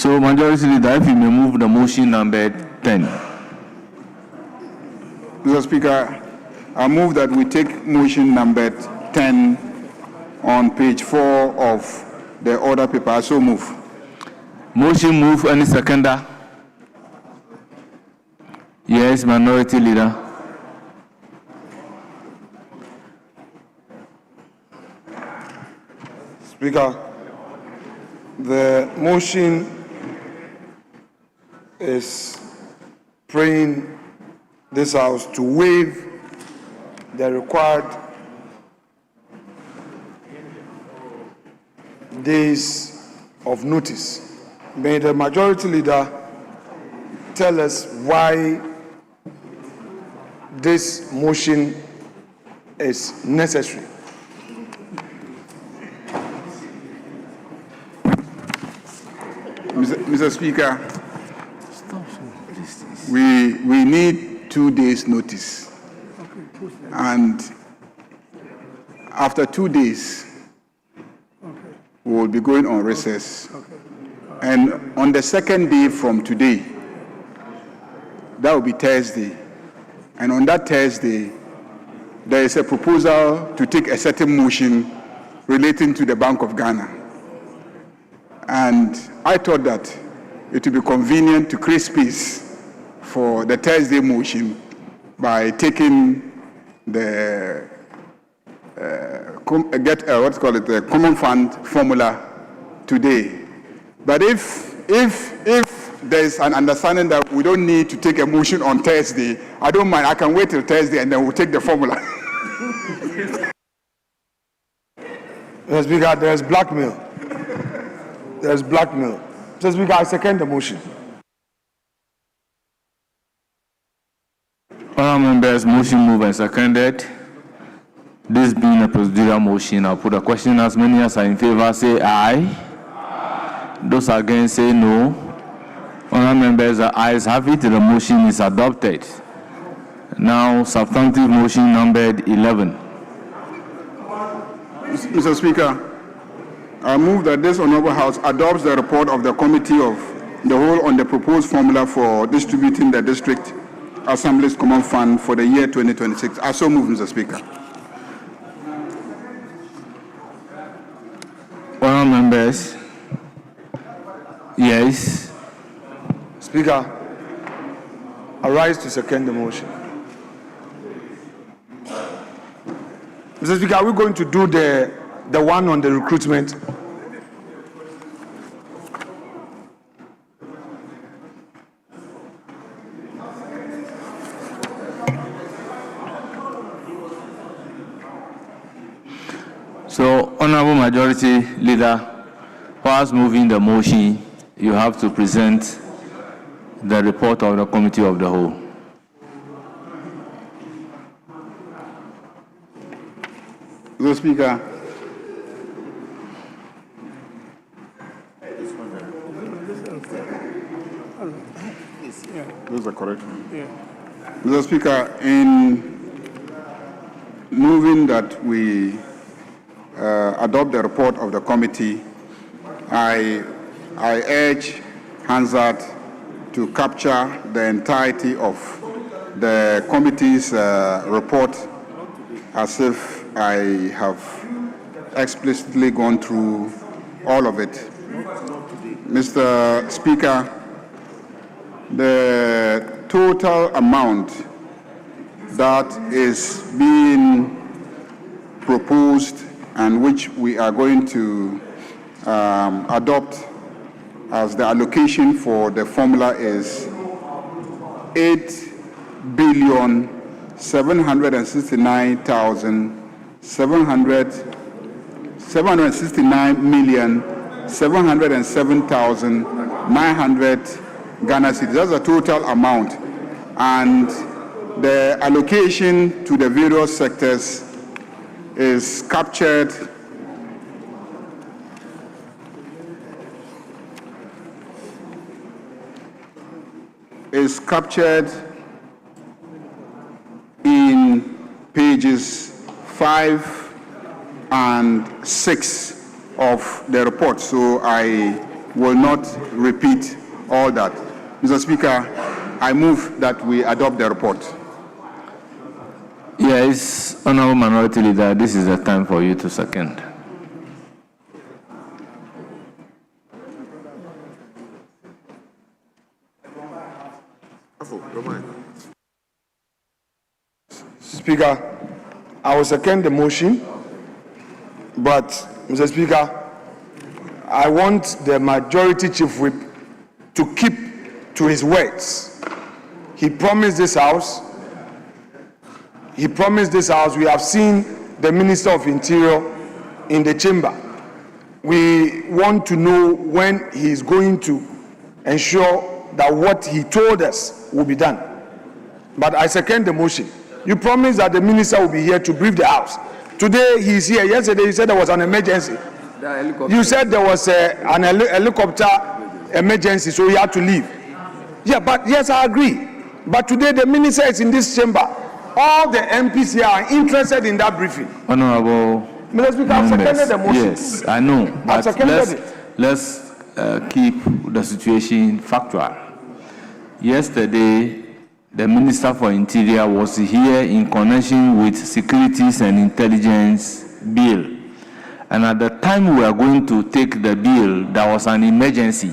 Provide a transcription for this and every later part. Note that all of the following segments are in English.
So, Majority Leader, if you may move the motion number 10. Mr. Speaker, I move that we take motion number 10 on page 4 of the order paper. I so move. Motion move. Any seconder? Yes, Minority Leader. Speaker, the motion is praying this House to waive the required days of notice. May the Majority Leader tell us why this motion is necessary. Mr. Speaker, we need 2 days notice, and after 2 days we will be going on recess, and on the second day from today, that will be Thursday, and on that Thursday there is a proposal to take a certain motion relating to the Bank of Ghana. And I thought that it would be convenient to create space for the Thursday motion by taking the the common fund formula today. But if there is an understanding that we don't need to take a motion on Thursday, I don't mind. I can wait till Thursday and then we'll take the formula. Mr. Speaker, there's blackmail. There's blackmail. Mr. Speaker, I second the motion. Honourable members, motion moved and seconded. This being a procedural motion, I'll put a question. As many as are in favor say aye. Those against say no. Honourable members, the ayes have it. The motion is adopted. Now, substantive motion numbered 11. Mr. Speaker, I move that this Honourable House adopts the report of the Committee of the Whole on the proposed formula for distributing the District Assembly's Common Fund for the year 2026. I so move, Mr. Speaker. Honourable members, yes. Speaker, I rise to second the motion. Mr. Speaker, are we going to do the one on the recruitment? So, Honourable Majority Leader, whilst moving the motion, you have to present the report of the Committee of the Whole. Mr. Speaker, those are correct. Mr. Speaker, in moving that we adopt the report of the committee, I urge Hansard to capture the entirety of the committee's report as if I have explicitly gone through all of it. Mr. Speaker, the total amount that is being proposed and which we are going to adopt as the allocation for the formula is 8,769,707,900 Ghana cedis. That's the total amount, and the allocation to the various sectors is captured in pages 5 and 6 of the report. So I will not repeat all that. Mr. Speaker, I move that we adopt the report. Yes, Honorable Minority Leader, this is the time for you to second. Speaker, I will second the motion, but, Mr. Speaker, I want the Majority Chief Whip to keep to his words. He promised this House. We have seen the Minister of Interior in the chamber. We want to know when he is going to ensure that what he told us will be done. But I second the motion. You promised that the minister will be here to brief the House. Today he is here. Yesterday you said there was an emergency. You said there was an helicopter emergency, so he had to leave. Yeah, but yes, I agree. But today the minister is in this chamber. All the MPs here are interested in that briefing. Honorable Mr. Speaker, I've seconded the motion. Yes, I know. I've seconded it. Let's keep the situation factual. Yesterday, the Minister for Interior was here in connection with Securities and Intelligence Bill. And at the time we were going to take the bill, there was an emergency.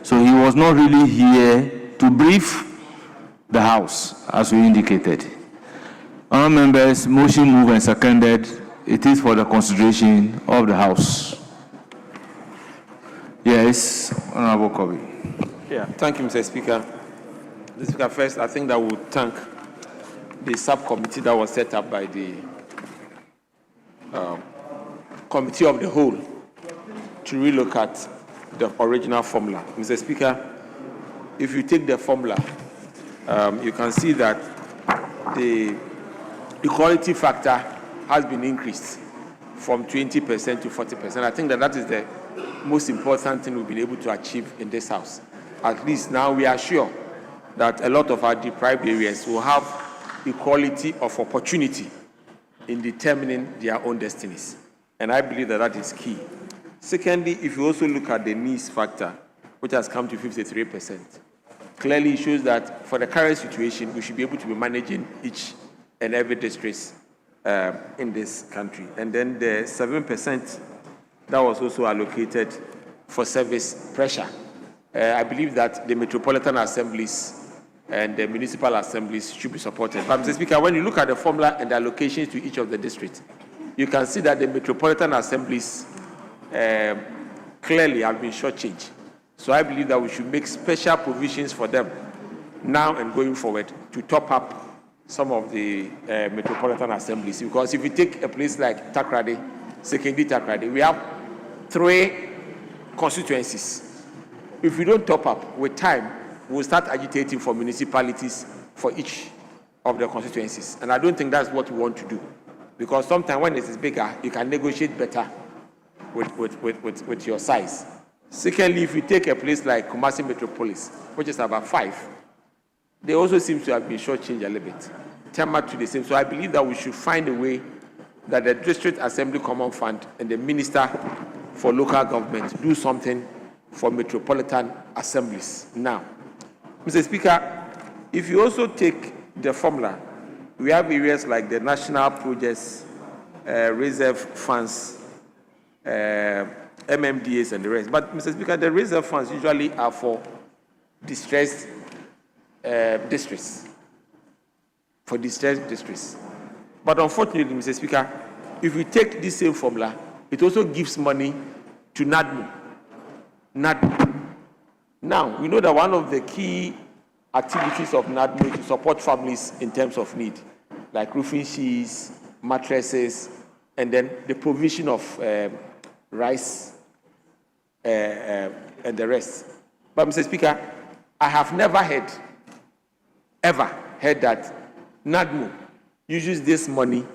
So he was not really here to brief the House, as we indicated. Honourable members, motion moved and seconded. It is for the consideration of the House. Yes, Honourable Kobe. Yeah, thank you, Mr. Speaker. Mr. Speaker, first, I think that we would thank the subcommittee that was set up by the Committee of the Whole to relook at the original formula. Mr. Speaker, if you take the formula, you can see that the equality factor has been increased from 20% to 40%. I think that is the most important thing we've been able to achieve in this House. At least now we are sure that a lot of our deprived areas will have equality of opportunity in determining their own destinies. And I believe that is key. Secondly, if you also look at the needs factor, which has come to 53%, clearly shows that for the current situation, we should be able to be managing each and every district in this country. And then the 7% that was also allocated for service pressure. I believe that the metropolitan assemblies and the municipal assemblies should be supported. But Mr. Speaker, when you look at the formula and the allocations to each of the districts, you can see that the metropolitan assemblies clearly have been shortchanged. So I believe that we should make special provisions for them now and going forward to top up some of the metropolitan assemblies. Because if you take a place like Takrady, Sekendi Takrady, we have 3 constituencies. If we don't top up with time, we'll start agitating for municipalities for each of the constituencies. And I don't think that's what we want to do. Because sometimes when it is bigger, you can negotiate better with your size. Secondly, if you take a place like Kumasi Metropolis, which is about 5, they also seem to have been shortchanged a little bit. Tema to the same. So I believe that we should find a way that the District Assembly Common Fund and the Minister for Local Government do something for metropolitan assemblies. Now, Mr. Speaker, if you also take the formula, we have areas like the national projects, reserve funds, MMDAs and the rest. But Mr. Speaker, the reserve funds usually are for distressed districts. But unfortunately, Mr. Speaker, if we take this same formula, it also gives money to NADMO. Now, we know that one of the key activities of NADMO is to support families in terms of need, like roofing sheets, mattresses, and then the provision of rice and the rest. But Mr. Speaker, I have never ever heard that NADMO uses this money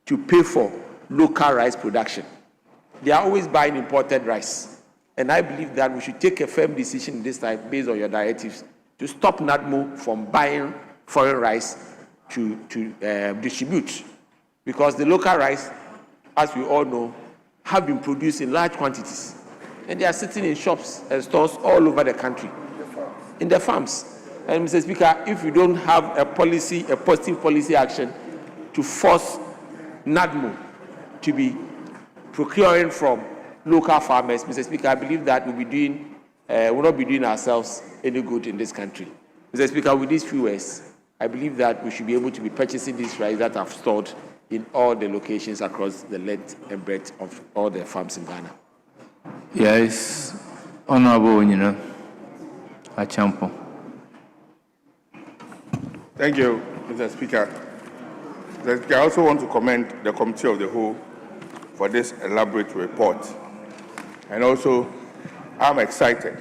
to pay for local rice production. They are always buying imported rice. And I believe that we should take a firm decision this time based on your directives to stop NADMO from buying foreign rice to distribute. Because the local rice, as we all know, have been produced in large quantities. and they are sitting in shops and stores all over the country, in the farms. And Mr. Speaker, if you don't have a positive policy action to force NADMO to be procuring from local farmers, Mr. Speaker, I believe that we'll not be doing ourselves any good in this country. Mr. Speaker, with these few words, I believe that we should be able to be purchasing these rice that are stored in all the locations across the length and breadth of all the farms in Ghana. Yes, Honorable Achampo. Thank you, Mr. Speaker. Mr. Speaker, I also want to commend the Committee of the Whole for this elaborate report. And also, I'm excited,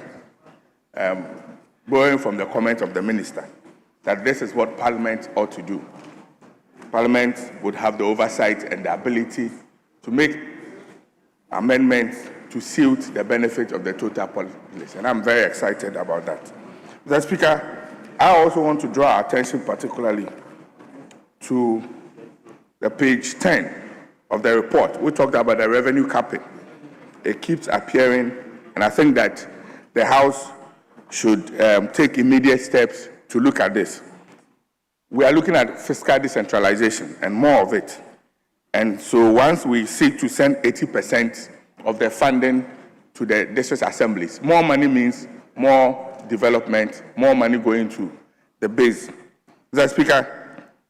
borrowing from the comment of the Minister, that this is what Parliament ought to do. Parliament would have the oversight and the ability to make amendments to suit the benefit of the total population. And I'm very excited about that. Mr. Speaker, I also want to draw our attention particularly to the page 10 of the report. We talked about the revenue capping. It keeps appearing, and I think that the House should take immediate steps to look at this. We are looking at fiscal decentralization and more of it. And so once we seek to send 80% of the funding to the district assemblies, more money means more development, more money going to the base. Mr. Speaker,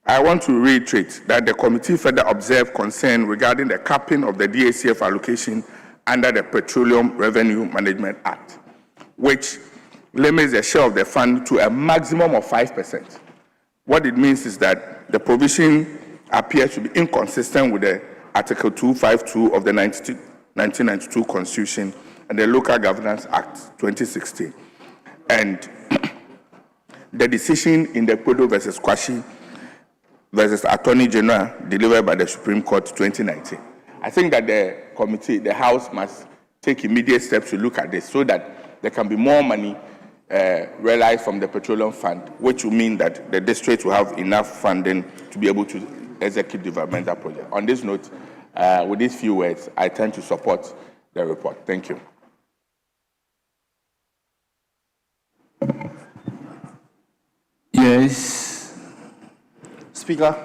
I want to reiterate that the committee further observed concern regarding the capping of the DACF allocation under the Petroleum Revenue Management Act, which limits the share of the fund to a maximum of 5%. What it means is that the provision appears to be inconsistent with the Article 252 of the 1992 Constitution and the Local Governance Act 2016. And the decision in the Kodo versus Kwashi versus Attorney General delivered by the Supreme Court 2019. I think that the committee, the House, must take immediate steps to look at this so that there can be more money realized from the petroleum fund, which will mean that the district will have enough funding to be able to execute developmental projects. On this note, with these few words, I tend to support the report. Thank you. Yes. Speaker,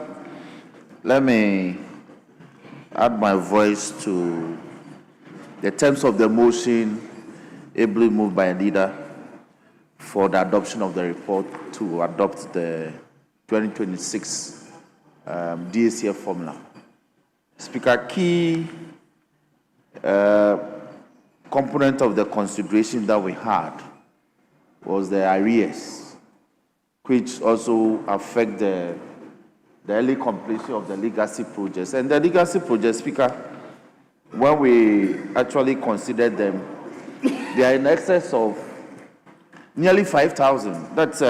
let me add my voice to the terms of the motion ably moved by a leader for the adoption of the report to adopt the 2026 DACF formula. Speaker, key component of the consideration that we had was the arrears, which also affect the early completion of the legacy projects. And the legacy projects, Speaker, when we actually consider them, they are in excess of nearly 5,000. That's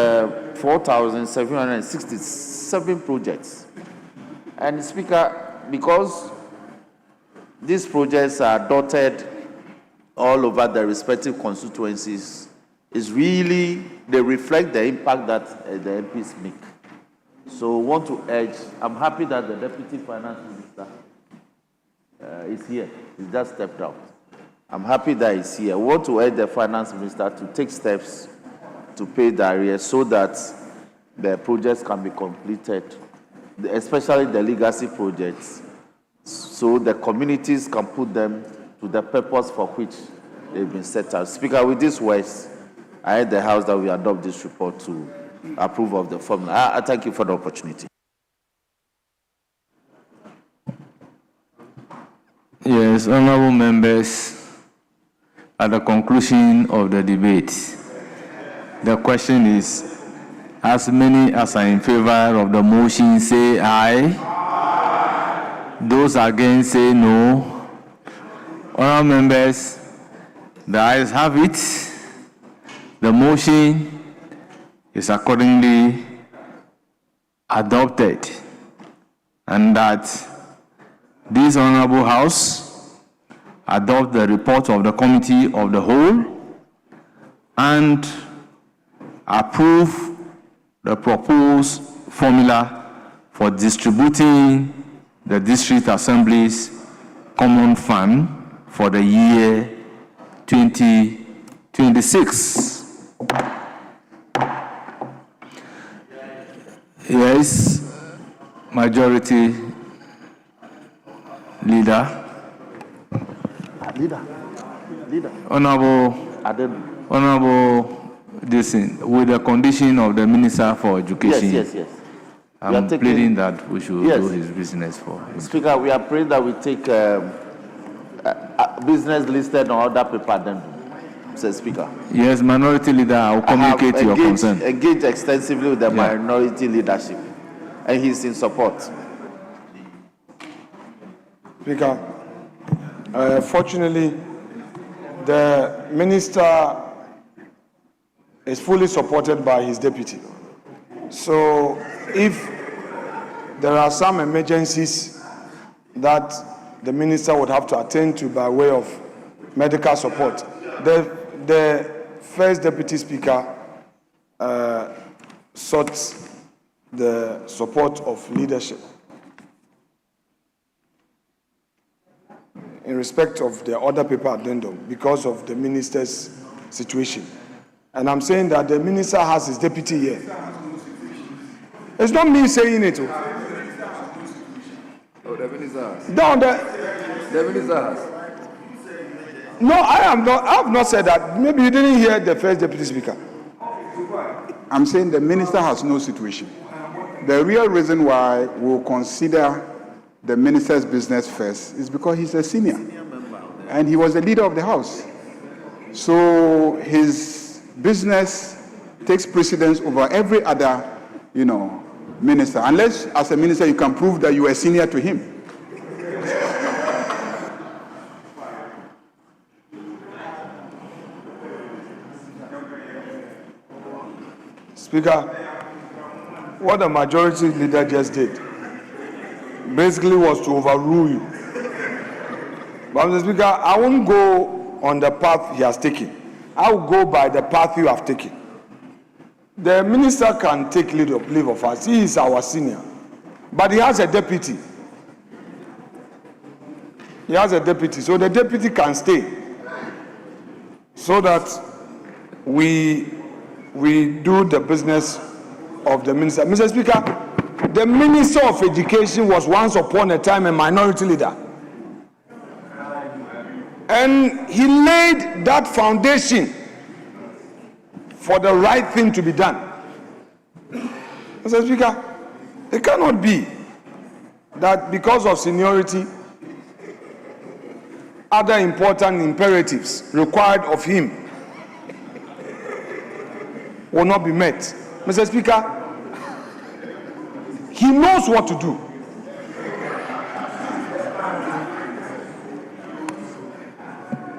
4,767 projects. And Speaker, because these projects are dotted all over the respective constituencies, they reflect the impact that the MPs make. So I want to urge, I'm happy that the Deputy Finance Minister is here. He just stepped out. I'm happy that he's here. I want to urge the Finance Minister to take steps to pay the arrears so that the projects can be completed, especially the legacy projects, so the communities can put them to the purpose for which they've been set out. Speaker, with these words, I urge the House that we adopt this report to approve of the formula. I thank you for the opportunity. Yes, honorable members, at the conclusion of the debate, the question is, as many as are in favor of the motion say aye. Those against say no. Honorable members, the ayes have it. The motion is accordingly adopted, and that this Honorable House adopt the report of the Committee of the Whole and approve the proposed formula for distributing the District Assembly's Common Fund for the year 2026. Yes, Majority Leader. Honorable with the condition of the Minister for Education. Yes. I'm pleading that we should do his business for him. Speaker, we are praying that we take business listed on other paper then, Mr. Speaker. Yes, Minority Leader, I will communicate your concern. Engaged extensively with the minority leadership, and he's in support. Speaker, fortunately, the minister is fully supported by his deputy. So if there are some emergencies that the minister would have to attend to by way of medical support, the first deputy speaker sought the support of leadership in respect of the other paper addendum because of the minister's situation. And I'm saying that the minister has his deputy here. It's not me saying it. Oh, the minister has. No, The minister has. no, I have not said that. Maybe you didn't hear the first deputy speaker. I'm saying the minister has no situation. The real reason why we'll consider the minister's business first is because he's a senior and he was the leader of the house. So his business takes precedence over every other, minister, unless as a minister you can prove that you are senior to him. Speaker, what the majority leader just did basically was to overrule you. But Mr. Speaker, I won't go on the path he has taken. I will go by the path you have taken. The minister can take leave of us. He is our senior. But he has a deputy. He has a deputy. So the deputy can stay. So that we do the business of the minister. Mr. Speaker, the Minister of Education was once upon a time a minority leader. And he laid that foundation for the right thing to be done. Mr. Speaker, it cannot be that because of seniority, other important imperatives required of him will not be met. Mr. Speaker, he knows what to do.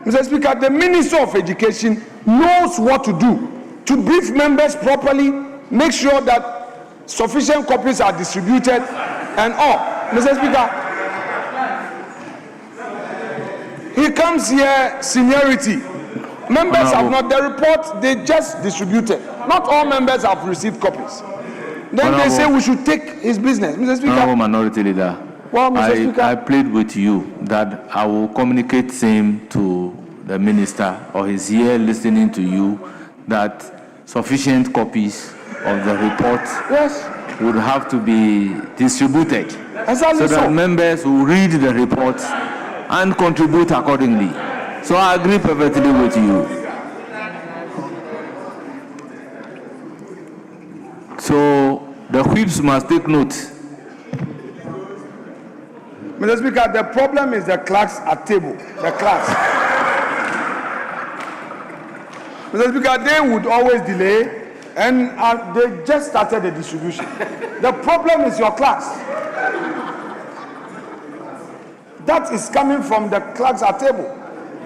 Mr. Speaker, the Minister of Education knows what to do to brief members properly, make sure that sufficient copies are distributed and all. Mr. Speaker, he comes here seniority. Members have not, the report they just distributed. Not all members have received copies. Then they say we should take his business. Mr. Speaker. Honorable Minority Leader, Well, Mr. Speaker. I plead with you that I will communicate same to the minister, or he's here listening to you, that sufficient copies of the report would have to be distributed so that members will read the report and contribute accordingly. So I agree perfectly with you. So the whips must take note. Mr. Speaker, the problem is the clerks at table. The clerks. Mr. Speaker, they would always delay, and they just started the distribution. The problem is your clerks. That is coming from the clerks at table.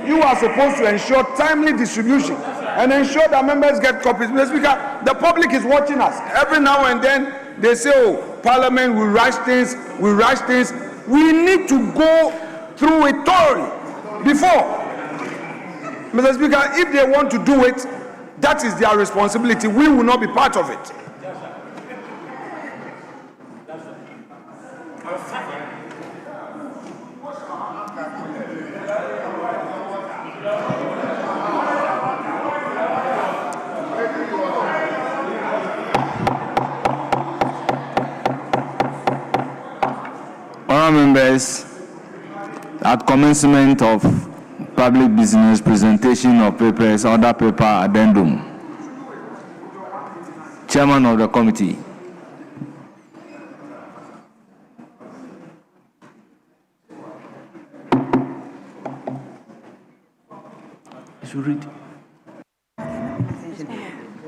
You are supposed to ensure timely distribution and ensure that members get copies. Mr. Speaker, the public is watching us. Every now and then, they say, oh, Parliament will rush things, We need to go through it thoroughly before. Mr. Speaker, if they want to do it, that is their responsibility. We will not be part of it. Honourable members, at commencement of public business, presentation of papers, order paper, addendum. Chairman of the committee. You should read.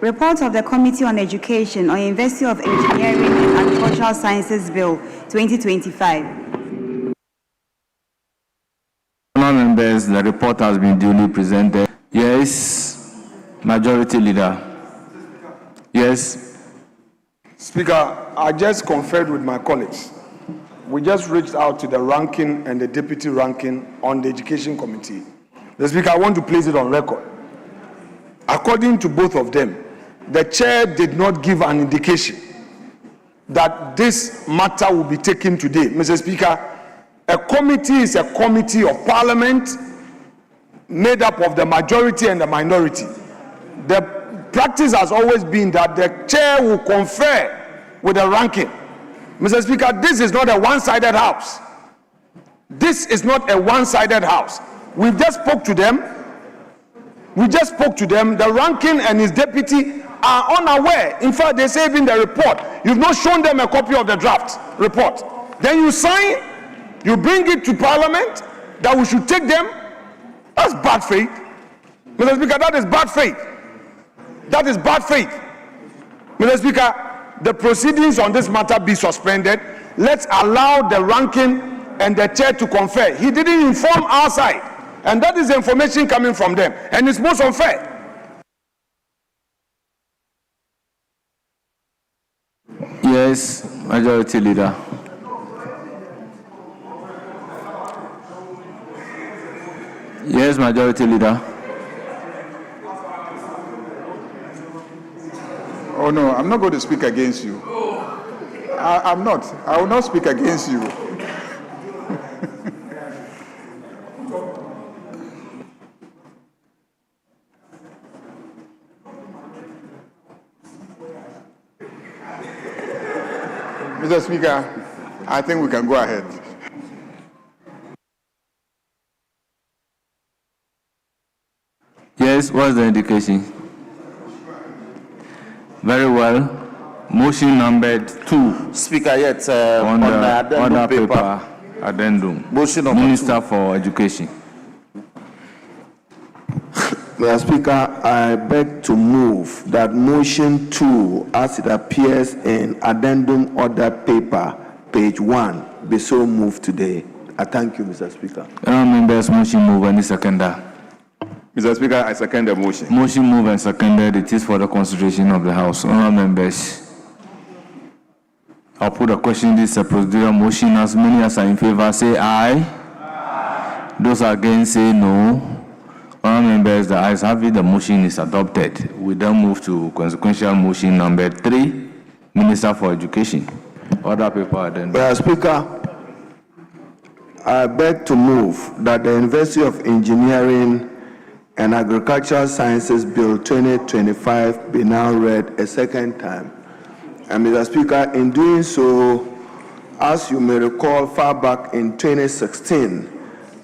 Report of the Committee on Education on University of Engineering and Agricultural Sciences Bill 2025. Honourable members, the report has been duly presented. Yes, Majority Leader. Yes. Speaker, I just conferred with my colleagues. We just reached out to the ranking and the deputy ranking on the Education Committee. The Speaker, I want to place it on record. According to both of them, the chair did not give an indication that this matter will be taken today. Mr. Speaker, a committee is a committee of parliament made up of the majority and the minority. The practice has always been that the chair will confer with the ranking. Mr. Speaker, this is not a one-sided house. This is not a one-sided house. We just spoke to them. The ranking and his deputy are unaware. In fact, they say in the report, you've not shown them a copy of the draft report. Then you sign, you bring it to parliament, that we should take them. That's bad faith. Mr. Speaker, that is bad faith. That is bad faith. Mr. Speaker, the proceedings on this matter be suspended. Let's allow the ranking and the chair to confer. He didn't inform our side. And that is the information coming from them. And it's most unfair. Yes, Majority Leader. Yes, Majority Leader. Oh no, I'm not going to speak against you. I'm not. I will not speak against you. Mr. Speaker, I think we can go ahead. Yes, what's the indication? Very well. Motion number 2. Speaker, yet On the the addendum order paper. paper addendum. Motion number Minister for Education. Mr. Speaker, I beg to move that motion 2, as it appears in addendum order paper, page 1, be so moved today. I thank you, Mr. Speaker. Honourable members, motion move and seconder. Mr. Speaker, I second the motion. Motion move and seconded. It is for the consideration of the House. Honourable members, I'll put a question. This is a procedural motion. As many as are in favor say aye. Aye. Those against say no. Honourable members, the ayes have it. The motion is adopted. We then move to consequential motion number 3, Minister for Education. Order paper addendum. Mr. Speaker, I beg to move that the University of Engineering and Agricultural Sciences Bill 2025 be now read a second time. And Mr. Speaker, in doing so, as you may recall, far back in 2016,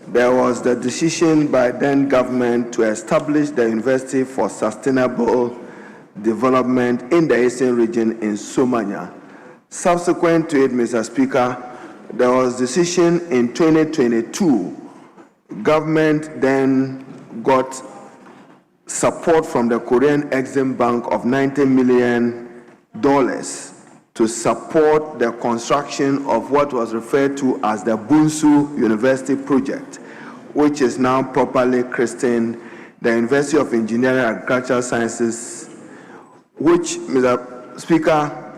there was the decision by then government to establish the University for Sustainable Development in the Eastern Region in Somanya. Subsequent to it, Mr. Speaker, there was decision in 2022. Government then got support from the Korean Exim Bank of $90 million to support the construction of what was referred to as the Bunsu University project, which is now properly christened the University of Engineering and Agricultural Sciences, which, Mr. Speaker,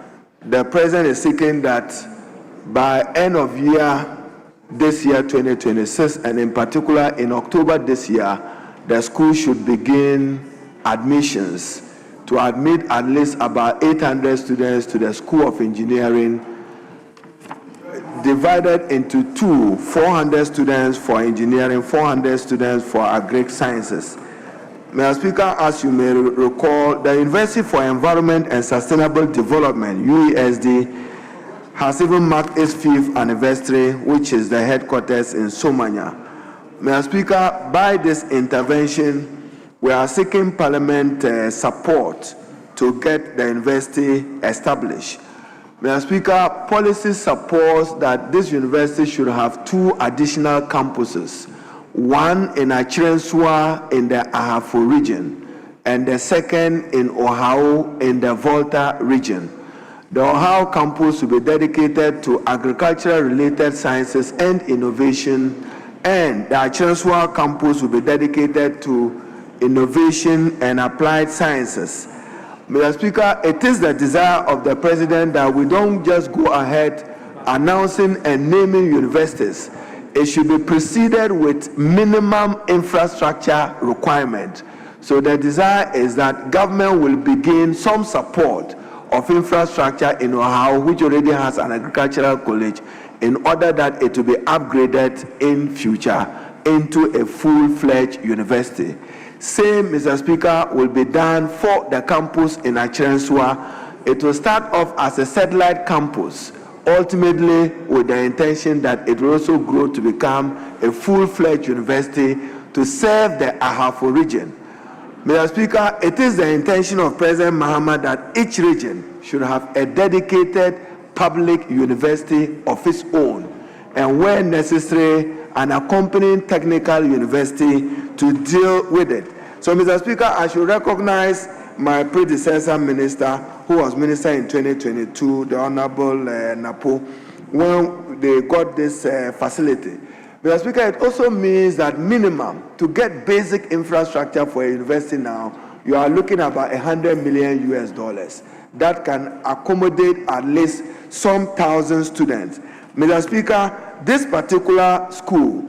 the President is seeking that by end of year, this year 2026, and in particular in October this year, the school should begin admissions to admit at least about 800 students to the School of Engineering, divided into two, 400 students for engineering, 400 students for agric sciences. Mr. Speaker, as you may recall, the University for Environment and Sustainable Development, UESD, has even marked its 5th anniversary, which is the headquarters in Somanya. Mr. Speaker, by this intervention, we are seeking Parliament support to get the university established. Mr. Speaker, policy supports that this university should have 2 additional campuses, one in Achirensua in the Ahafo region, and the second in Ohio in the Volta region. The Ohio campus will be dedicated to agricultural-related sciences and innovation, and the Achirensua campus will be dedicated to innovation and applied sciences. Mr. Speaker, it is the desire of the President that we don't just go ahead announcing and naming universities. It should be preceded with minimum infrastructure requirement. So the desire is that government will begin some support of infrastructure in Ohio, which already has an agricultural college, in order that it will be upgraded in future into a full-fledged university. Same, Mr. Speaker, will be done for the campus in Achirensua. It will start off as a satellite campus, ultimately with the intention that it will also grow to become a full-fledged university to serve the Ahafo region. Mr. Speaker, it is the intention of President Mahama that each region should have a dedicated public university of its own, and where necessary, an accompanying technical university to deal with it. So, Mr. Speaker, I should recognize my predecessor minister, who was minister in 2022, the Honorable Napo, when they got this facility. Mr. Speaker, it also means that minimum, to get basic infrastructure for a university now, you are looking at about $100 million US. That can accommodate at least some 1,000 students. Mr. Speaker, this particular school,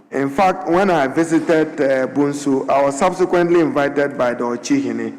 in fact, when I visited Bunsu, I was subsequently invited by the Ochihini.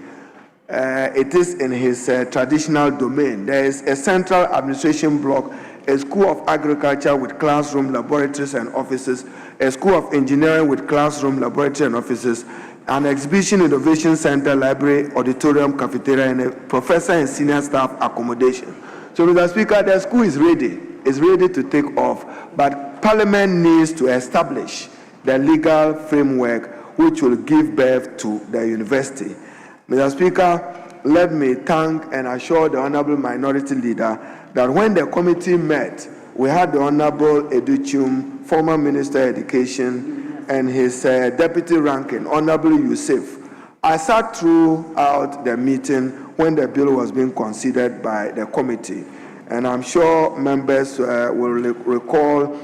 It is in his traditional domain. There is a central administration block, a school of agriculture with classroom, laboratories, and offices, a school of engineering with classroom, laboratory, and offices, an exhibition innovation center, library, auditorium, cafeteria, and a professor and senior staff accommodation. So, Mr. Speaker, the school is ready. It's ready to take off, but Parliament needs to establish the legal framework which will give birth to the university. Mr. Speaker, let me thank and assure the Honorable Minority Leader that when the committee met, we had the Honorable Educhum, former Minister of Education, and his deputy ranking, Honorable Yusuf. I sat throughout the meeting when the bill was being considered by the committee, and I'm sure members will recall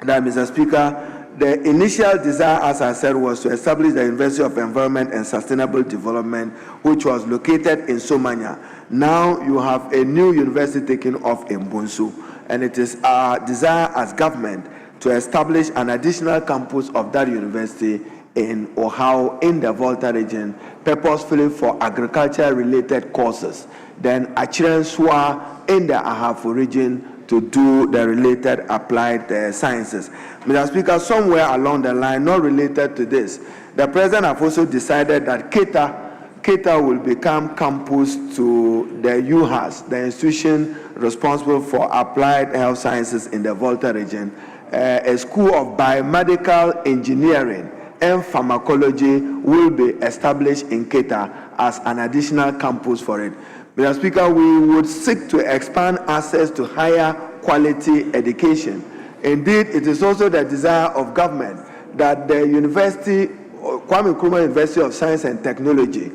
that, Mr. Speaker, the initial desire, as I said, was to establish the University of Environment and Sustainable Development, which was located in Somanya. Now you have a new university taking off in Bunsu, and it is our desire as government to establish an additional campus of that university in Ohio, in the Volta region, purposefully for agriculture-related courses. Then Achirensua in the Ahafo region to do the related applied sciences. Mr. Speaker, somewhere along the line, not related to this, the President has also decided that Keta will become campus to the UHAS, the institution responsible for applied health sciences in the Volta region, a school of biomedical engineering and pharmacology will be established in Keta as an additional campus for it. Mr. Speaker, we would seek to expand access to higher quality education. Indeed, it is also the desire of government that the university, Kwame Nkrumah University of Science and Technology,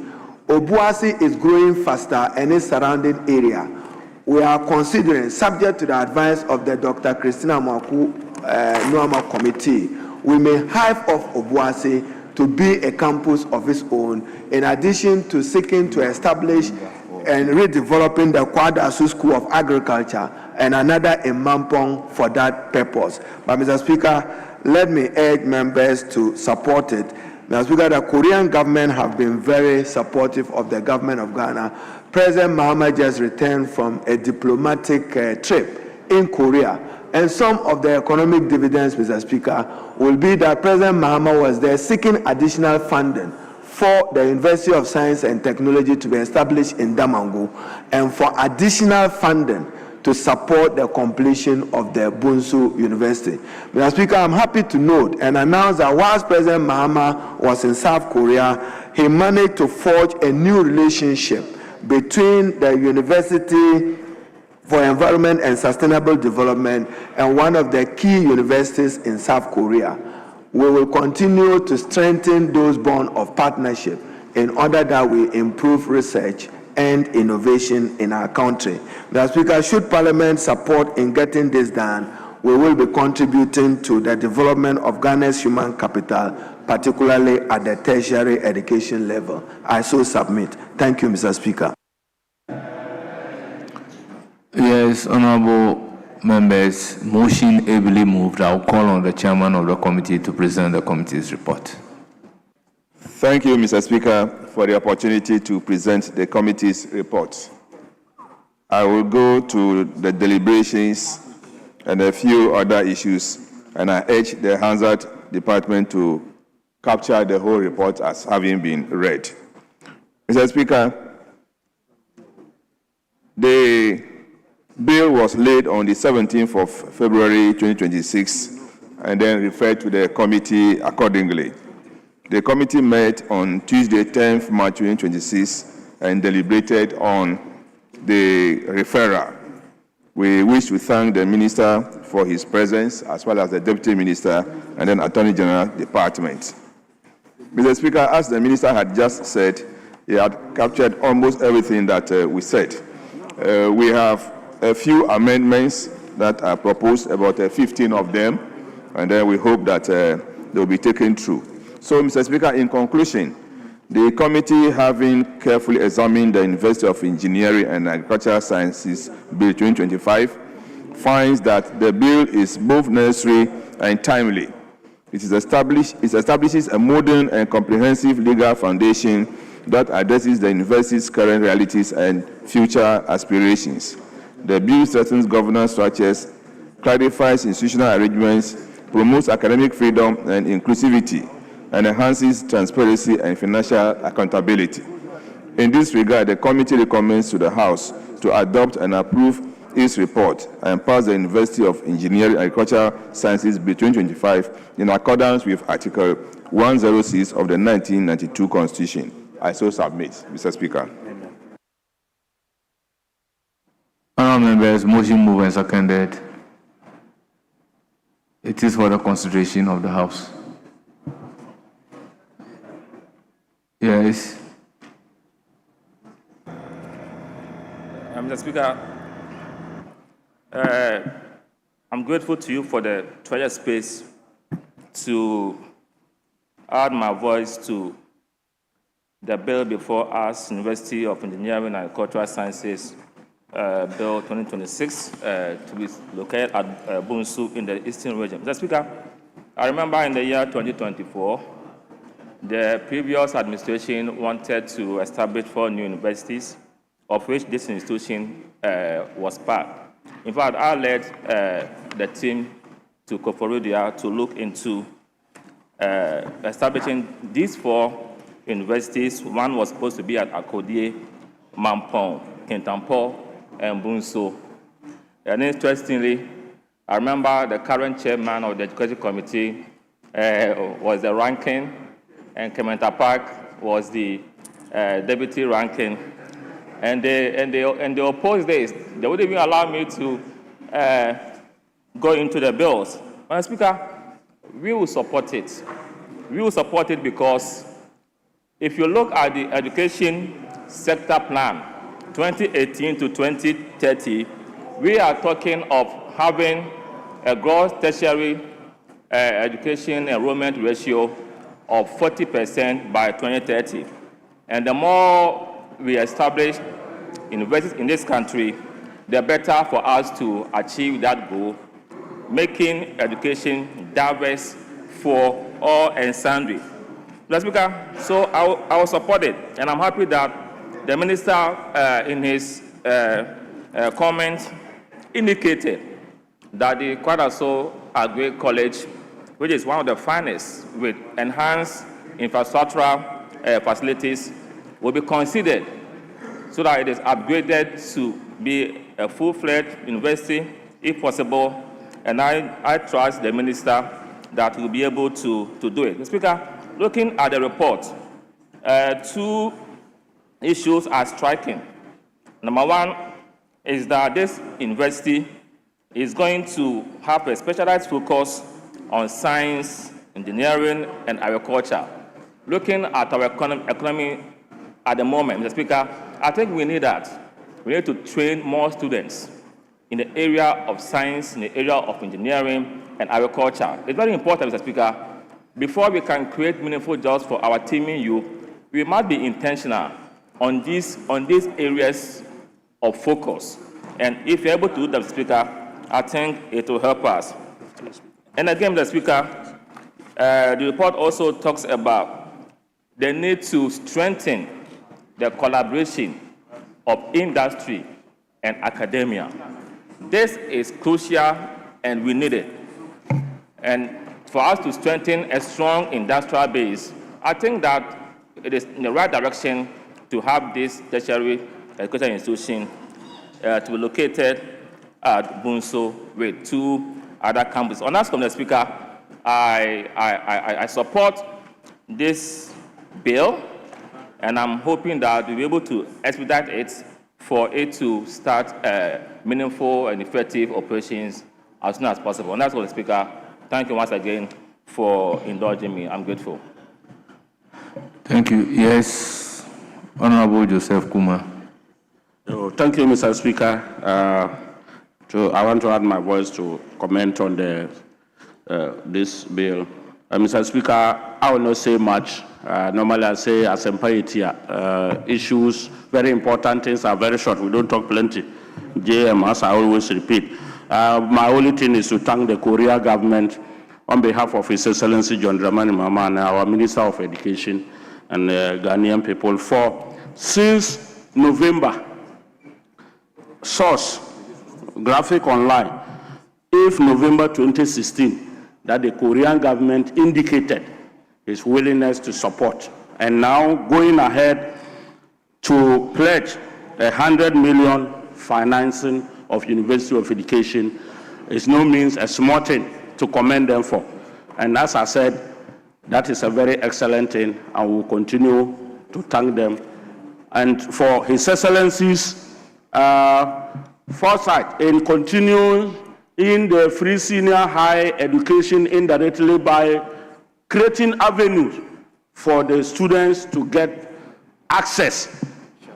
Obuasi is growing faster and its surrounding area. We are considering, subject to the advice of the Dr. Christina Mwaku Nuama Committee, we may hive off Obuasi to be a campus of its own, in addition to seeking to establish and redeveloping the Kwadasu School of Agriculture and another in Mampong for that purpose. But, Mr. Speaker, let me urge members to support it. Mr. Speaker, the Korean government have been very supportive of the government of Ghana. President Mahama just returned from a diplomatic trip in Korea, and some of the economic dividends, Mr. Speaker, will be that President Mahama was there seeking additional funding for the University of Science and Technology to be established in Damangu, and for additional funding to support the completion of the Bunsu University. Mr. Speaker, I'm happy to note and announce that whilst President Mahama was in South Korea, he managed to forge a new relationship between the University for Environment and Sustainable Development and one of the key universities in South Korea. We will continue to strengthen those bonds of partnership in order that we improve research and innovation in our country. Mr. Speaker, should Parliament support in getting this done, we will be contributing to the development of Ghana's human capital, particularly at the tertiary education level. I so submit. Thank you, Mr. Speaker. Yes, honorable members, motion ably moved. I'll call on the chairman of the committee to present the committee's report. Thank you, Mr. Speaker, for the opportunity to present the committee's report. I will go to the deliberations and a few other issues, and I urge the Hazard Department to capture the whole report as having been read. Mr. Speaker, the bill was laid on the 17th of February 2026 and then referred to the committee accordingly. The committee met on Tuesday, 10th March 2026 and deliberated on the referral. We wish to thank the Minister for his presence, as well as the Deputy Minister and then Attorney General Department. Mr. Speaker, as the Minister had just said, he had captured almost everything that we said. We have a few amendments that are proposed, about 15 of them, and then we hope that they will be taken through. So, Mr. Speaker, in conclusion, the committee, having carefully examined the University of Engineering and Agricultural Sciences Bill 2025, finds that the bill is both necessary and timely. It establishes a modern and comprehensive legal foundation that addresses the university's current realities and future aspirations. The bill strengthens governance structures, clarifies institutional arrangements, promotes academic freedom and inclusivity, and enhances transparency and financial accountability. In this regard, the committee recommends to the House to adopt and approve its report and pass the University of Engineering and Agricultural Sciences Bill 2025 in accordance with Article 106 of the 1992 Constitution. I so submit, Mr. Speaker. Honourable members, motion moved and seconded. It is for the consideration of the House. Yes. Mr. Speaker, I'm grateful to you for the treasure space to add my voice to the bill before us, University of Engineering and Agricultural Sciences Bill 2026, to be located at Bunsu in the Eastern Region. Mr. Speaker, I remember in the year 2024, the previous administration wanted to establish 4 new universities, of which this institution was part. In fact, I led the team to Koforidua to look into establishing these 4 universities. One was supposed to be at Akodie, Mampong, Kintampo, and Bunso. And interestingly, I remember the current chairman of the Education Committee was the ranking, and Kementa Park was the deputy ranking. And they opposed this. They wouldn't even allow me to go into the bills. Mr. Speaker, we will support it. We will support it because if you look at the education sector plan, 2018 to 2030, we are talking of having a gross tertiary education enrollment ratio of 40% by 2030. And the more we establish universities in this country, the better for us to achieve that goal, making education diverse for all and sundry. Mr. Speaker, so I will support it, and I'm happy that the minister, in his comments, indicated that the Kwadaso Agri College, which is one of the finest with enhanced infrastructural facilities, will be considered so that it is upgraded to be a full-fledged university, if possible, and I trust the minister that will be able to do it. Mr. Speaker, looking at the report, two issues are striking. Number one is that this university is going to have a specialized focus on science, engineering, and agriculture. Looking at our economy at the moment, Mr. Speaker, I think we need that. We need to train more students in the area of science, in the area of engineering and agriculture. It's very important, Mr. Speaker, before we can create meaningful jobs for our teeming youth, we must be intentional on these areas of focus. And if you're able to do that, Mr. Speaker, I think it will help us. And again, Mr. Speaker, the report also talks about the need to strengthen the collaboration of industry and academia. This is crucial and we need it. And for us to strengthen a strong industrial base, I think that it is in the right direction to have this tertiary education institution to be located at Bunso with two other campuses. On that, Mr. Speaker, I support this bill, and I'm hoping that we'll be able to expedite it for it to start meaningful and effective operations as soon as possible. And that's all, Speaker. Thank you once again for indulging me. I'm grateful. Thank you. Yes, Honorable Joseph Kuma. Thank you, Mr. Speaker. I want to add my voice to comment on this bill. Mr. Speaker, I will not say much. Normally, I say as issues, very important things are very short. We don't talk plenty. JM, as I always repeat. My only thing is to thank the Korea government on behalf of His Excellency John Dramani Mahama, our Minister of Education, and Ghanaian people for, since November, source, graphic online, if November 2016, that the Korean government indicated its willingness to support. And now going ahead to pledge 100 million financing of University of Education is no means a small thing to commend them for. And as I said, that is a very excellent thing, and we'll continue to thank them. And for His Excellency's foresight in continuing in the free senior high education indirectly by creating avenues for the students to get access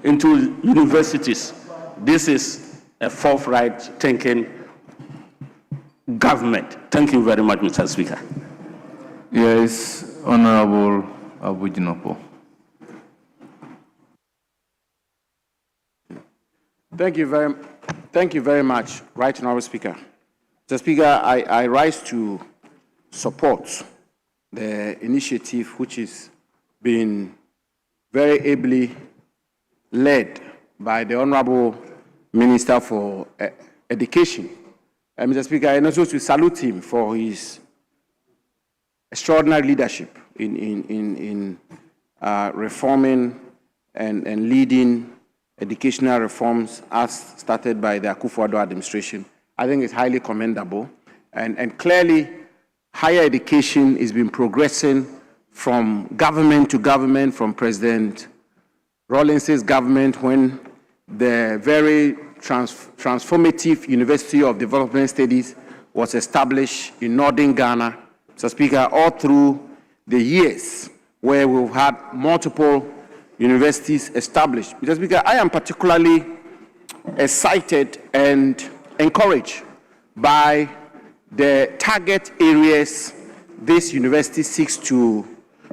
into universities. This is a forthright thinking government. Thank you very much, Mr. Speaker. Yes, Honorable Abujinopo. Thank you very much, Right Honorable Speaker. Mr. Speaker, I rise to support the initiative which is being very ably led by the Honorable Minister for Education. Mr. Speaker, and also to salute him for his extraordinary leadership in reforming and leading educational reforms as started by the Akufo-Addo administration. I think it's highly commendable. And clearly, higher education has been progressing from government to government, from President Rawlings's government when the very transformative University of Development Studies was established in northern Ghana. Mr. Speaker, all through the years where we've had multiple universities established. Mr. Speaker, I am particularly excited and encouraged by the target areas this university seeks to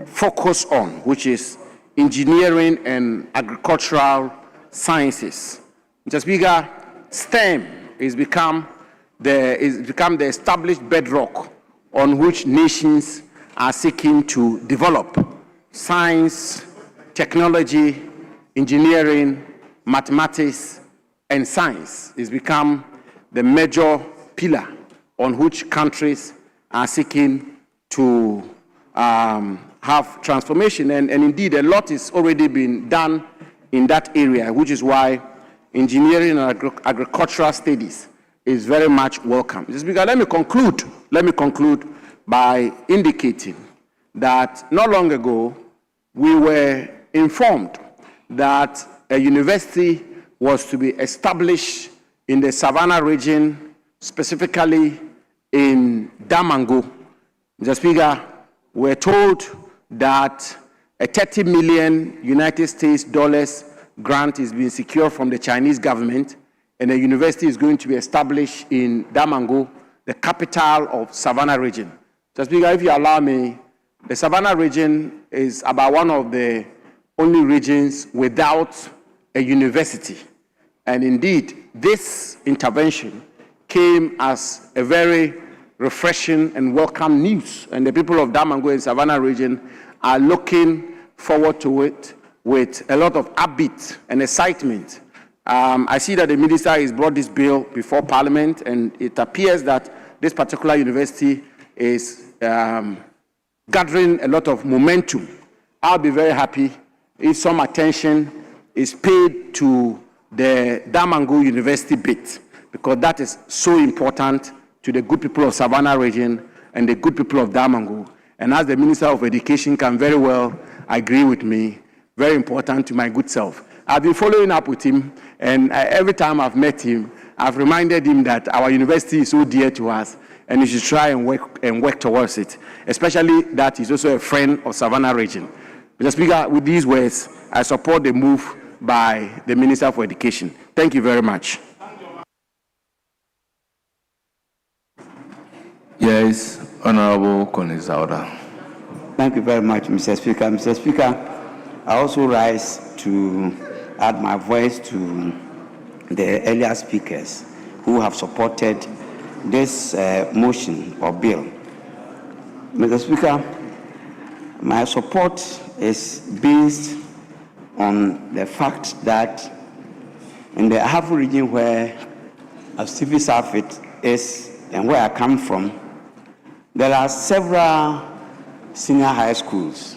focus on, which is engineering and agricultural sciences. Mr. Speaker, STEM has become the established bedrock on which nations are seeking to develop science, technology, engineering, mathematics, and science. It's become the major pillar on which countries are seeking to have transformation. And indeed, a lot is already been done in that area, which is why engineering and agricultural studies is very much welcome. Mr. Speaker, let me conclude by indicating that not long ago, we were informed that a university was to be established in the Savannah region, specifically in Damango. Mr. Speaker, we're told that a $30 million United States dollars grant is being secured from the Chinese government, and a university is going to be established in Damango, the capital of Savannah region. Mr. Speaker, if you allow me, the Savannah region is about one of the only regions without a university. And indeed, this intervention came as a very refreshing and welcome news. And the people of Damango and Savannah region are looking forward to it with a lot of upbeat and excitement. I see that the minister has brought this bill before Parliament, and it appears that this particular university is gathering a lot of momentum. I'll be very happy if some attention is paid to the Damango University bit, because that is so important to the good people of Savannah region and the good people of Damango. And as the Minister of Education can very well agree with me, very important to my good self. I've been following up with him, and every time I've met him, I've reminded him that our university is so dear to us, and he should try and work towards it, especially that he's also a friend of Savannah region. Mr. Speaker, with these words, I support the move by the Minister for Education. Thank you very much. Yes, Honorable Konizauda. Thank you very much, Mr. Speaker. Mr. Speaker, I also rise to add my voice to the earlier speakers who have supported this motion or bill. Mr. Speaker, my support is based on the fact that in the Ahafo region where Civil Service is and where I come from, there are several senior high schools.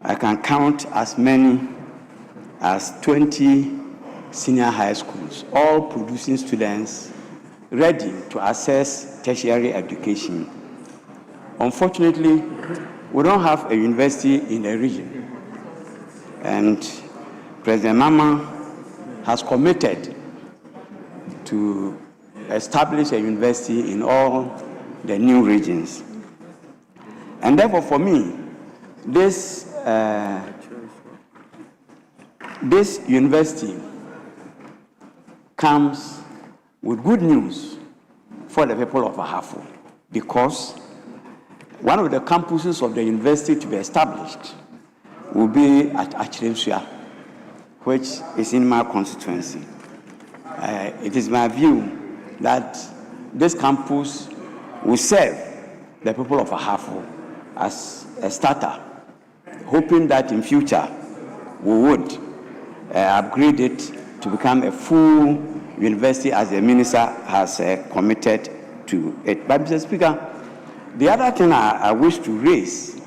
I can count as many as 20 senior high schools, all producing students ready to access tertiary education. Unfortunately, we don't have a university in the region. And President Mama has committed to establish a university in all the new regions. And therefore, for me, this university comes with good news for the people of Ahafo, because one of the campuses of the university to be established will be at Achiremsua, which is in my constituency. It is my view that this campus will serve the people of Ahafo as a starter, hoping that in future we would upgrade it to become a full university as the minister has committed to it. But Mr. Speaker, the other thing I wish to raise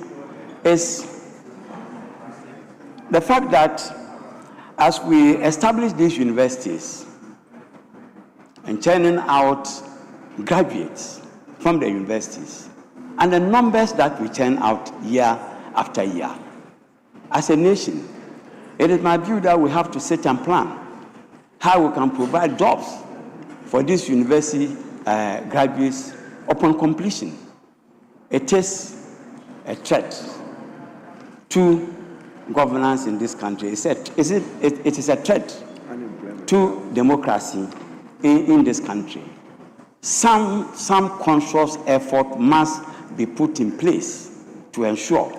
is the fact that as we establish these universities and churning out graduates from the universities, and the numbers that we churn out year after year, as a nation, it is my view that we have to sit and plan how we can provide jobs for these university graduates upon completion. It is a threat to governance in this country. It is a threat to democracy in this country. Some conscious effort must be put in place to ensure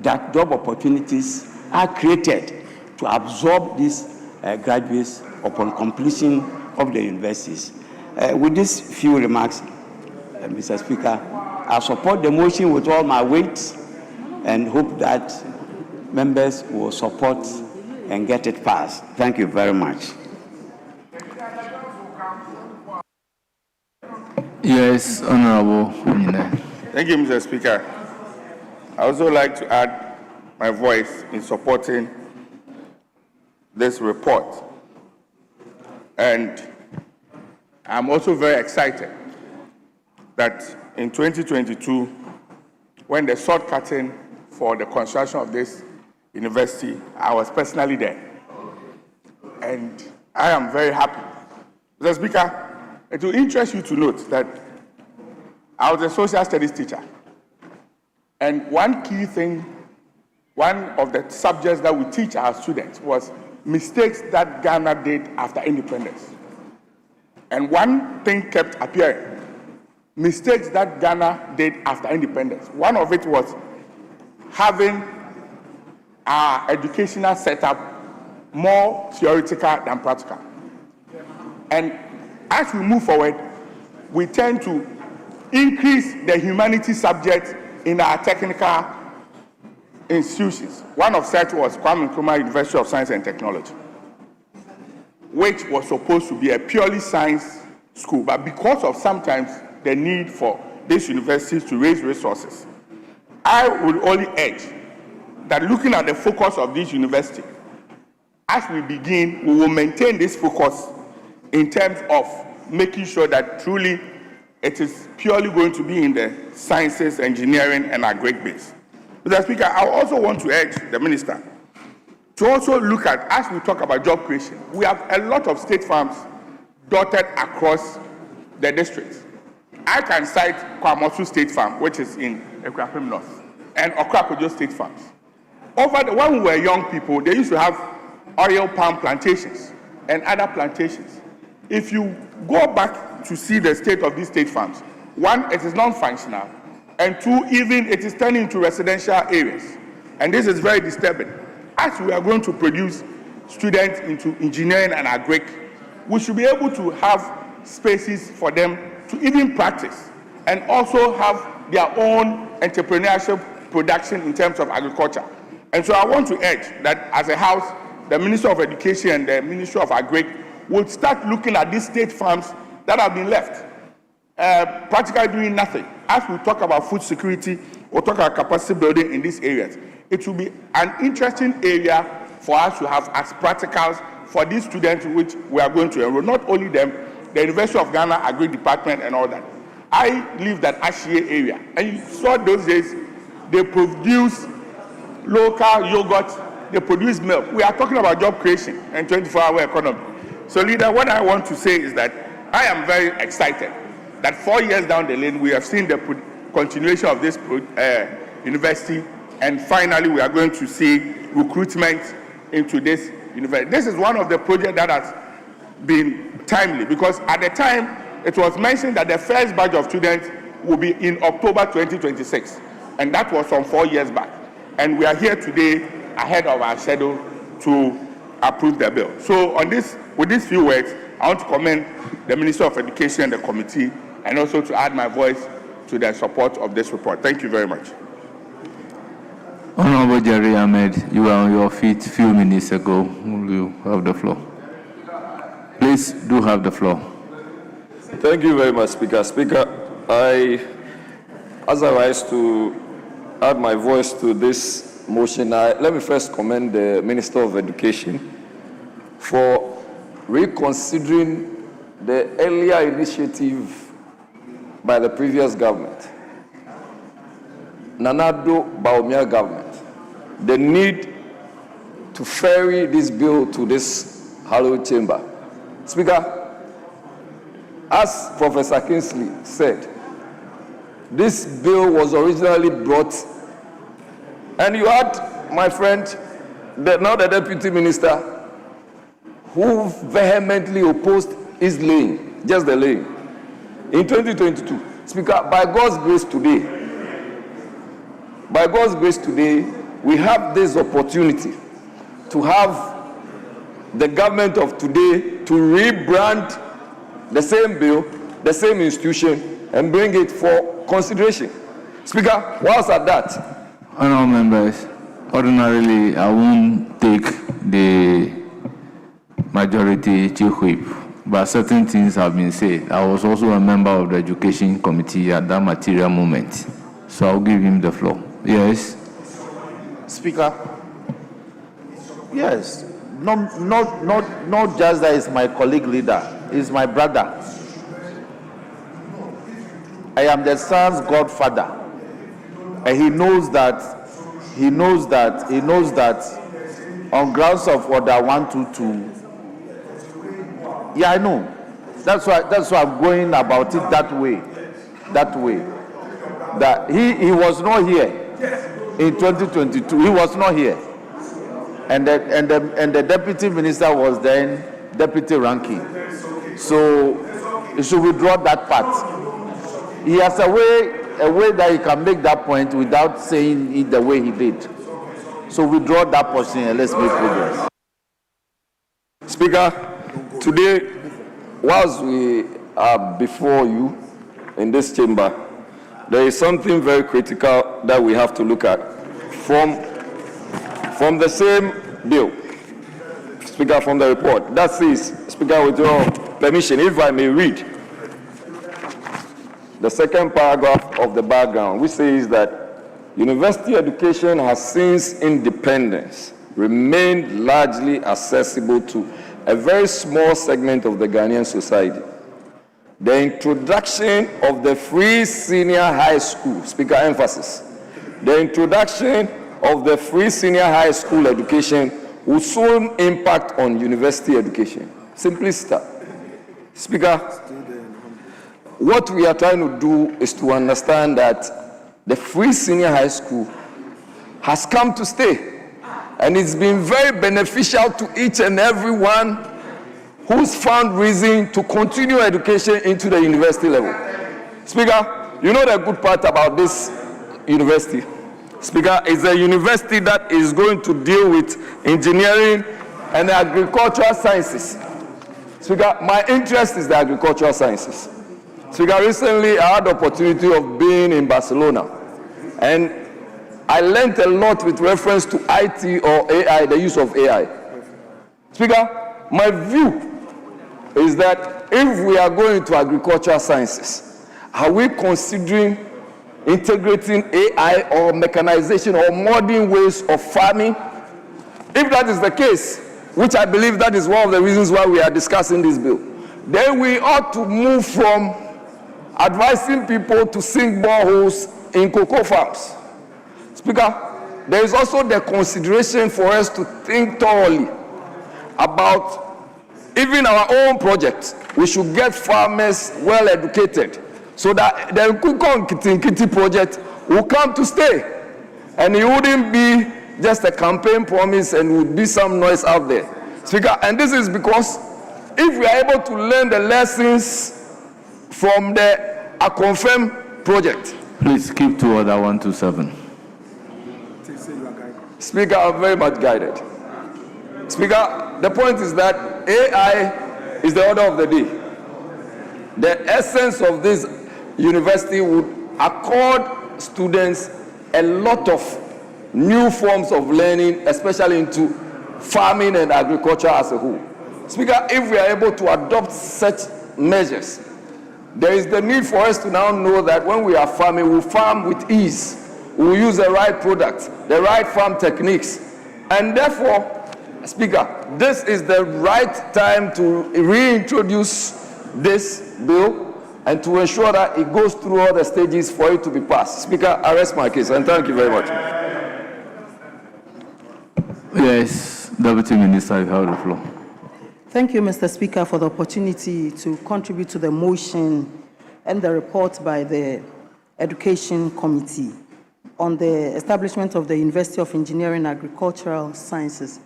that job opportunities are created to absorb these graduates upon completion of the universities. With these few remarks, Mr. Speaker, I support the motion with all my weight and hope that members will support and get it passed. Thank you very much. Yes, Honorable. Thank you, Mr. Speaker. I also like to add my voice in supporting this report And I'm also very excited that in 2022, when the sword cutting for the construction of this university, I was personally there. And I am very happy. Mr. Speaker, it will interest you to note that I was a social studies teacher. And one key thing, one of the subjects that we teach our students was mistakes that Ghana did after independence. And one thing kept appearing, mistakes that Ghana did after independence. One of it was having our educational setup more theoretical than practical. And as we move forward, we tend to increase the humanities subject in our technical institutions. One of such was Kwame Nkrumah University of Science and Technology, which was supposed to be a purely science school, but because of sometimes the need for these universities to raise resources, I would only urge that looking at the focus of this university, as we begin, we will maintain this focus in terms of making sure that truly it is purely going to be in the sciences, engineering, and agric base. Mr. Speaker, I also want to urge the minister to also look at, as we talk about job creation, we have a lot of state farms dotted across the districts. I can cite Kwamosu State Farm, which is in Ekwapim North, and Okrakojo State Farms. When we were young people, they used to have oil palm plantations and other plantations. If you go back to see the state of these state farms, one, it is non-functional, and two, even it is turning into residential areas. And this is very disturbing. As we are going to produce students into engineering and agric, we should be able to have spaces for them to even practice and also have their own entrepreneurship production in terms of agriculture. And so I want to urge that as a house, the Minister of Education and the Ministry of Agric will start looking at these state farms that have been left, practically doing nothing. As we talk about food security, we'll talk about capacity building in these areas. It will be an interesting area for us to have as practicals for these students which we are going to enroll. Not only them, the University of Ghana Agri Department and all that. I lived at Ashie area, and you saw those days, they produce local yogurt, they produce milk. We are talking about job creation and 24-hour economy. So, leader, what I want to say is that I am very excited that 4 years down the lane, we have seen the continuation of this university, and finally we are going to see recruitment into this university. This is one of the projects that has been timely, because at the time it was mentioned that the first batch of students will be in October 2026, and that was from 4 years back. And we are here today ahead of our schedule to approve the bill. So on this, with these few words, I want to commend the Minister of Education and the committee, and also to add my voice to the support of this report. Thank you very much. Honorable Jerry Ahmed, you were on your feet a few minutes ago. You have the floor. Please do have the floor. Thank you very much, Speaker. Speaker, as I rise to add my voice to this motion, let me first commend the Minister of Education for reconsidering the earlier initiative by the previous government, Nanado Baumia government, the need to ferry this bill to this hallowed chamber. Speaker, as Professor Kingsley said, this bill was originally brought, and you had my friend, now the Deputy Minister, who vehemently opposed his lane, just the lane, in 2022. Speaker, by God's grace today, we have this opportunity to have the government of today to rebrand the same bill, the same institution, and bring it for consideration. Speaker, whilst at that, Honourable members, ordinarily I won't take the majority chief whip, but certain things have been said. I was also a member of the education committee at that material moment, so I'll give him the floor. Yes. Speaker, yes, Not just that he's my colleague leader, he's my brother. I am the son's godfather. And he knows that on grounds of order 122. Yeah, I know. That's why I'm going about it that way. That he was not here in 2022. He was not here. And the deputy minister was then deputy ranking. So he should withdraw that part. He has a way that he can make that point without saying it the way he did. So withdraw that portion and let's make progress. Speaker, today, whilst we are before you in this chamber, there is something very critical that we have to look at from the same bill. Speaker, from the report. That says, Speaker, with your permission, if I may read the second paragraph of the background, which says that university education has since independence remained largely accessible to a very small segment of the Ghanaian society. The introduction of the free senior high school, Speaker, emphasis, the introduction of the free senior high school education will soon impact on university education. Simply start. Speaker, what we are trying to do is to understand that the free senior high school has come to stay, and it's been very beneficial to each and every one who's found reason to continue education into the university level. Speaker, you know the good part about this university? Speaker, it's a university that is going to deal with engineering and agricultural sciences. Speaker, my interest is the agricultural sciences. Speaker, recently I had the opportunity of being in Barcelona, and I learned a lot with reference to IT or AI, the use of AI. Speaker, my view is that if we are going to agricultural sciences, are we considering integrating AI or mechanization or modern ways of farming? If that is the case, which I believe that is one of the reasons why we are discussing this bill, then we ought to move from advising people to sink boreholes in cocoa farms. Speaker, there is also the consideration for us to think thoroughly about even our own projects. We should get farmers well educated so that the Nkukon Kitinkiti project will come to stay. And it wouldn't be just a campaign promise and would be some noise out there. Speaker, and this is because if we are able to learn the lessons from the Akonfirm project. Please keep to order 127. Speaker, I'm very much guided. Speaker, the point is that AI is the order of the day. The essence of this university would accord students a lot of new forms of learning, especially into farming and agriculture as a whole. Speaker, if we are able to adopt such measures, there is the need for us to now know that when we are farming, we'll farm with ease. We'll use the right products, the right farm techniques. And therefore, Speaker, this is the right time to reintroduce this bill and to ensure that it goes through all the stages for it to be passed. Speaker, I rest my case, and thank you very much. Yes, Deputy Minister, you have the floor. Thank you, Mr. Speaker, for the opportunity to contribute to the motion and the report by the Education Committee on the establishment of the University of Engineering and Agricultural Sciences.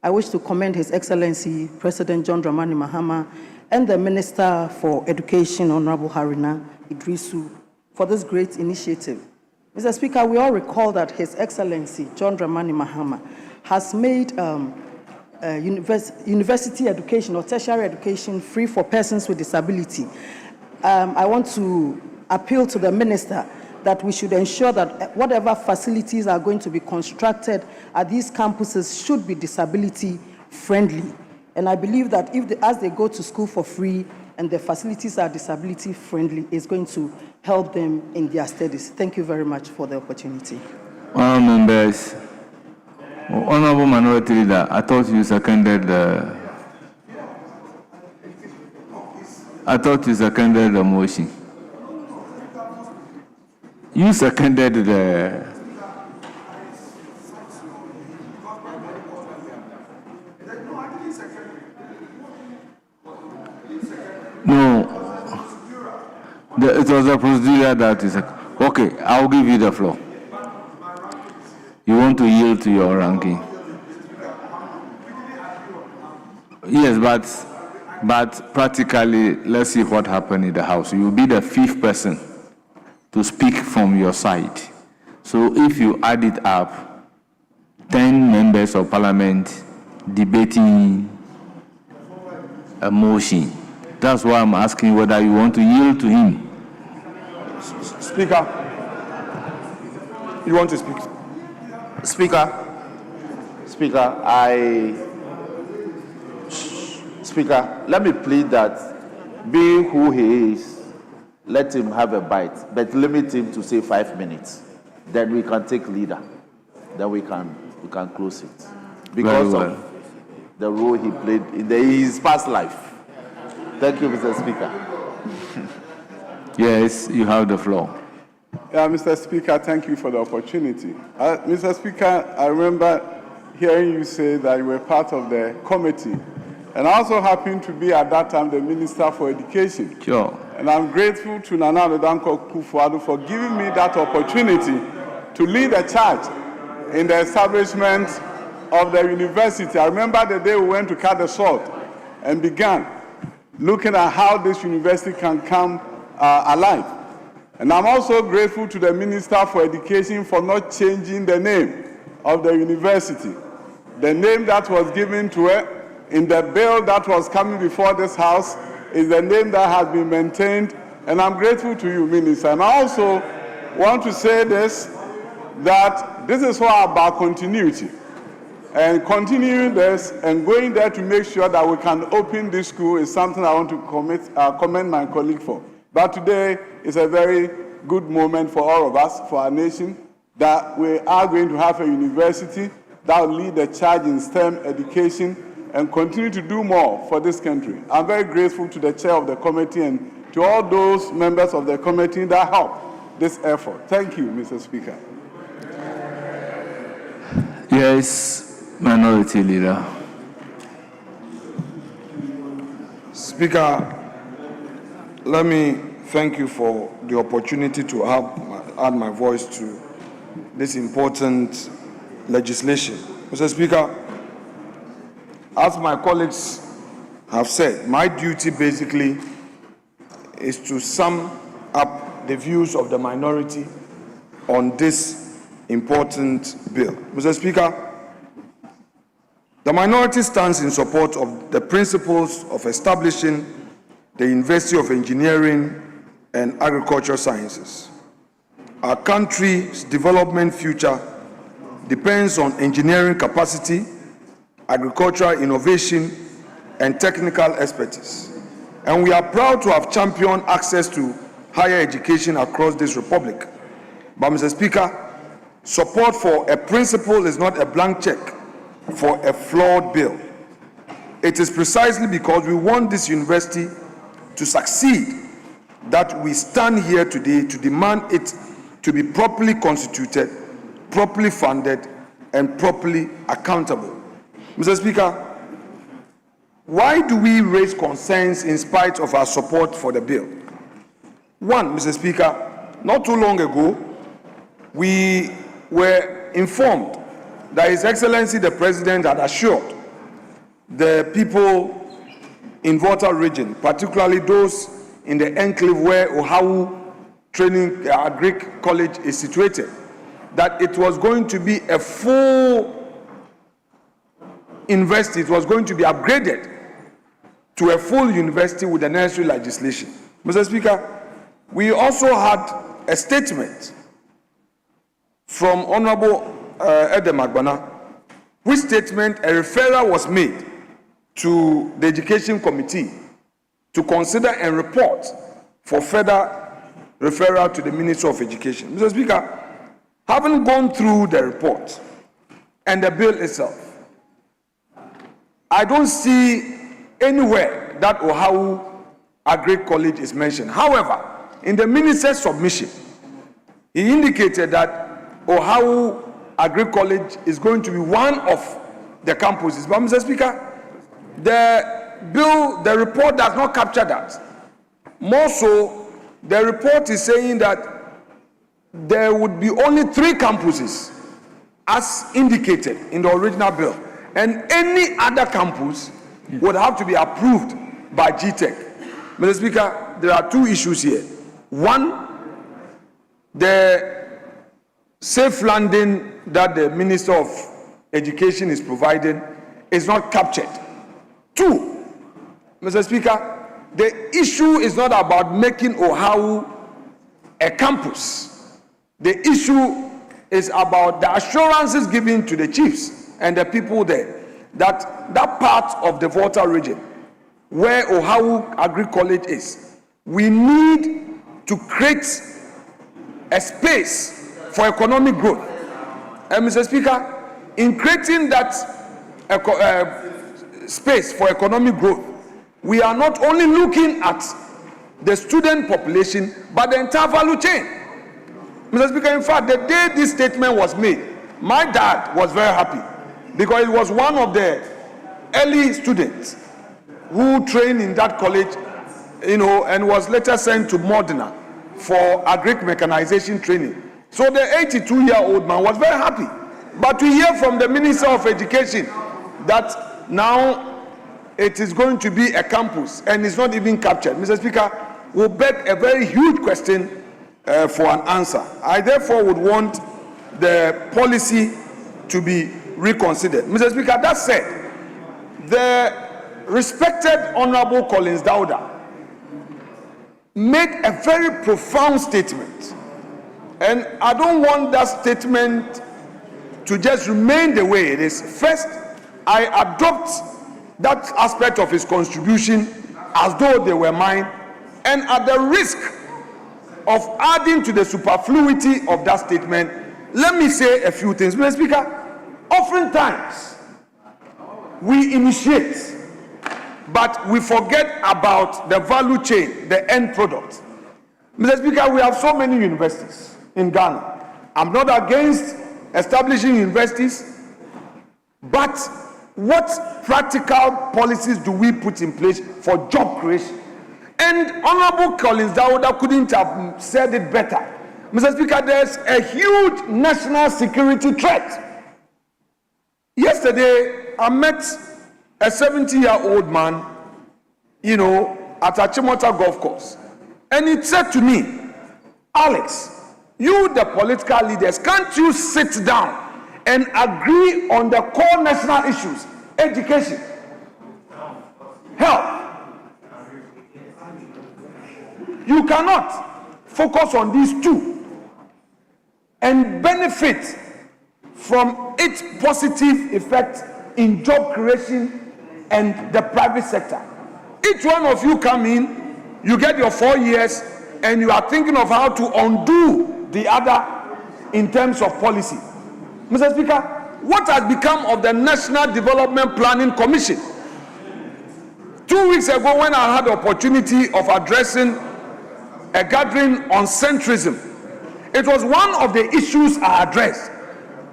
I wish to commend His Excellency President John Dramani Mahama and the Minister for Education, Honorable Haruna Idrisu, for this great initiative. Mr. Speaker, we all recall that His Excellency John Dramani Mahama has made university education or tertiary education free for persons with disability. I want to appeal to the Minister that we should ensure that whatever facilities are going to be constructed at these campuses should be disability friendly. And I believe that as they go to school for free and the facilities are disability friendly, it's going to help them in their studies. Thank you very much for the opportunity. Members, Honorable Minority Leader, I thought you seconded the... I thought you seconded the motion. You seconded the... No. It was a procedure that is... Okay, I'll give you the floor. You want to yield to your ranking. Yes, but practically, let's see what happened in the House. You will be the 5th person to speak from your side. So if you add it up, 10 members of parliament debating a motion. That's why I'm asking whether you want to yield to him. Speaker, you want to speak? Speaker, Speaker, let me plead that being who he is, let him have a bite, but limit him to say 5 minutes. Then we can take leader. Then we can close it. Because of the role he played in his past life. Thank you, Mr. Speaker. Yes, you have the floor. Yeah, Mr. Speaker, thank you for the opportunity. Mr. Speaker, I remember hearing you say that you were part of the committee. And I also happened to be at that time the Minister for Education. Sure. And I'm grateful to Nana Addo Akufo-Addo for giving me that opportunity to lead a charge in the establishment of the university. I remember the day we went to cut the salt and began looking at how this university can come alive. And I'm also grateful to the Minister for Education for not changing the name of the university. The name that was given to it in the bill that was coming before this House is the name that has been maintained, and I'm grateful to you, Minister. And I also want to say this, that this is all about continuity. And continuing this and going there to make sure that we can open this school is something I want to commend my colleague for. But today is a very good moment for all of us, for our nation, that we are going to have a university that will lead the charge in STEM education and continue to do more for this country. I'm very grateful to the chair of the committee and to all those members of the committee that helped this effort. Thank you, Mr. Speaker. Yes, Minority Leader. Speaker, let me thank you for the opportunity to add my voice to this important legislation. Mr. Speaker, as my colleagues have said, my duty basically is to sum up the views of the minority on this important bill. Mr. Speaker, the minority stands in support of the principles of establishing the University of Engineering and Agricultural Sciences. Our country's development future depends on engineering capacity, agricultural innovation, and technical expertise. And we are proud to have championed access to higher education across this republic. But, Mr. Speaker, support for a principle is not a blank check for a flawed bill. It is precisely because we want this university to succeed that we stand here today to demand it to be properly constituted, properly funded, and properly accountable. Mr. Speaker, why do we raise concerns in spite of our support for the bill? One, Mr. Speaker, not too long ago, we were informed that His Excellency the President had assured the people in Volta region, particularly those in the enclave where Ohawu Training Greek College is situated, that it was going to be a full university. It was going to be upgraded to a full university with the necessary legislation. Mr. Speaker, we also had a statement from Honorable Edem Agbana, which statement a referral was made to the Education Committee to consider and report for further referral to the Ministry of Education. Mr. Speaker, having gone through the report, and the bill itself. I don't see anywhere that Ohawu Agri College is mentioned. However, in the minister's submission, he indicated that Ohawu Agri College is going to be one of the campuses. But Mr. Speaker, the report does not capture that. More so, the report is saying that there would be only 3 campuses as indicated in the original bill, and any other campus would have to be approved by GTEC. Mr. Speaker, there are 2 issues here. One, the safe landing that the Minister of Education is providing is not captured. 2, Mr. Speaker, the issue is not about making Ohawu a campus. The issue is about the assurances given to the chiefs and the people there that that part of the Volta region where Ohawu Agri College is, we need to create a space for economic growth. And Mr. Speaker, in creating that space for economic growth, we are not only looking at the student population, but the entire value chain. Mr. Speaker, in fact, the day this statement was made, my dad was very happy because he was one of the early students who trained in that college, and was later sent to Modena for agric mechanization training. So the 82-year-old man was very happy. But to hear from the Minister of Education that now it is going to be a campus and it's not even captured, Mr. Speaker, will beg a very huge question for an answer. I therefore would want the policy to be reconsidered. Mr. Speaker, that said, the respected Honorable Collins Dauda made a very profound statement, and I don't want that statement to just remain the way it is. First, I adopt that aspect of his contribution as though they were mine, and at the risk of adding to the superfluity of that statement, let me say a few things. Mr. Speaker, oftentimes we initiate, but we forget about the value chain, the end product. Mr. Speaker, we have so many universities in Ghana. I'm not against establishing universities, but what practical policies do we put in place for job creation? And Honorable Collins Dauda couldn't have said it better. Mr. Speaker, there's a huge national security threat. Yesterday, I met a 70-year-old man, at Achimota Golf Course. And he said to me, Alex, you the political leaders, can't you sit down and agree on the core national issues? Education, health. You cannot focus on these 2 and benefit from its positive effect in job creation and the private sector. Each one of you come in, you get your 4 years, and you are thinking of how to undo the other in terms of policy. Mr. Speaker, what has become of the National Development Planning Commission? 2 weeks ago, when I had the opportunity of addressing a gathering on centrism, it was one of the issues I addressed.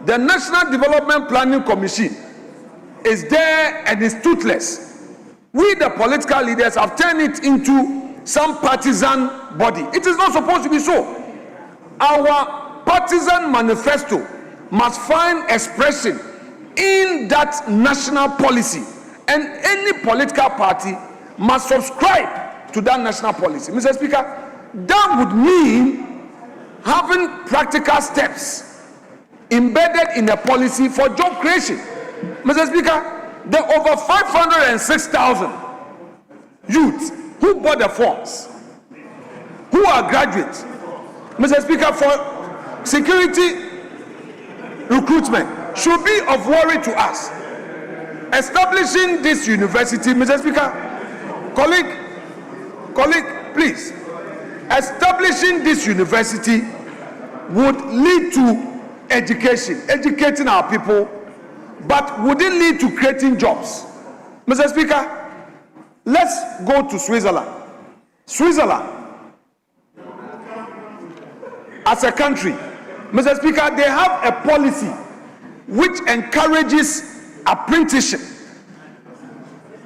The National Development Planning Commission is there and is toothless. We, the political leaders, have turned it into some partisan body. It is not supposed to be so. Our partisan manifesto must find expression in that national policy, and any political party must subscribe to that national policy. Mr. Speaker, that would mean having practical steps embedded in a policy for job creation. Mr. Speaker, the over 506,000 youths who bought the forms, who are graduates, Mr. Speaker, for security recruitment should be of worry to us. Establishing this university, Mr. Speaker, colleague, please, establishing this university would lead to education, educating our people but would it lead to creating jobs? Mr. Speaker, let's go to Switzerland. Switzerland, as a country, Mr. Speaker, they have a policy which encourages apprenticeship.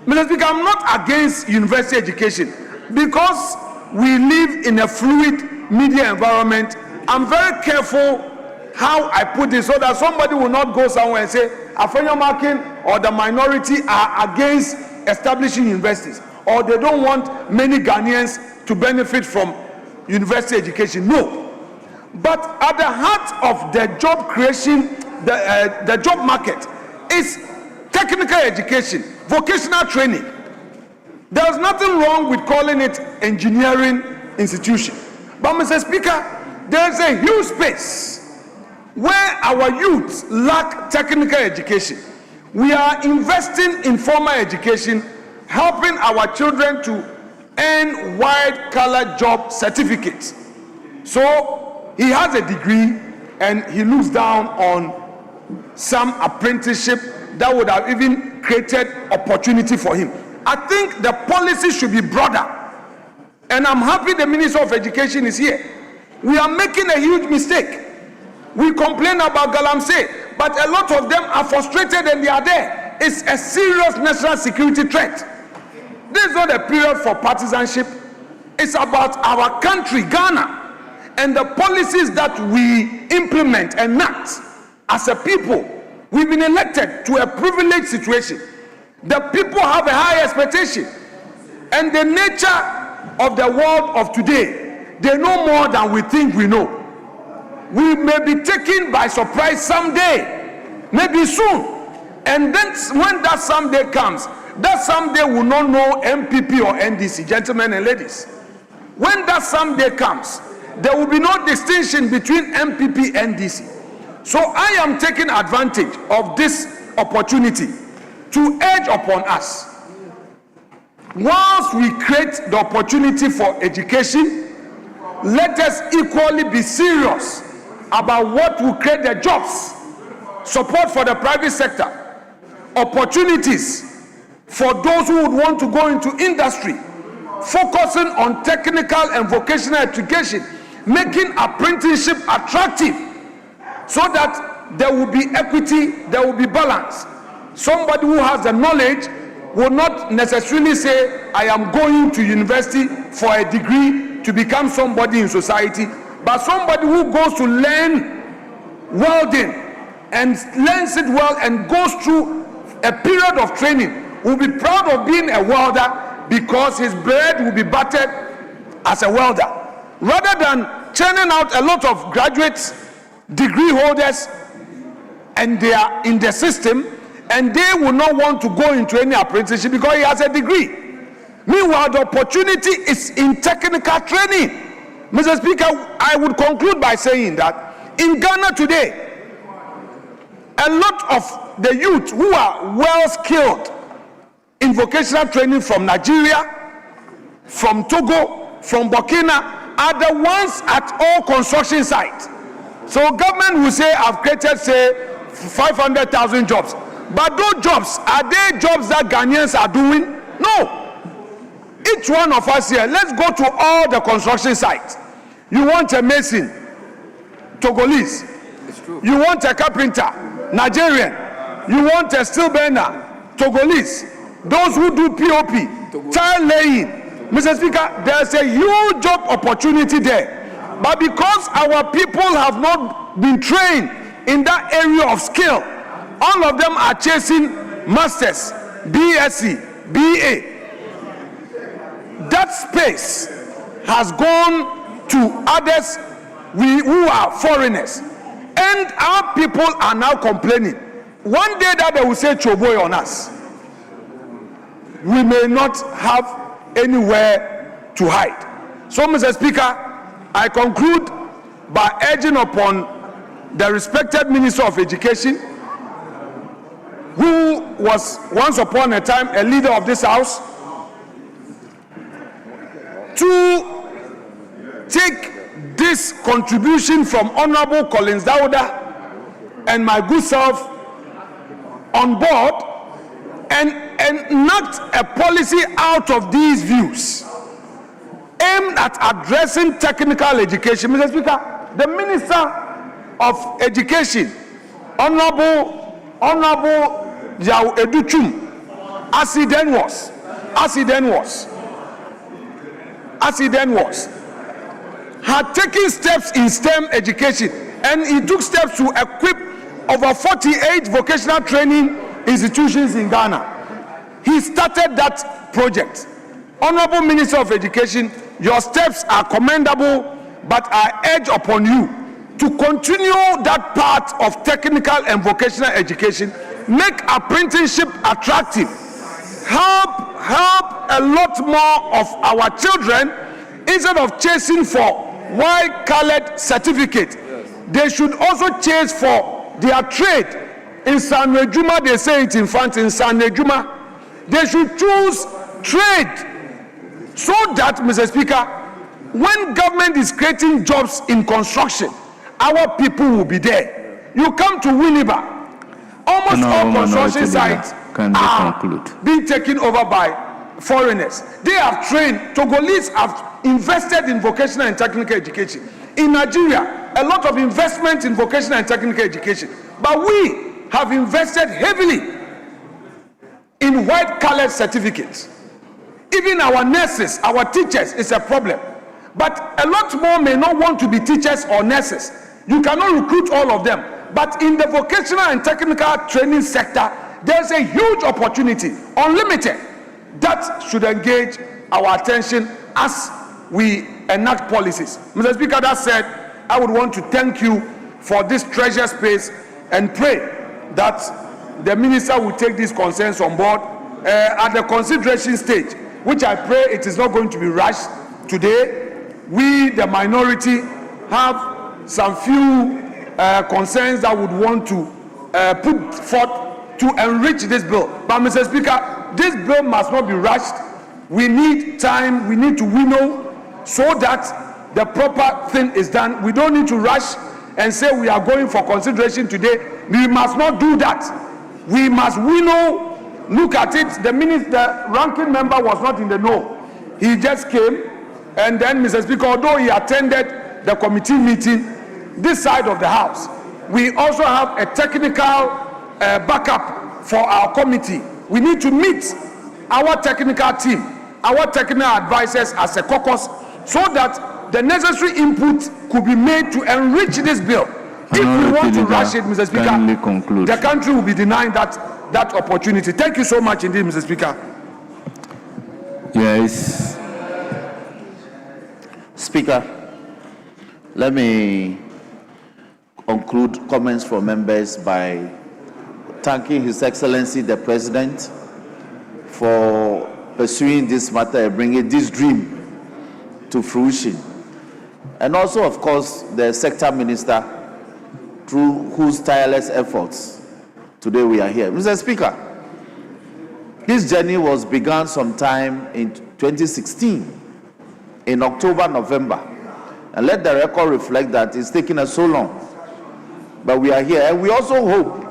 Mr. Speaker, I'm not against university education because we live in a fluid media environment. I'm very careful how I put this so that somebody will not go somewhere and say Afenyo Markin or the minority are against establishing universities, or they don't want many Ghanaians to benefit from university education. No. But at the heart of the job creation, the job market is technical education, vocational training. There's nothing wrong with calling it engineering institution. But Mr. Speaker, there's a huge space where our youth lack technical education. We are investing in formal education, helping our children to earn white-collar job certificates. So he has a degree and he looks down on some apprenticeship that would have even created opportunity for him. I think the policy should be broader. And I'm happy the Minister of Education is here. We are making a huge mistake. We complain about Galamsey, but a lot of them are frustrated and they are there. It's a serious national security threat. This is not a period for partisanship. It's about our country, Ghana, and the policies that we implement and enact as a people. We've been elected to a privileged situation. The people have a high expectation. And the nature of the world of today, they know more than we think we know. We may be taken by surprise someday, maybe soon. And then when that someday comes, that someday will not know MPP or NDC, gentlemen and ladies. When that someday comes, there will be no distinction between MPP and NDC. So I am taking advantage of this opportunity to urge upon us. Once we create the opportunity for education, let us equally be serious about what will create the jobs, support for the private sector, opportunities for those who would want to go into industry, focusing on technical and vocational education, making apprenticeship attractive so that there will be equity, there will be balance. Somebody who has the knowledge will not necessarily say, I am going to university for a degree to become somebody in society, but somebody who goes to learn welding and learns it well and goes through a period of training will be proud of being a welder because his bread will be buttered as a welder. Rather than churning out a lot of graduates, degree holders, and they are in the system, and they will not want to go into any apprenticeship because he has a degree. Meanwhile, the opportunity is in technical training. Mr. Speaker, I would conclude by saying that in Ghana today, a lot of the youth who are well skilled in vocational training from Nigeria, from Togo, from Burkina, are the ones at all construction sites. So government will say, I've created, say, 500,000 jobs. But those jobs, are they jobs that Ghanaians are doing? No. Each one of us here, let's go to all the construction sites. You want a mason, Togolese. You want a carpenter, Nigerian. You want a steel bender, Togolese. Those who do POP, tile laying. Mr. Speaker, there's a huge job opportunity there. But because our people have not been trained in that area of skill, all of them are chasing masters, BSc, BA. That space has gone to others who are foreigners. And our people are now complaining. One day that they will say choboy on us, we may not have anywhere to hide. So, Mr. Speaker, I conclude by urging upon the respected Minister of Education, who was once upon a time a leader of this house, to take this contribution from Honorable Collins Dauda and my good self on board and enact a policy out of these views aimed at addressing technical education. Mr. Speaker, the Minister of Education, Honorable Yao Educhum, as he then was, had taken steps in STEM education, and he took steps to equip over 48 vocational training institutions in Ghana. He started that project. Honorable Minister of Education, your steps are commendable, but I urge upon you to continue that part of technical and vocational education, make apprenticeship attractive, help a lot more of our children instead of chasing for white-colored certificate. They should also chase for their trade. In Sanrejuma, they say it in front, in Sanrejuma, they should choose trade so that, Mr. Speaker, when government is creating jobs in construction, our people will be there. You come to Winneba, almost all construction sites are being taken over by foreigners. They have trained, Togolese have invested in vocational and technical education. In Nigeria, a lot of investment in vocational and technical education. But we have invested heavily in white-colored certificates. Even our nurses, our teachers is a problem. But a lot more may not want to be teachers or nurses. You cannot recruit all of them. But in the vocational and technical training sector, there's a huge opportunity, unlimited, that should engage our attention as we enact policies. Mr. Speaker, that said, I would want to thank you for this treasure space and pray that the minister will take these concerns on board at the consideration stage, which I pray it is not going to be rushed today. We, the minority, have some few concerns that would want to put forth to enrich this bill. But, Mr. Speaker, this bill must not be rushed. We need time, we need to winnow so that the proper thing is done. We don't need to rush and say we are going for consideration today. We must not do that. We must winnow, look at it. The ranking member was not in the know. He just came, and then, Mr. Speaker, although he attended the committee meeting this side of the house, we also have a technical backup for our committee. We need to meet our technical team, our technical advisors as a caucus, so that the necessary input could be made to enrich this bill. If we want to rush it, Mr. Speaker, the country will be denying that opportunity. Thank you so much indeed, Mr. Speaker. Yes. Speaker, let me conclude comments from members by thanking His Excellency the President for pursuing this matter and bringing this dream to fruition. And also, of course, the sector minister, through whose tireless efforts today we are here. Mr. Speaker, this journey was begun sometime in 2016, in October, November. And let the record reflect that it's taken us so long. But we are here. And we also hope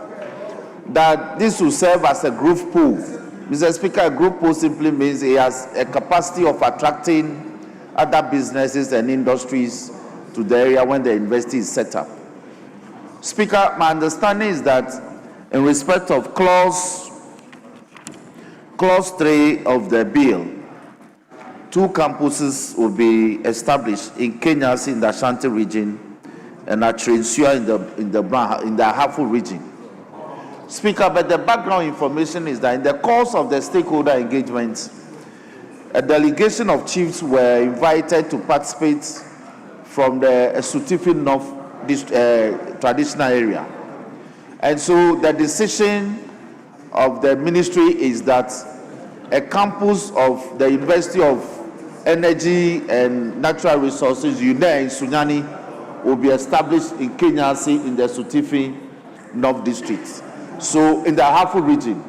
that this will serve as a growth pool. Mr. Speaker, a growth pool simply means it has a capacity of attracting other businesses and industries to the area when the university is set up. Speaker, my understanding is that in respect of clause 3 of the bill, 2 campuses will be established in Kenyasi in the Ashanti region and at Trinsua in the Ahafo region. Speaker, but the background information is that in the course of the stakeholder engagement, a delegation of chiefs were invited to participate from the Esutifi North traditional area. And so the decision of the ministry is that a campus of the University of Energy and Natural Resources, UNE in Sunyani, will be established in Kenyasi in the Esutifi North District. So in the Ahafo region.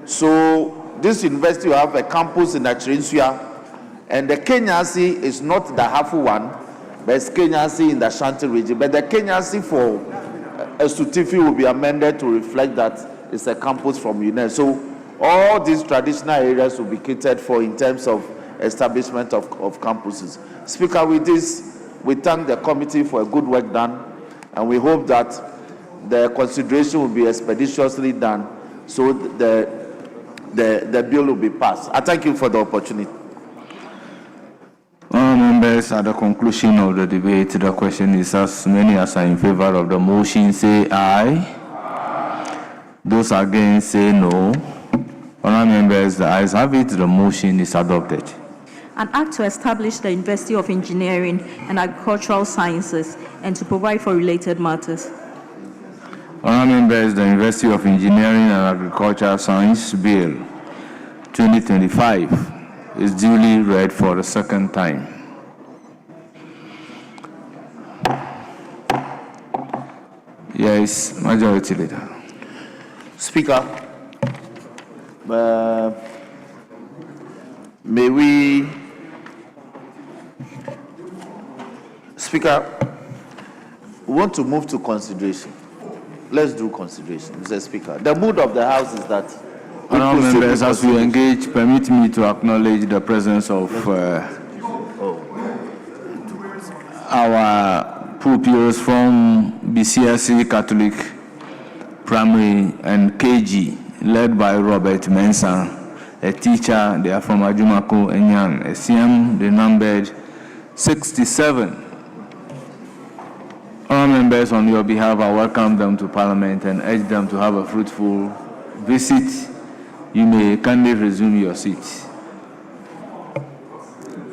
So this university will have a campus in Trinsua, and the Kenyasi is not the Ahafo one, but it's Kenyasi in the Ashanti region. But the Kenyasi for Esutifi will be amended to reflect that is a campus from UNESCO. So all these traditional areas will be catered for in terms of establishment of campuses. Speaker, with this, we thank the committee for a good work done, and we hope that the consideration will be expeditiously done so the bill will be passed. I thank you for the opportunity. Members, at the conclusion of the debate, the question is as many as are in favor of the motion say aye. Those against say no. Honourable members, the ayes have it, the motion is adopted. An act to establish the University of Engineering and Agricultural Sciences and to provide for related matters. Honourable members, the University of Engineering and Agricultural Science Bill 2025 is duly read for the second time. Yes, Majority Leader. Speaker, may we, Speaker, we want to move to consideration. Let's do consideration, Mr. Speaker. The mood of the House is that. Honourable members, as we engage, permit me to acknowledge the presence of our pupils from BCSC Catholic Primary and KG, led by Robert Mensah, a teacher. They are from Ajumako Enyan, a CM. They numbered 67. Honourable members, on your behalf, I welcome them to Parliament and urge them to have a fruitful visit. You may kindly resume your seats.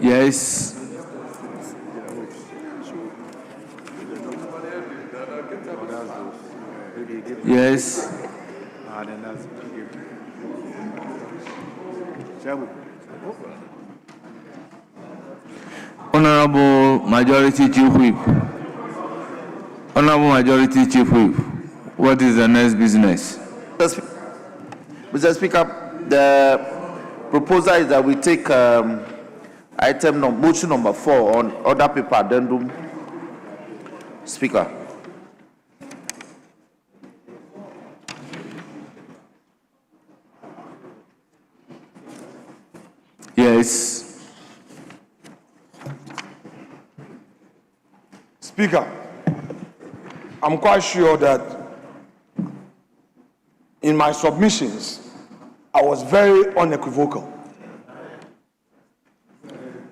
Yes. Yes. Honorable Majority Chief Whip. Honorable Majority Chief Whip, what is the next business? Mr. Speaker, the proposal is that we take motion number 4 on other paper addendum. Speaker. Yes. Speaker, I'm quite sure that in my submissions, I was very unequivocal.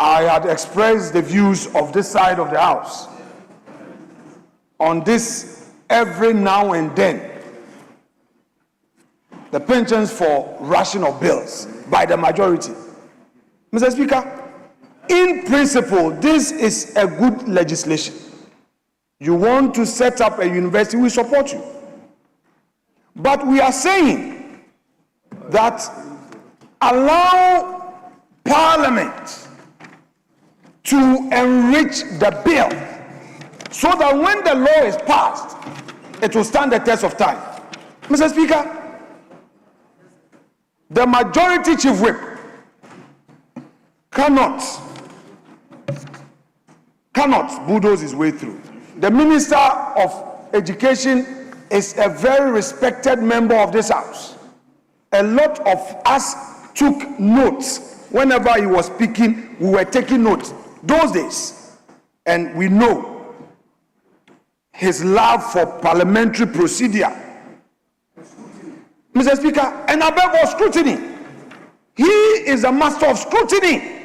I had expressed the views of this side of the House on this every now and then. The pensions for ration of bills by the majority. Mr. Speaker, in principle, this is a good legislation. You want to set up a university, we support you. But we are saying that allow Parliament to enrich the bill so that when the law is passed, it will stand the test of time. Mr. Speaker, the Majority Chief Whip cannot bulldoze his way through. The Minister of Education is a very respected member of this House. A lot of us took notes. Whenever he was speaking, we were taking notes those days. And we know his love for parliamentary procedure. Mr. Speaker, and above all, scrutiny. He is a master of scrutiny.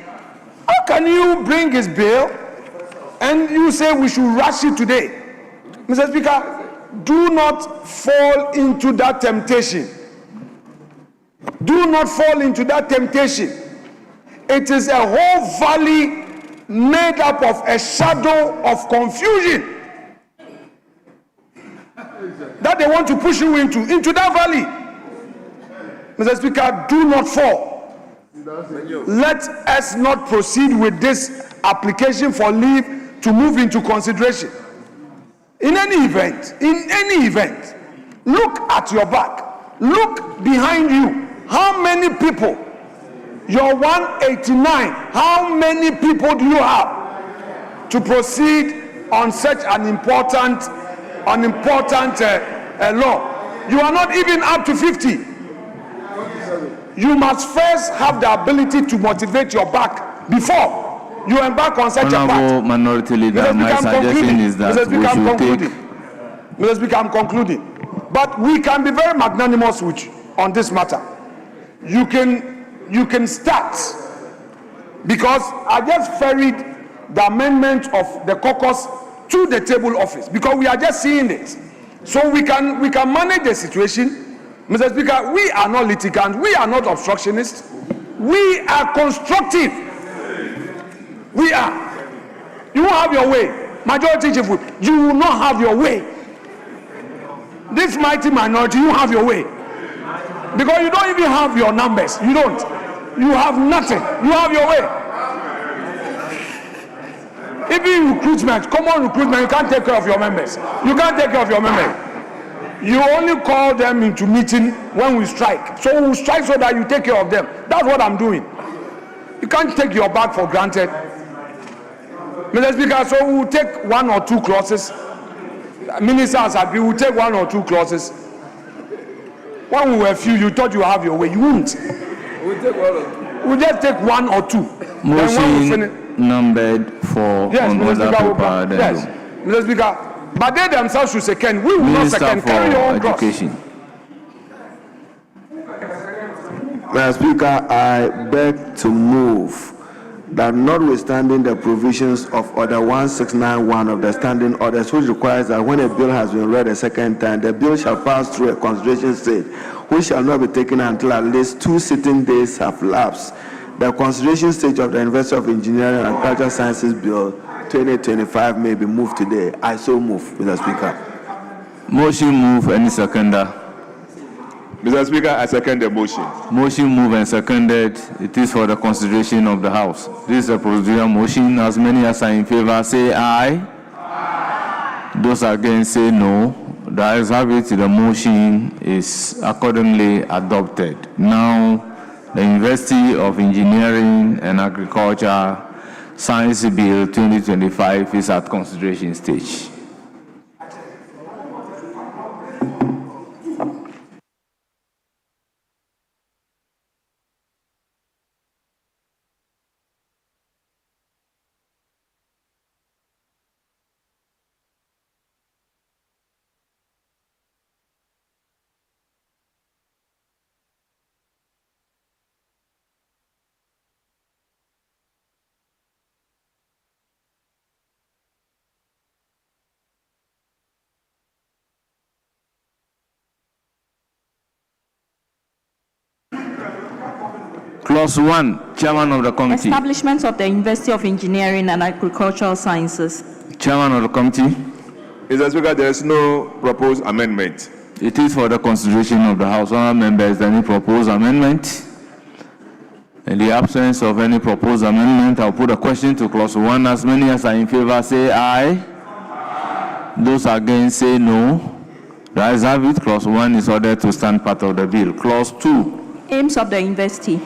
How can you bring his bill and you say we should rush it today? Mr. Speaker, do not fall into that temptation. Do not fall into that temptation. It is a whole valley made up of a shadow of confusion that they want to push you into that valley. Mr. Speaker, do not fall. Let us not proceed with this application for leave to move into consideration. In any event, look at your back. Look behind you. How many people? You're 189. How many people do you have to proceed on such an important law? You are not even up to 50. You must first have the ability to motivate your back before you embark on such a Honorable path. Minority Leader, my suggestion is that we should take... Mr. Speaker, I'm concluding. But we can be very magnanimous with you on this matter. You can start, because I just ferried the amendment of the caucus to the table office, because we are just seeing it. So we can manage the situation. Mr. Speaker, we are not litigants, we are not obstructionists, we are constructive. We are. You won't have your way. Majority Chief Whip, you will not have your way. This mighty minority, you have your way. Because you don't even have your numbers. You don't. You have nothing. You have your way. Even recruitment, common recruitment, you can't take care of your members. You can't take care of your members. You only call them into meeting when we strike. So we'll strike so that you take care of them. That's what I'm doing. You can't take your back for granted. Mr. Speaker, so we'll take 1 or 2 clauses. Ministers agree, we'll take 1 or 2 clauses. When we were few, you thought you have your way. You won't. We'll just take 1 or 2. Motion numbered for yes, on Mr. other Speaker, paper. yes, Mr. Speaker. But they themselves should second. We will Minister not second. for Carry your own cross. Education. Mr. Speaker, I beg to move that notwithstanding the provisions of Order 1691 of the Standing Orders, which requires that when a bill has been read a second time, the bill shall pass through a consideration stage, which shall not be taken until at least 2 sitting days have lapsed. The consideration stage of the University of Engineering and Agricultural Sciences Bill 2025 may be moved today. I so move, Mr. Speaker. Motion move. Any seconder? Mr. Speaker, I second the motion. Motion moved and seconded. It is for the consideration of the House. This is a procedural motion. As many as are in favor say aye. Those against say no. The ayes have it. The motion is accordingly adopted. Now, the University of Engineering and Agriculture Science Bill 2025 is at consideration stage. Clause 1, Chairman of the Committee. Establishment of the University of Engineering and Agricultural Sciences. Chairman of the Committee. Mr. Speaker, there is no proposed amendment. It is for the consideration of the House. Honourable members, any proposed amendment? In the absence of any proposed amendment, I'll put a question to Clause 1. As many as are in favor say aye. Those against say no. The ayes have it. Clause 1 is ordered to stand part of the bill. Clause 2. Aims of the university.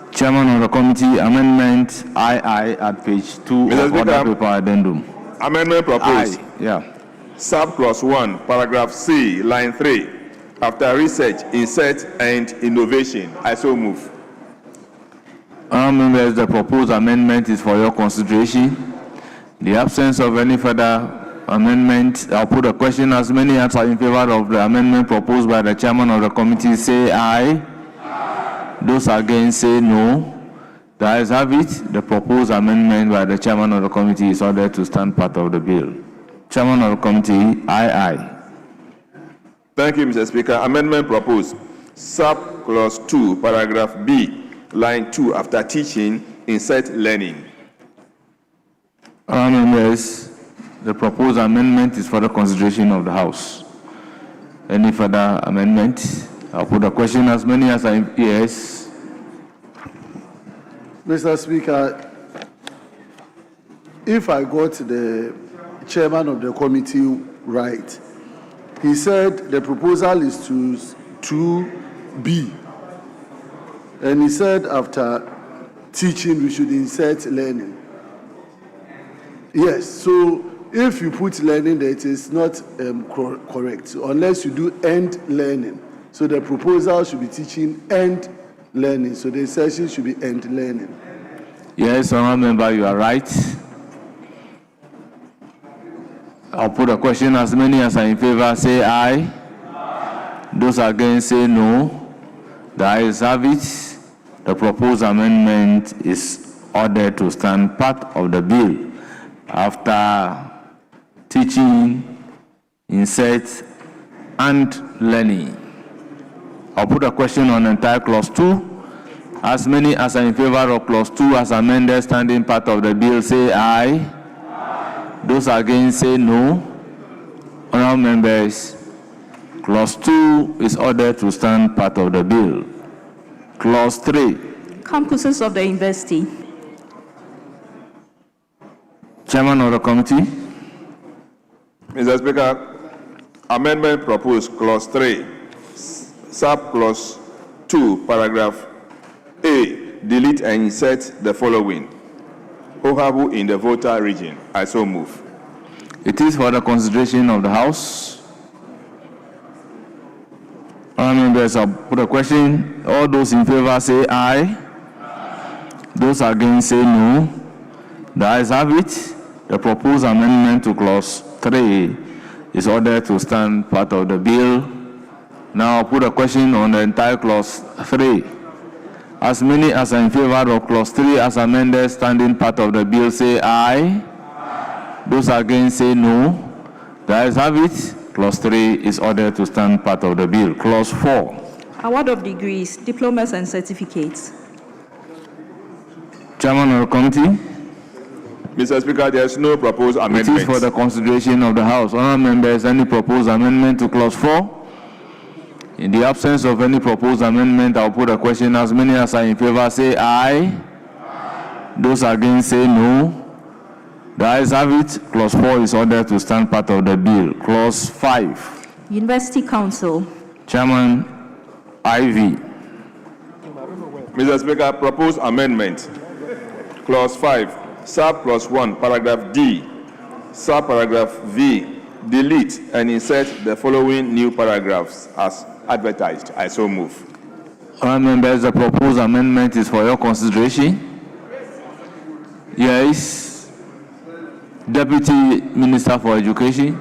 Chairman of the Committee, amendment II at page 2 of order paper addendum. Amendment proposed. Aye. Yeah. Subclause 1, paragraph C, line 3. After research, insert and innovation. I so move. Members, the proposed amendment is for your consideration. In the absence of any further amendment, I'll put a question. As many as are in favor of the amendment proposed by the chairman of the committee say aye. Those against say no. The ayes have it. The proposed amendment by the chairman of the committee is ordered to stand part of the bill. Chairman of the committee, aye. Thank you, Mr. Speaker. Amendment proposed. Subclause 2, paragraph B, line 2, after teaching, insert learning. Members, the proposed amendment is for the consideration of the House. Any further amendment? I'll put a question. As many as are in yes. Mr. Speaker, if I got the chairman of the committee right, he said the proposal is to 2B. And he said after teaching, we should insert learning. Yes, so if you put learning there, it is not correct, unless you do end learning. So the proposal should be teaching end learning. So the session should be end learning. Yes, honourable member, you are right. I'll put a question. As many as are in favor say aye. Those against say no. The ayes have it. The proposed amendment is ordered to stand part of the bill. After teaching, insert, and learning. I'll put a question on entire clause 2. As many as are in favor of clause 2 as amended standing part of the bill say aye. Those against say no. Honourable members, clause 2 is ordered to stand part of the bill. Clause 3. Campuses of the university. Chairman of the committee. Mr. Speaker, amendment proposed clause 3, sub-clause 2, paragraph A, delete and insert the following. Ohabu in the Volta region. I so move. It is for the consideration of the House. Honourable members, I'll put a question. All those in favor say aye. Those against say no. The ayes have it. The proposed amendment to clause 3 is ordered to stand part of the bill. Now I'll put a question on the entire clause 3. As many as are in favor of clause 3 as amended standing part of the bill say aye. Those against say no. The ayes have it. Clause 3 is ordered to stand part of the bill. Clause 4. Award of degrees, diplomas, and certificates. Chairman of the committee. Mr. Speaker, there is no proposed amendment. It is for the consideration of the House. Honourable members, any proposed amendment to clause 4? In the absence of any proposed amendment, I'll put a question. As many as are in favor say aye. Those against say no. The ayes have it. Clause 4 is ordered to stand part of the bill. Clause 5. University Council. Chairman Ivy. Mr. Speaker, proposed amendment. Clause 5, sub-clause 1, paragraph D, sub-paragraph V, delete and insert the following new paragraphs as advertised. I so move. Honourable members, the proposed amendment is for your consideration. Yes. Deputy Minister for Education,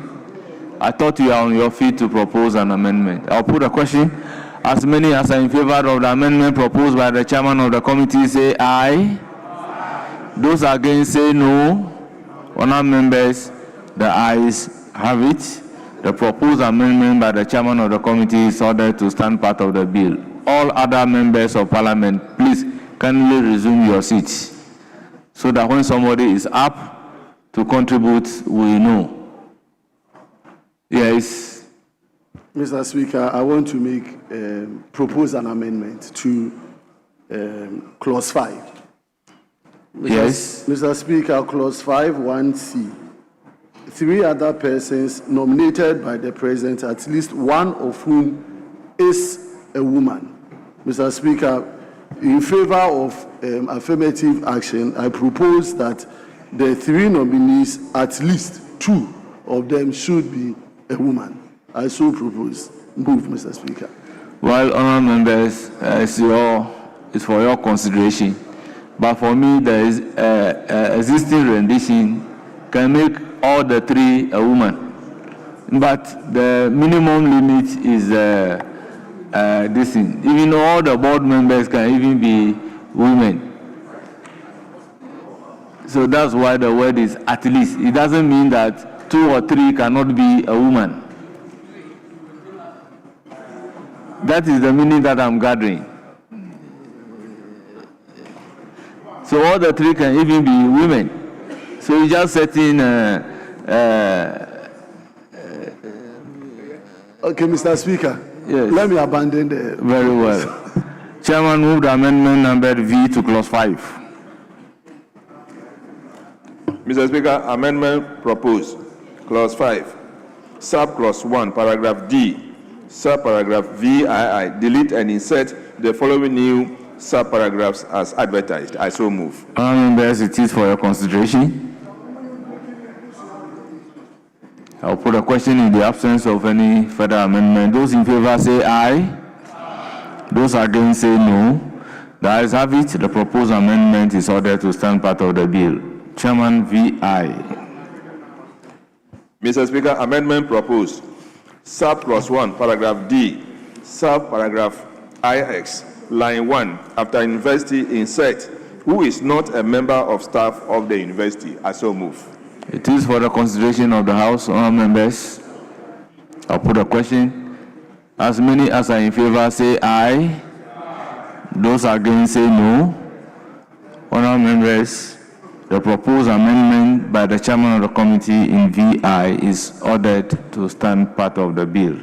I thought you are on your feet to propose an amendment. I'll put a question. As many as are in favor of the amendment proposed by the chairman of the committee say aye. Those against say no. Honourable members, the ayes have it. The proposed amendment by the chairman of the committee is ordered to stand part of the bill. All other members of parliament, please kindly resume your seats so that when somebody is up to contribute, we know. Yes. Mr. Speaker, I want to propose an amendment to clause 5. Yes. Mr. Speaker, clause 5, 1C. 3 other persons nominated by the president, at least one of whom is a woman. Mr. Speaker, in favor of affirmative action, I propose that the 3 nominees, at least 2 of them should be a woman. I so propose. Move, Mr. Speaker. Well, honourable members, it's for your consideration. But for me, there is existing rendition can make all the 3 a woman. But the minimum limit is this thing. Even all the board members can even be women. So that's why the word is at least. It doesn't mean that 2 or 3 cannot be a woman. That is the meaning that I'm gathering. So all the 3 can even be women. So you just set in. Okay, Mr. Speaker. Yes. Let me abandon the. Very well. Chairman moved amendment number V to clause 5. Mr. Speaker, amendment proposed. Clause 5, sub-clause 1, paragraph D, sub-paragraph VII, delete and insert the following new sub-paragraphs as advertised. I so move. Honourable members, it is for your consideration. I'll put a question in the absence of any further amendment. Those in favor say aye. Those against say no. The ayes have it. The proposed amendment is ordered to stand part of the bill. Chairman VI. Mr. Speaker, amendment proposed. Sub clause 1, paragraph D, sub paragraph IX, line 1, after university insert, who is not a member of staff of the university. I so move. It is for the consideration of the House. Honourable members, I'll put a question. As many as are in favor say aye. Those against say no. Honourable members, the proposed amendment by the chairman of the committee in VI is ordered to stand part of the bill.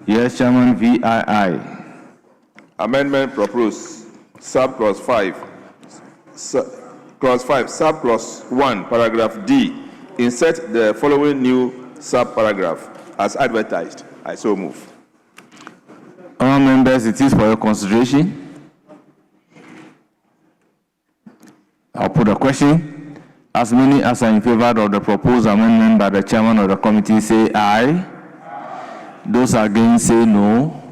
Yes, Chairman VII. Amendment proposed. Sub clause 5. Clause 5, sub clause 1, paragraph D. Insert the following new sub paragraph as advertised. I so move. Honourable members, it is for your consideration. I'll put a question. As many as are in favor of the proposed amendment by the chairman of the committee say aye. Those against say no.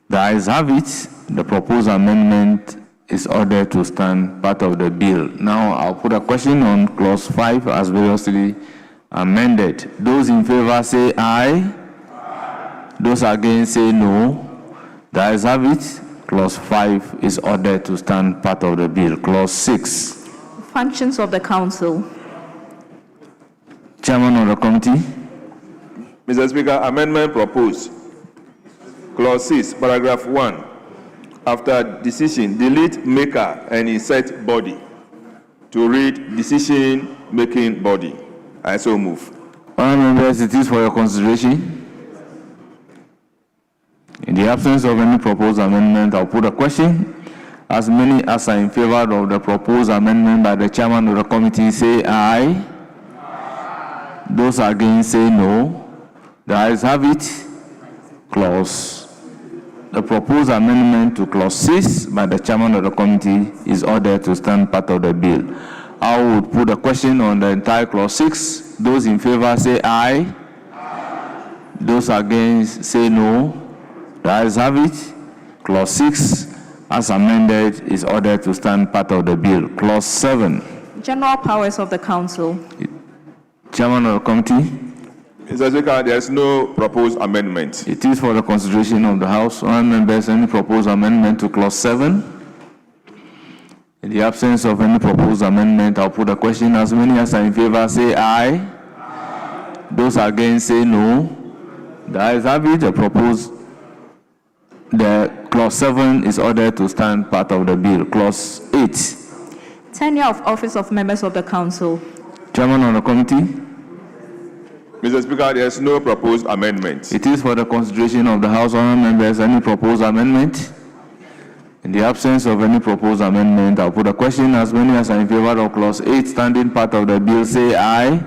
The ayes have it. The proposed amendment is ordered to stand part of the bill. Now I'll put a question on clause 5 as variously amended. Those in favor say aye. Those against say no. The ayes have it. Clause 5 is ordered to stand part of the bill. Clause 6. Functions of the council. Chairman of the committee. Mr. Speaker, amendment proposed. Clause 6, paragraph 1. After decision, delete maker and insert body to read decision-making body. I so move. Honourable members, it is for your consideration. In the absence of any proposed amendment, I'll put a question. As many as are in favor of the proposed amendment by the chairman of the committee say aye. Those against say no. The ayes have it. The proposed amendment to clause 6 by the chairman of the committee is ordered to stand part of the bill. I would put a question on the entire clause 6. Those in favor say aye. Those against say no. The ayes have it. Clause 6 as amended is ordered to stand part of the bill. Clause 7. General powers of the council. Chairman of the committee. Mr. Speaker, there is no proposed amendment. It is for the consideration of the House. Honourable members, any proposed amendment to clause 7? In the absence of any proposed amendment, I'll put a question. As many as are in favor say aye. Those against say no. The ayes have it. The clause 7 is ordered to stand part of the bill. Clause 8. Tenure of office of members of the council. Chairman of the committee. Mr. Speaker, there is no proposed amendment. It is for the consideration of the House. Honourable members, any proposed amendment? In the absence of any proposed amendment, I'll put a question. As many as are in favor of clause 8 standing part of the bill say aye.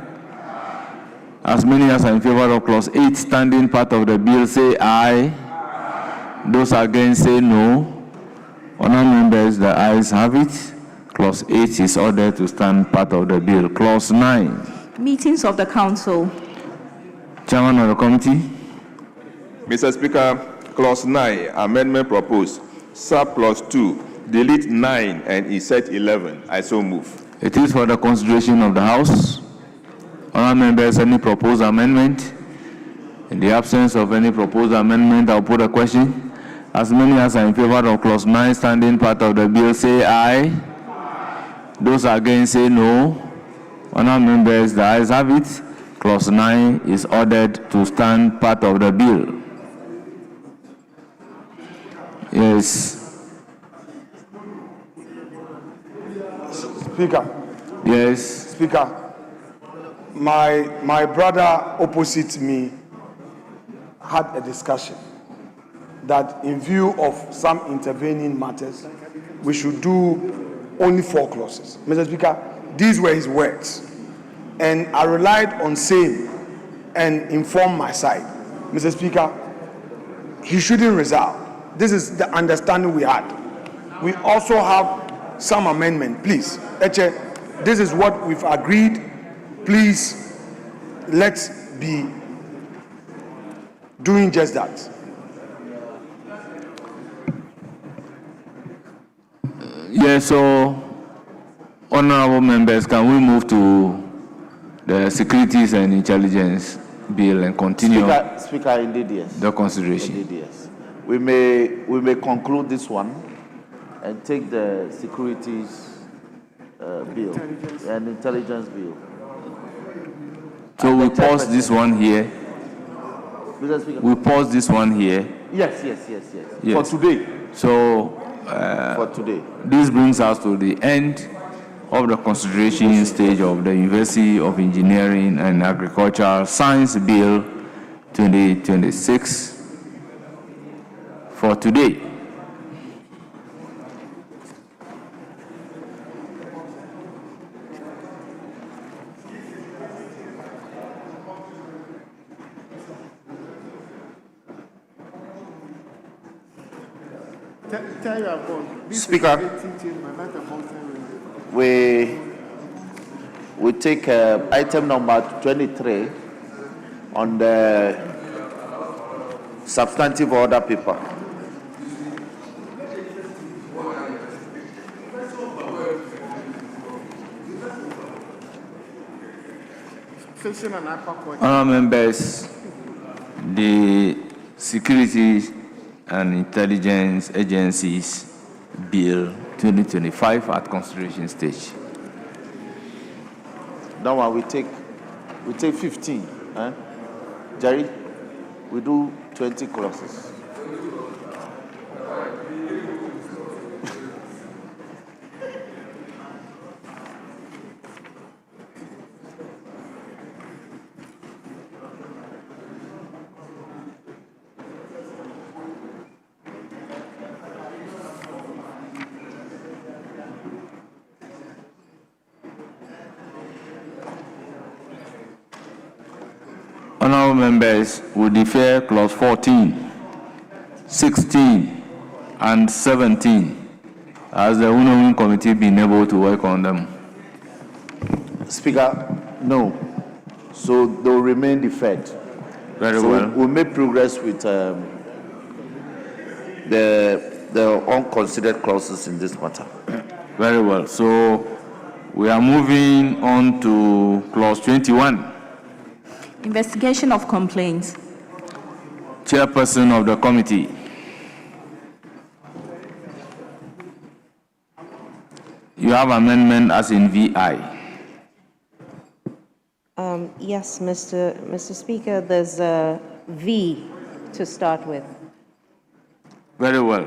As many as are in favor of clause 8 standing part of the bill say aye. Those against say no. Honourable members, the ayes have it. Clause 8 is ordered to stand part of the bill. Clause 9. Meetings of the council. Chairman of the committee. Mr. Speaker, clause 9, amendment proposed. Sub clause 2, delete 9 and insert 11. I so move. It is for the consideration of the House. Honourable members, any proposed amendment? In the absence of any proposed amendment, I'll put a question. As many as are in favor of clause 9 standing part of the bill say aye. Those against say no. Honourable members, the ayes have it. Clause 9 is ordered to stand part of the bill. Yes. Speaker. Yes. Speaker, my brother opposite me had a discussion that in view of some intervening matters, we should do only 4 clauses. Mr. Speaker, these were his words. And I relied on same and informed my side. Mr. Speaker, he shouldn't resolve. This is the understanding we had. We also have some amendment. Please, Eche, this is what we've agreed. Please, let's be doing just that. Yes, so, honorable members, can we move to the Securities and Intelligence Bill and continue Speaker, indeed, yes. the consideration? Indeed, yes. We may conclude this one and take the Securities Bill and Intelligence Bill. So we pause this one here. Mr. Speaker. We pause this one here. Yes. Yes. For today. So, for today. This brings us to the end of the consideration stage of the University of Engineering and Agricultural Science Bill 2026 for today. Speaker, we take item number 23 on the substantive order paper. Honourable members, the Securities and Intelligence Agencies Bill 2025 at consideration stage. That one we take 15. Jerry, we do 20 clauses. Honourable members, we defer clause 14, 16, and 17 as the Unowing Committee been able to work on them. Speaker, no. So they will remain deferred. Very well. We'll make progress with the unconsidered clauses in this matter. Very well. So we are moving on to clause 21. Investigation of complaints. Chairperson of the committee. You have amendment as in VI. Yes, Mr. Speaker, there's a V to start with. Very well.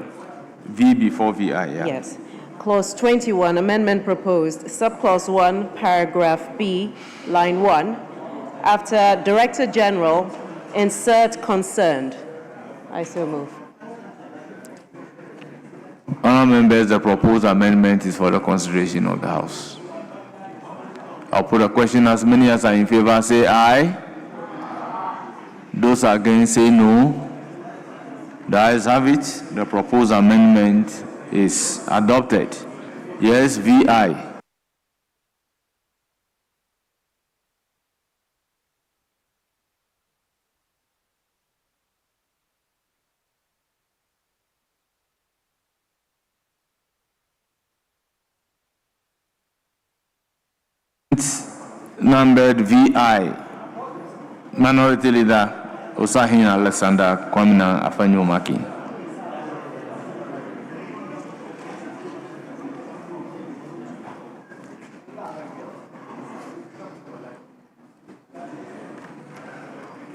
V before VI, yeah. Yes. Clause 21, amendment proposed, subclause 1, paragraph B, line 1, after Director General, insert concerned. I so move. Honourable members, the proposed amendment is for the consideration of the House. I'll put a question. As many as are in favor say aye. Those against say no. The ayes have it. The proposed amendment is adopted. Yes, VI. Numbered VI. Minority Leader Osahin Alexander Kwamina Afanyo Maki.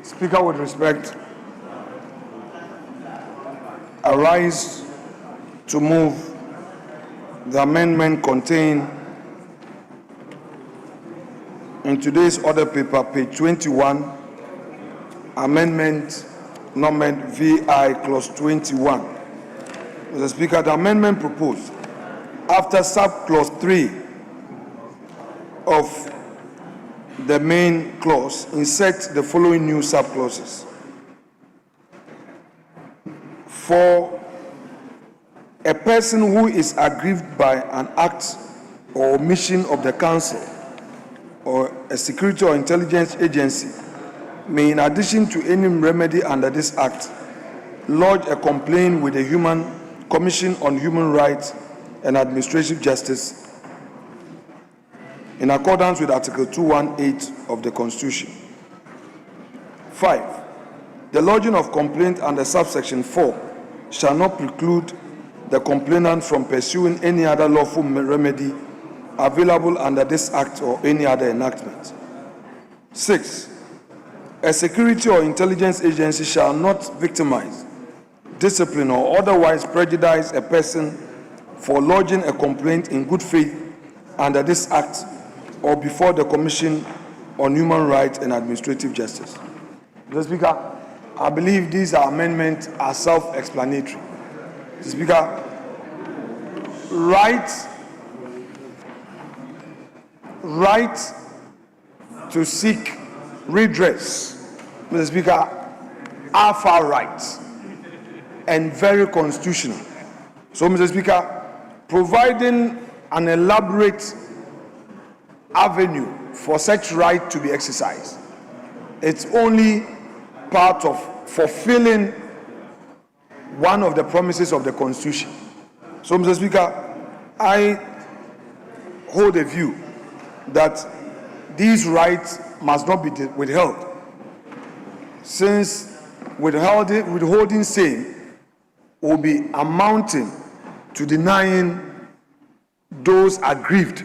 Speaker, with respect, I rise to move the amendment contained in today's order paper, page 21, amendment numbered VI clause 21. Mr. Speaker, the amendment proposed after subclause 3 of the main clause, insert the following new subclauses. For a person who is aggrieved by an act or omission of the council or a security or intelligence agency may, in addition to any remedy under this Act, lodge a complaint with the Commission on Human Rights and Administrative Justice in accordance with Article 218 of the Constitution. 5. The lodging of complaint under subsection 4 shall not preclude the complainant from pursuing any other lawful remedy available under this Act or any other enactment. 6. A security or intelligence agency shall not victimize, discipline, or otherwise prejudice a person for lodging a complaint in good faith under this Act or before the Commission on Human Rights and Administrative Justice. Mr. Speaker, I believe these amendments are self-explanatory. Mr. Speaker, right to seek redress, Mr. Speaker, are far right and very constitutional. So, Mr. Speaker, providing an elaborate avenue for such right to be exercised, it's only part of fulfilling one of the promises of the Constitution. So, Mr. Speaker, I hold a view that these rights must not be withheld, since withholding same will be amounting to denying those aggrieved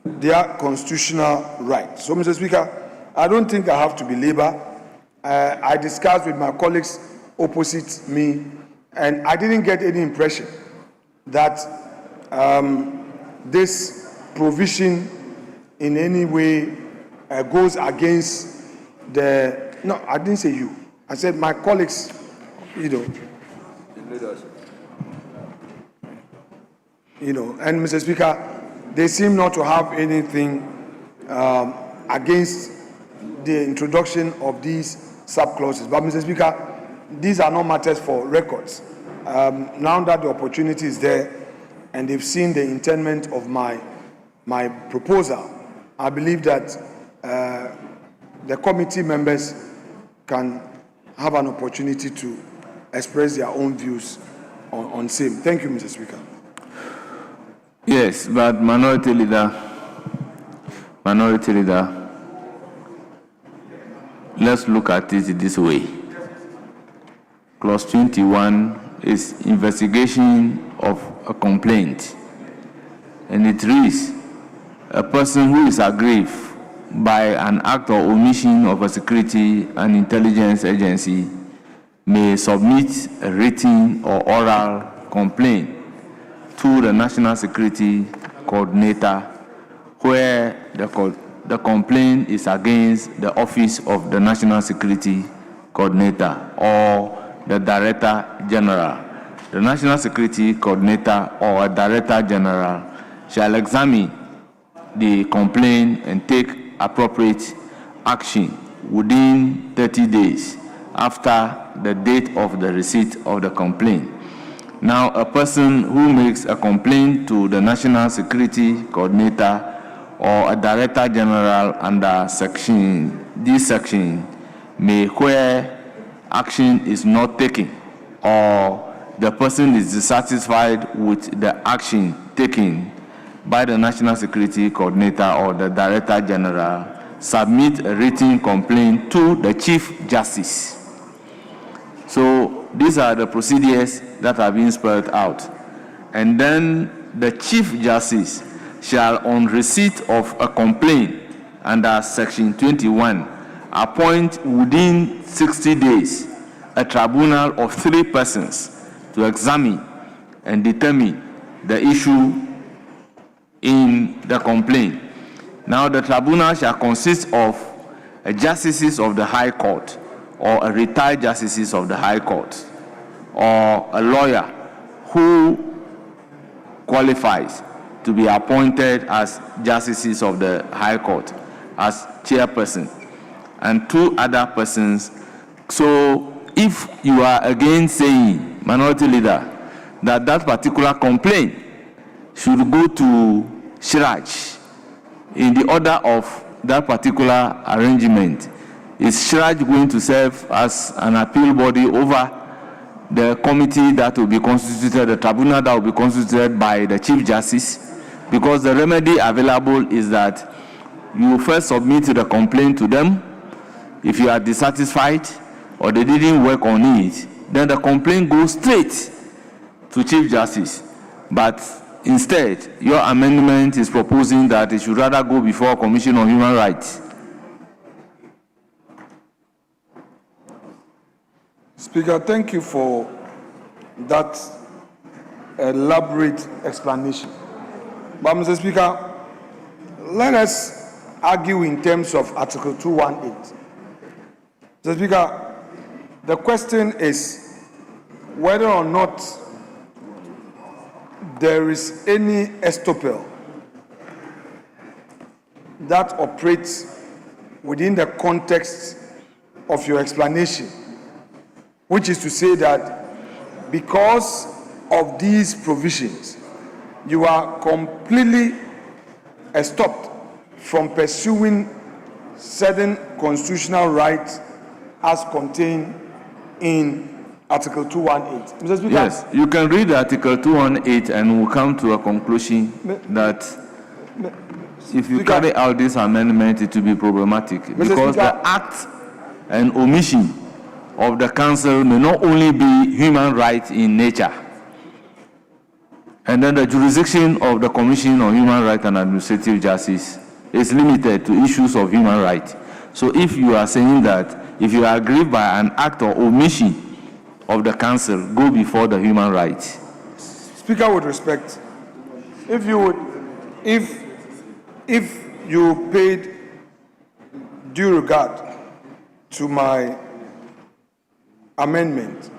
their constitutional rights. So, Mr. Speaker, I don't think I have to belabor. I discussed with my colleagues opposite me, and I didn't get any impression that this provision in any way goes against the... No, I didn't say you. I said my colleagues, and Mr. Speaker, they seem not to have anything against the introduction of these subclauses. But, Mr. Speaker, these are not matters for records. Now that the opportunity is there and they've seen the intendment of my proposal, I believe that the committee members can have an opportunity to express their own views on same. Thank you, Mr. Speaker. Yes, but Minority Leader, let's look at it this way. Clause 21 is investigation of a complaint, and it reads, a person who is aggrieved by an act or omission of a security and intelligence agency may submit a written or oral complaint to the National Security Coordinator, where the complaint is against the Office of the National Security Coordinator or the Director General. The National Security Coordinator or a Director General shall examine the complaint and take appropriate action within 30 days after the date of the receipt of the complaint. Now, a person who makes a complaint to the National Security Coordinator or a Director General under this section may, where action is not taken or the person is dissatisfied with the action taken by the National Security Coordinator or the Director General, submit a written complaint to the Chief Justice. So these are the procedures that are being spelled out. And then the Chief Justice shall, on receipt of a complaint under Section 21, appoint within 60 days a tribunal of 3 persons to examine and determine the issue in the complaint. Now, the tribunal shall consist of justices of the High Court or a retired justices of the High Court or a lawyer who qualifies to be appointed as justices of the High Court as chairperson, and 2 other persons. So if you are again saying, Minority Leader, that particular complaint should go to Shiraj in the order of that particular arrangement, is SHRAJ going to serve as an appeal body over the committee that will be constituted, the tribunal that will be constituted by the Chief Justice? Because the remedy available is that you first submit the complaint to them. If you are dissatisfied or they didn't work on it, then the complaint goes straight to Chief Justice. But instead, your amendment is proposing that it should rather go before Commission on Human Rights. Speaker, thank you for that elaborate explanation. But, Mr. Speaker, let us argue in terms of Article 218. Mr. Speaker, the question is whether or not there is any estoppel that operates within the context of your explanation, which is to say that because of these provisions, you are completely stopped from pursuing certain constitutional rights as contained in Article 218. Mr. Speaker? Yes, you can read Article 218 and we'll come to a conclusion that if you carry out this amendment, it will be problematic. Because the act and omission of the council may not only be human rights in nature, and then the jurisdiction of the Commission on Human Rights and Administrative Justice is limited to issues of human rights. So if you are saying that if you are aggrieved by an act or omission of the council, go before the human rights. Speaker, with respect, if you paid due regard to my amendment,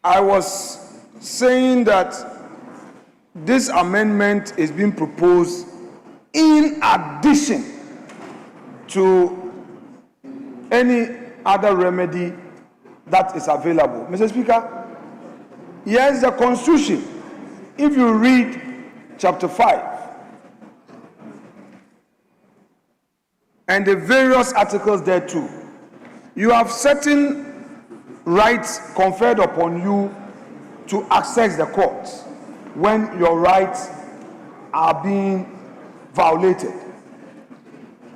I was saying that this amendment is being proposed in addition to any other remedy that is available. Mr. Speaker, yes, the Constitution, if you read chapter 5 and the various articles there too, you have certain rights conferred upon you to access the courts when your rights are being violated.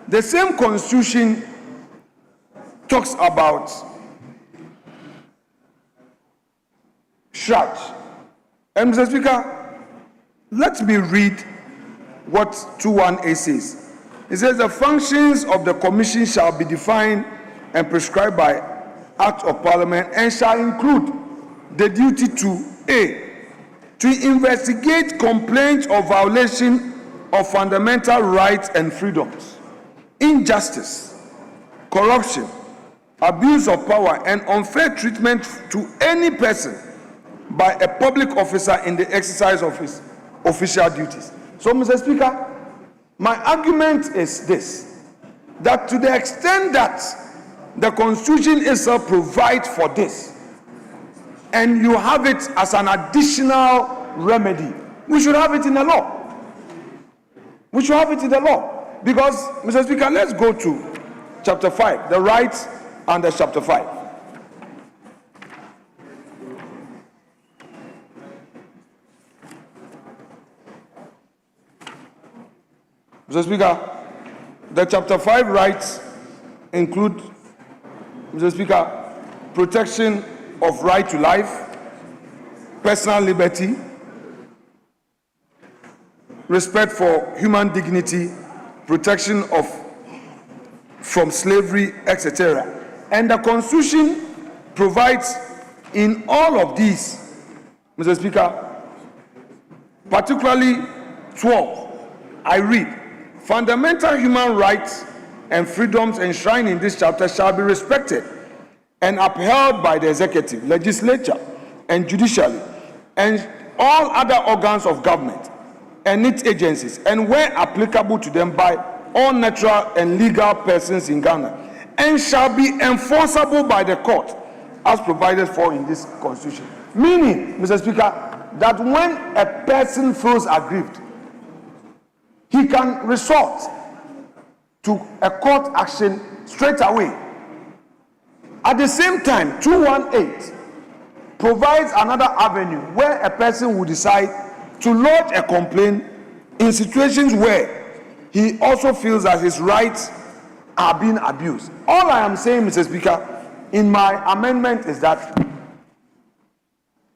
The same Constitution talks about SHRAJ. And Mr. Speaker, let me read what 218 says. It says the functions of the Commission shall be defined and prescribed by Act of Parliament and shall include the duty to A, to investigate complaints of violation of fundamental rights and freedoms, injustice, corruption, abuse of power, and unfair treatment to any person by a public officer in the exercise of his official duties. So, Mr. Speaker, my argument is this, that to the extent that the Constitution itself provides for this, and you have it as an additional remedy, we should have it in the law. We should have it in the law. Because, Mr. Speaker, let's go to chapter 5, the rights under chapter 5. Mr. Speaker, the chapter 5 rights include, Mr. Speaker, protection of right to life, personal liberty, respect for human dignity, protection from slavery, etc. And the Constitution provides in all of these, Mr. Speaker, particularly 12, I read, fundamental human rights and freedoms enshrined in this chapter shall be respected and upheld by the executive, legislature, and judiciary, and all other organs of government and its agencies, and where applicable to them by all natural and legal persons in Ghana, and shall be enforceable by the court as provided for in this Constitution. Meaning, Mr. Speaker, that when a person feels aggrieved, he can resort to a court action straight away. At the same time, 218 provides another avenue where a person will decide to lodge a complaint in situations where he also feels that his rights are being abused. All I am saying, Mr. Speaker, in my amendment is that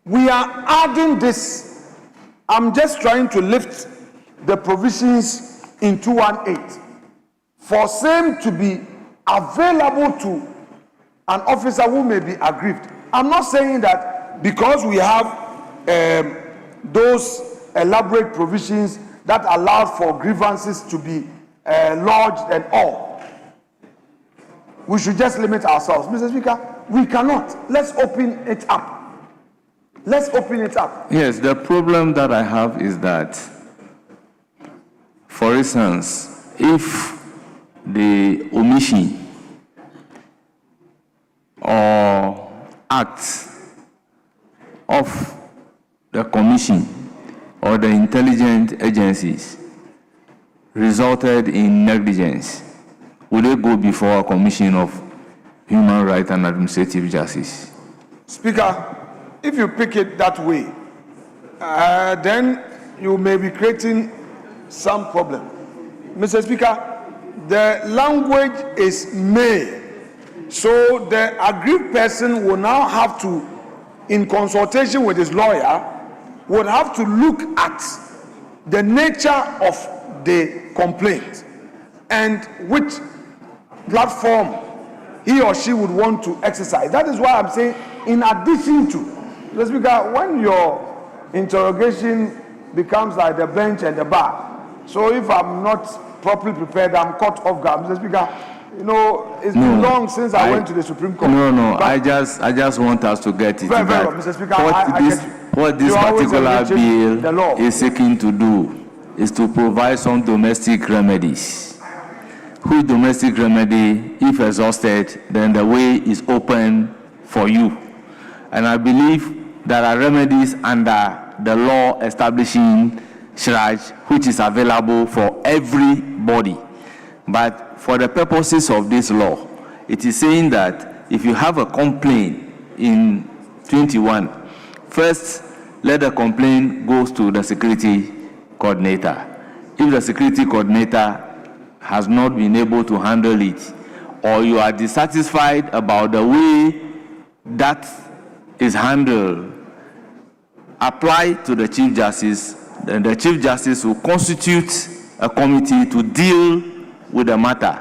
we are adding this. I'm just trying to lift the provisions in 218 for same to be available to an officer who may be aggrieved. I'm not saying that because we have those elaborate provisions that allow for grievances to be lodged and all, we should just limit ourselves. Mr. Speaker, we cannot. Let's open it up. Let's open it up. Yes, the problem that I have is that, for instance, if the omission or act of the commission or the intelligence agencies resulted in negligence, would they go before a commission of human rights and administrative justice? Speaker, if you pick it that way, then you may be creating some problem. Mr. Speaker, the language is may. So the aggrieved person will now have to, in consultation with his lawyer, would have to look at the nature of the complaint and which platform he or she would want to exercise. That is why I'm saying, in addition to, Mr. Speaker, when your interrogation becomes like the bench and the bar, so if I'm not properly prepared, I'm caught off guard. Mr. Speaker, you know, it's been long since I went to the Supreme Court. No, I just want us to get it. Very well, Mr. Speaker. What this particular bill is seeking to do is to provide some domestic remedies. Whose domestic remedy, if exhausted, then the way is open for you. And I believe there are remedies under the law establishing SHRAJ, which is available for everybody. But for the purposes of this law, it is saying that if you have a complaint in 21, first let the complaint go to the security coordinator. If the security coordinator has not been able to handle it, or you are dissatisfied about the way that is handled, apply to the Chief Justice, then the Chief Justice will constitute a committee to deal with the matter.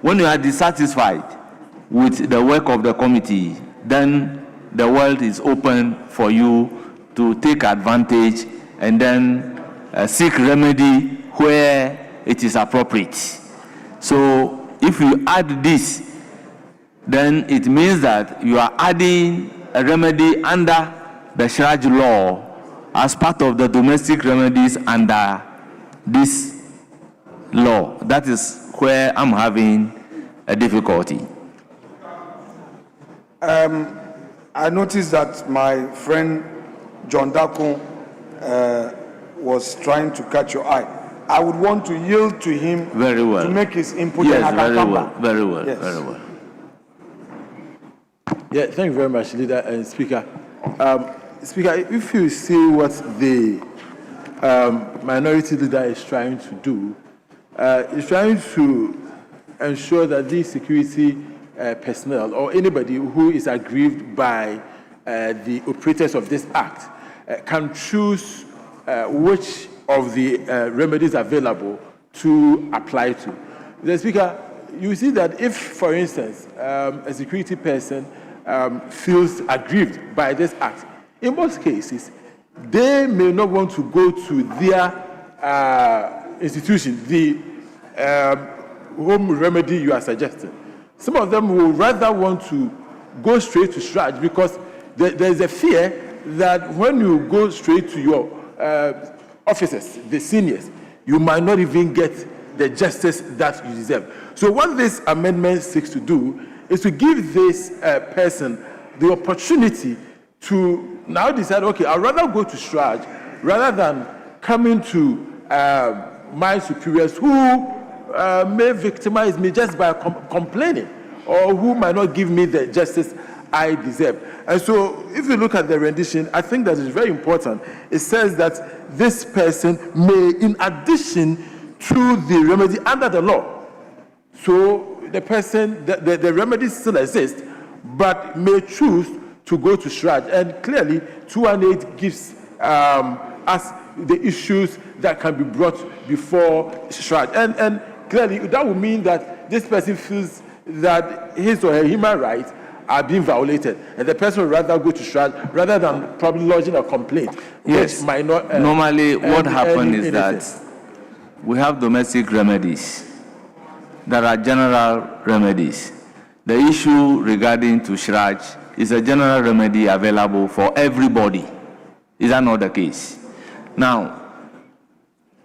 When you are dissatisfied with the work of the committee, then the world is open for you to take advantage and then seek remedy where it is appropriate. So if you add this, then it means that you are adding a remedy under the SHRAJ law as part of the domestic remedies under this law. That is where I'm having a difficulty. I noticed that my friend John Dako was trying to catch your eye. I would want to yield to him very well to make his input. Yes, and I can very come well, back. very well, Yes. very well. Yeah, thank you very much, Leader and Speaker. Speaker, if you see what the minority leader is trying to do, is trying to ensure that these security personnel or anybody who is aggrieved by the operators of this act can choose which of the remedies available to apply to. The Speaker, you see that if, for instance, a security person feels aggrieved by this act, in most cases, they may not want to go to their institution, the home remedy you are suggesting. Some of them will rather want to go straight to SHRAJ because there is a fear that when you go straight to your officers, the seniors, you might not even get the justice that you deserve. So what this amendment seeks to do is to give this person the opportunity to now decide, okay, I'd rather go to SHRAJ rather than coming to my superiors who may victimize me just by complaining, or who might not give me the justice I deserve. And so, if you look at the rendition, I think that is very important. It says that this person may, in addition to the remedy under the law, so the person, the remedy still exists, but may choose to go to SHRAJ. And clearly, 218 gives us the issues that can be brought before SHRAJ. And clearly, that would mean that this person feels that his or her human rights are being violated, and the person would rather go to SHRAJ rather than probably lodging a complaint. Yes. Which might not, normally, what happens is anything. that we have domestic remedies that are general remedies. The issue regarding to SHRAJ is a general remedy available for everybody. Is that not the case? Now,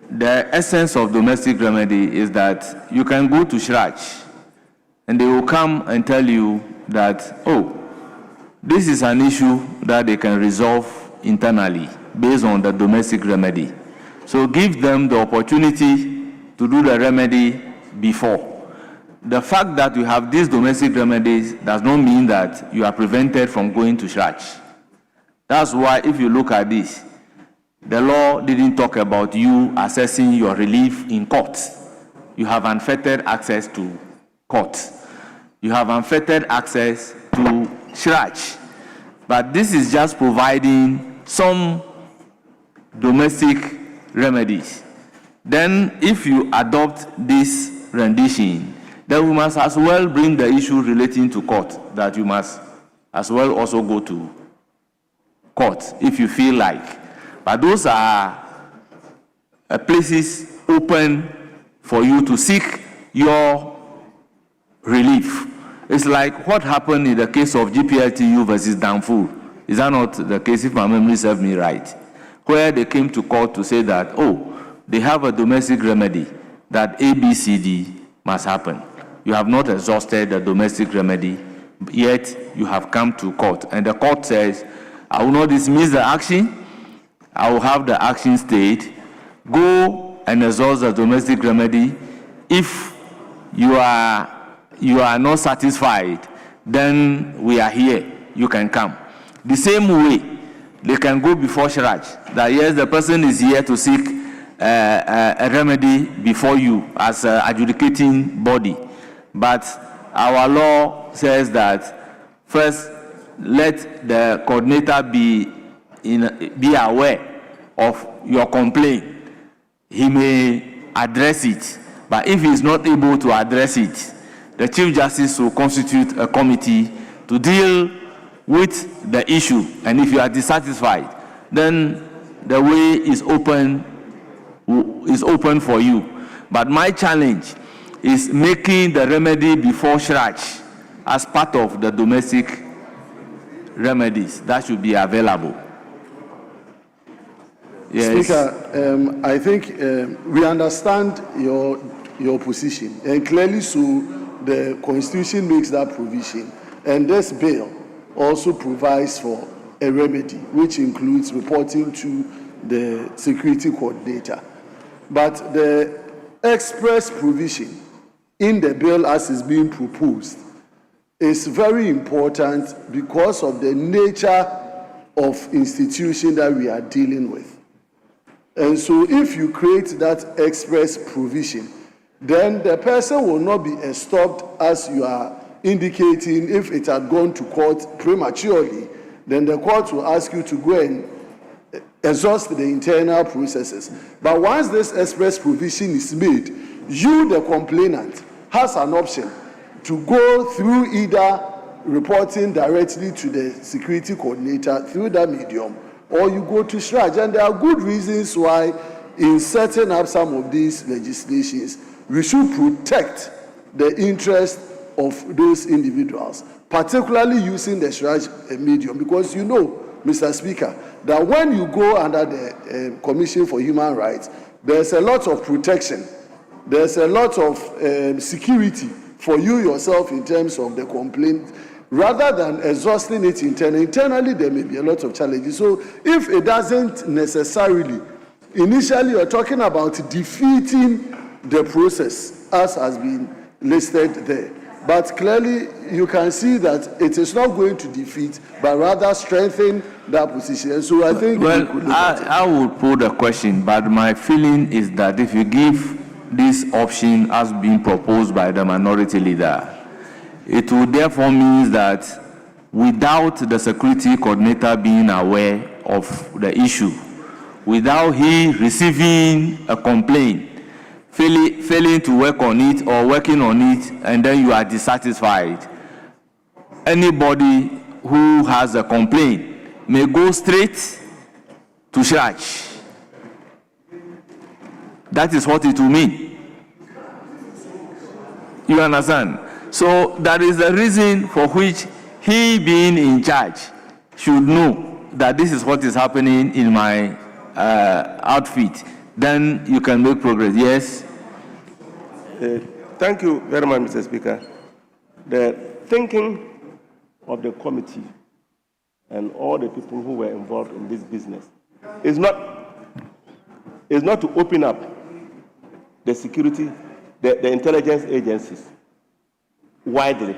the essence of domestic remedy is that you can go to SHRAJ and they will come and tell you that, oh, this is an issue that they can resolve internally based on the domestic remedy. So give them the opportunity to do the remedy before. The fact that you have these domestic remedies does not mean that you are prevented from going to SHRAJ. That's why if you look at this, the law didn't talk about you assessing your relief in court. You have unfettered access to court. You have unfettered access to SHRAJ. But this is just providing some domestic remedies. Then if you adopt this rendition, then we must as well bring the issue relating to court, that you must as well also go to court if you feel like. But those are places open for you to seek your relief. It's like what happened in the case of GPLTU versus Danfur. Is that not the case, if my memory serves me right? Where they came to court to say that, oh, they have a domestic remedy that ABCD must happen. You have not exhausted the domestic remedy, yet you have come to court. And the court says, I will not dismiss the action, I will have the action stayed. Go and exhaust the domestic remedy. If you are not satisfied, then we are here. You can come. The same way, they can go before SHRAJ. That yes, the person is here to seek a remedy before you as an adjudicating body. But our law says that first, let the coordinator be aware of your complaint. He may address it, but if he is not able to address it, the Chief Justice will constitute a committee to deal with the issue. And if you are dissatisfied, then the way is open for you. But my challenge is making the remedy before SHRAJ as part of the domestic remedies that should be available. Yes. Speaker, I think we understand your position, and clearly so the Constitution makes that provision, and this bill also provides for a remedy, which includes reporting to the security coordinator. But the express provision in the bill as is being proposed is very important because of the nature of institution that we are dealing with. And so if you create that express provision, then the person will not be stopped, as you are indicating. If it had gone to court prematurely, then the court will ask you to go and exhaust the internal processes. But once this express provision is made, you, the complainant, has an option to go through either reporting directly to the security coordinator through that medium, or you go to SHRAJ. And there are good reasons why, in setting up some of these legislations, we should protect the interest of those individuals, particularly using the SHRAJ medium, because you know, Mr. Speaker, that when you go under the Commission for Human Rights, there's a lot of protection, there's a lot of security for you yourself in terms of the complaint, rather than exhausting it internally. Internally, there may be a lot of challenges. So if it doesn't necessarily, initially you're talking about defeating the process as has been listed there. But clearly, you can see that it is not going to defeat, but rather strengthen that position. And so I think well, I would put a question, but my feeling is that if you give this option as being proposed by the minority leader, it would therefore mean that without the security coordinator being aware of the issue, without he receiving a complaint, failing to work on it or working on it, and then you are dissatisfied, anybody who has a complaint may go straight to church. That is what it will mean. You understand? So that is the reason for which he, being in charge, should know that this is what is happening in my outfit. Then you can make progress. Yes? Thank you very much, Mr. Speaker. The thinking of the committee and all the people who were involved in this business is not to open up the security, the intelligence agencies widely.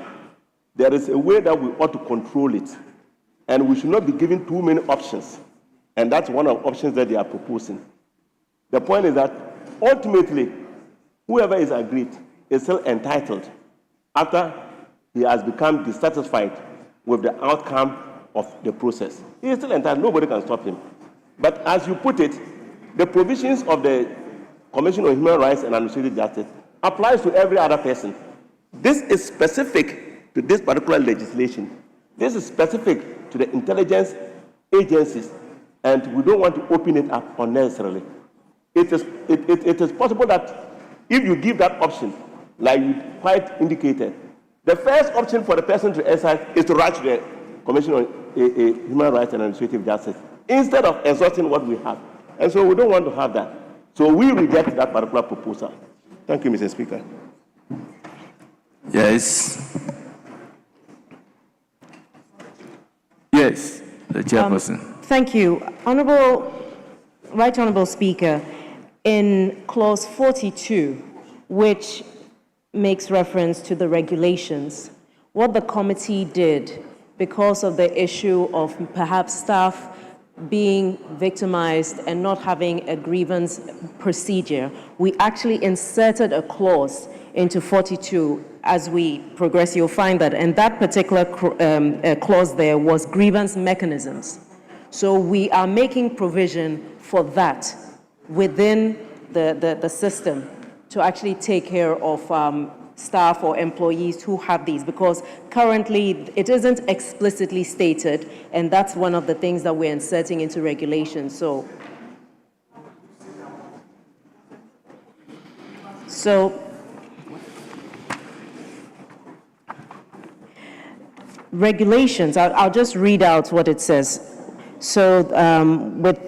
There is a way that we ought to control it, and we should not be given too many options, and that's one of the options that they are proposing. The point is that ultimately, whoever is aggrieved is still entitled, after he has become dissatisfied with the outcome of the process. He is still entitled, nobody can stop him. But as you put it, the provisions of the Commission on Human Rights and Administrative Justice applies to every other person. This is specific to this particular legislation. This is specific to the intelligence agencies, and we don't want to open it up unnecessarily. It is possible that if you give that option, like you quite indicated, the first option for the person to exercise is to write to the Commission on Human Rights and Administrative Justice, instead of exhausting what we have. And so we don't want to have that. So we reject that particular proposal. Thank you, Mr. Speaker. Yes. Yes, the chairperson. Thank you. Right Honorable Speaker, in clause 42, which makes reference to the regulations, what the committee did, because of the issue of perhaps staff being victimized and not having a grievance procedure, we actually inserted a clause into 42. As we progress, you'll find that, and that particular clause there was grievance mechanisms. So we are making provision for that within the system to actually take care of staff or employees who have these, because currently it isn't explicitly stated, and that's one of the things that we're inserting into regulations. So regulations, I'll just read out what it says. So with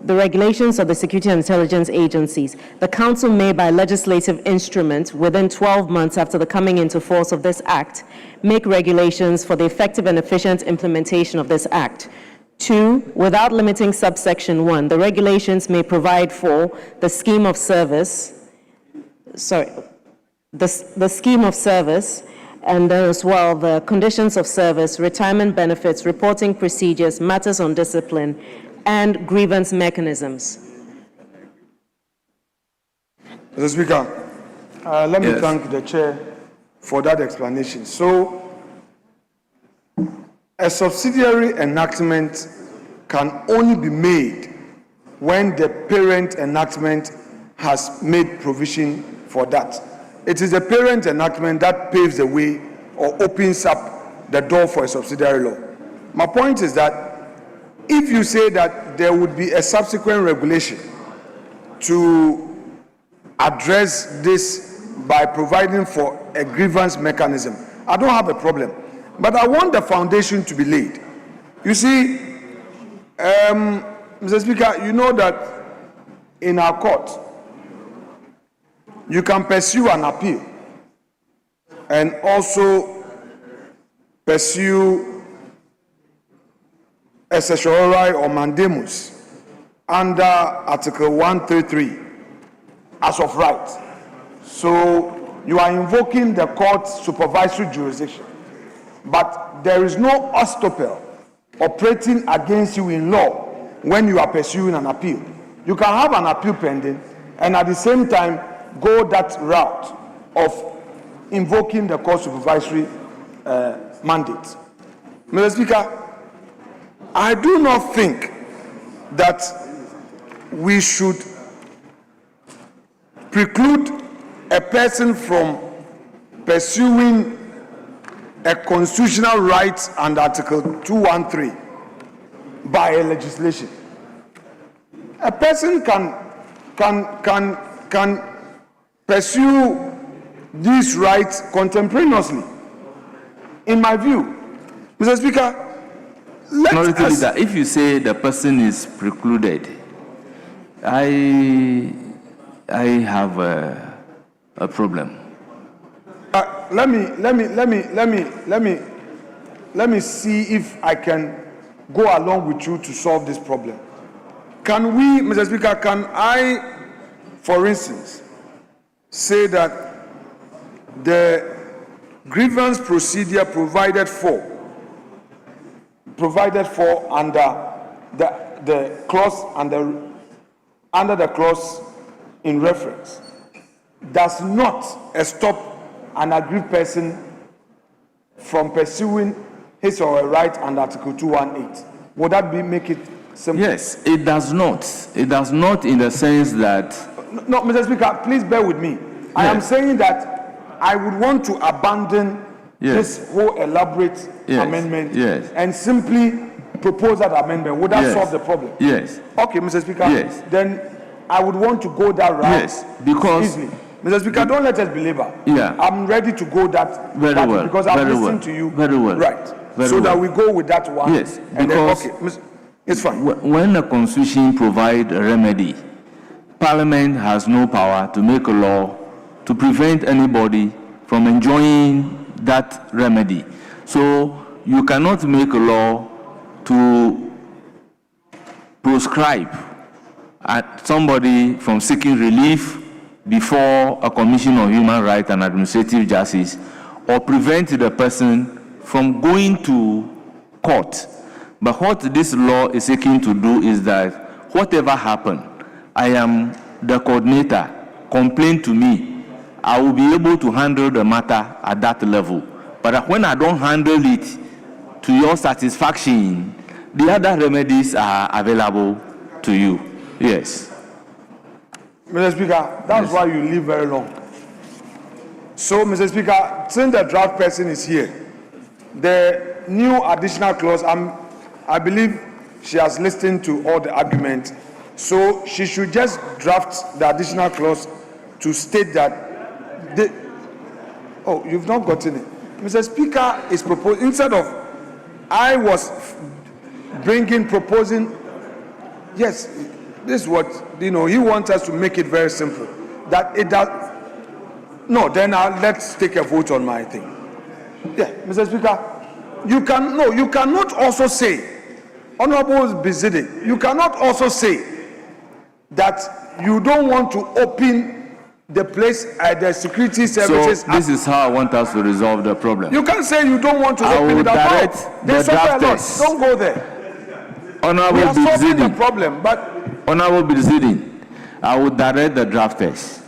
the regulations of the Security and Intelligence Agencies, the Council may, by legislative instrument, within 12 months after the coming into force of this Act, make regulations for the effective and efficient implementation of this Act. 2, without limiting subsection 1, the regulations may provide for the scheme of service, the scheme of service, and then as well the conditions of service, retirement benefits, reporting procedures, matters on discipline, and grievance mechanisms. Mr. Speaker, let me thank the chair for that explanation. So, a subsidiary enactment can only be made when the parent enactment has made provision for that. It is the parent enactment that paves the way or opens up the door for a subsidiary law. My point is that if you say that there would be a subsequent regulation to address this by providing for a grievance mechanism, I don't have a problem. But I want the foundation to be laid. You see, Mr. Speaker, you know that in our court, you can pursue an appeal and also pursue a certiorari or mandamus under Article 133 as of right. So you are invoking the court's supervisory jurisdiction, but there is no obstacle operating against you in law when you are pursuing an appeal. You can have an appeal pending and at the same time go that route of invoking the court supervisory mandate. Mr. Speaker, I do not think that we should preclude a person from pursuing a constitutional right under Article 213 by a legislation. A person can pursue these rights contemporaneously. In my view, Mr. Speaker, if you say the person is precluded, I have a problem. Let me see if I can go along with you to solve this problem. Can we, Mr. Speaker, can I, for instance, say that the grievance procedure provided for under the clause under the clause in reference does not stop an aggrieved person from pursuing his or her right under Article 218. Would that make it simple? Yes, it does not. It does not in the sense that... No, Mr. Speaker, please bear with me. Yes. I am saying that I would want to abandon this whole elaborate amendment and simply propose that amendment. Would that solve the problem? Yes. Okay, Mr. Speaker. Then I would want to go that route. Yes, because... Easily. Mr. Speaker, don't let us belabor. I'm ready to go that very well because I'm listening to you. Very well. Right. Very so well. that we go with that one. Yes, and because then, it's fine. When the Constitution provides a remedy, Parliament has no power to make a law to prevent anybody from enjoying that remedy. So you cannot make a law to proscribe somebody from seeking relief before a Commission on Human Rights and Administrative Justice, or prevent the person from going to court. But what this law is seeking to do is that whatever happened, I am the coordinator, complain to me, I will be able to handle the matter at that level. But when I don't handle it to your satisfaction, the other remedies are available to you. Yes. Mr. Speaker, that's why you live very long. So, Mr. Speaker, since the draft person is here, the new additional clause, I believe she has listened to all the arguments, so she should just draft the additional clause to state that oh, you've not gotten it. Mr. Speaker is proposing, instead of I was proposing, yes, this is what, he wants us to make it very simple. That it does, no, then let's take a vote on my thing. Yeah, Mr. Speaker, you cannot also say, Honorable Bizidi, you cannot also say that you don't want to open the place at the security services. So this is how I want us to resolve the problem. You can't say you don't want to open it at all. There's don't go there. Honorable we are solving the Bizidi, problem, but Honorable Bizidi, I would direct the drafters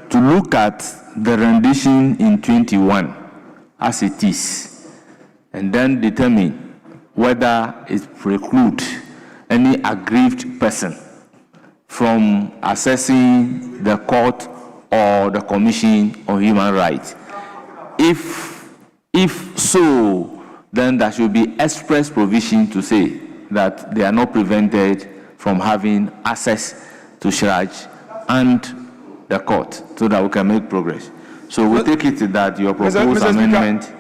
to look at the rendition in 21 as it is, and then determine whether it precludes any aggrieved person from accessing the court or the Commission on Human Rights. If so, then there should be express provision to say that they are not prevented from having access to Shraj and the court, so that we can make progress. So we take it that your proposed amendment...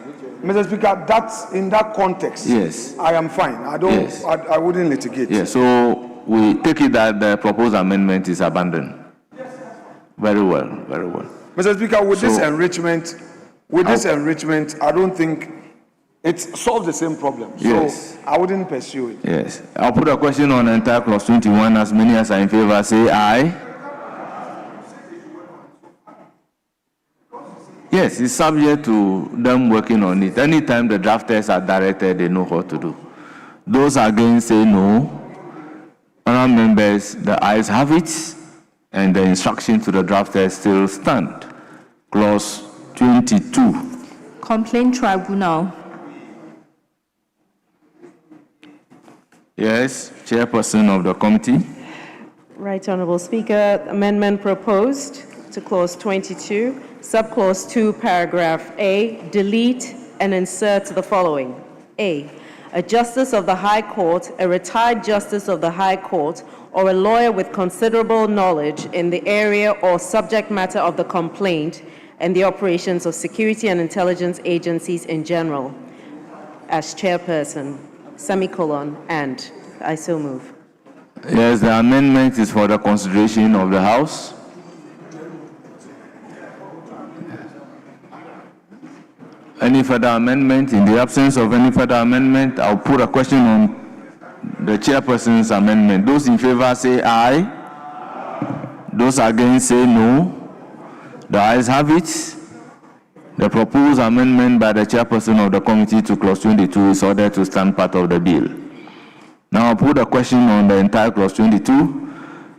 Mr. Speaker, that's in that context. Yes. I am fine. I don't. Yes. I wouldn't litigate. Yes. So we take it that the proposed amendment is abandoned. Very well. Very well. Mr. Speaker, with this enrichment, I don't think it solves the same problem. Yes. So I wouldn't pursue it. Yes. I'll put a question on entire clause 21. As many as are in favor, say aye. Yes, it's subject to them working on it. Anytime the drafters are directed, they know what to do. Those against say no. Honourable members, the ayes have it, and the instruction to the drafters still stand. Clause 22. Complaint Tribunal. Yes, Chairperson of the committee. Right, Honorable Speaker. Amendment proposed to Clause 22, Subclause 2, Paragraph A, delete and insert the following. A Justice of the High Court, a retired Justice of the High Court, or a lawyer with considerable knowledge in the area or subject matter of the complaint and the operations of security and intelligence agencies in general, as chairperson, semicolon, and I so move. Yes, the amendment is for the consideration of the House. Any further amendment? In the absence of any further amendment, I'll put a question on the chairperson's amendment. Those in favor say aye. Those against say no. The ayes have it. The proposed amendment by the chairperson of the committee to clause 22 is ordered to stand part of the bill. Now I'll put a question on the entire clause 22.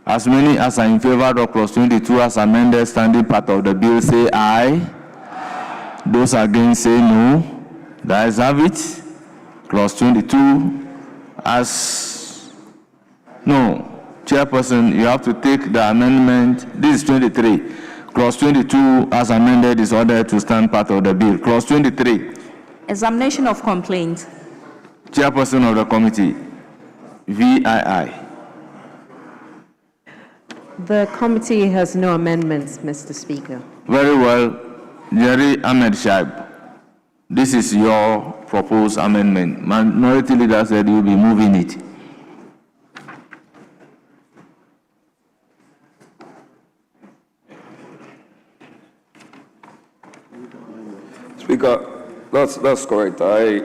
As many as are in favor of clause 22 as amended standing part of the bill say aye. Those against say no. The ayes have it. Clause 22 as no. Chairperson, you have to take the amendment. This is 23. Clause 22 as amended is ordered to stand part of the bill. Clause 23. Examination of complaint. Chairperson of the committee. VII. The committee has no amendments, Mr. Speaker. Very well. Jerry Ahmed Shaib, this is your proposed amendment. Minority Leader said you will be moving it. Speaker, that's correct. I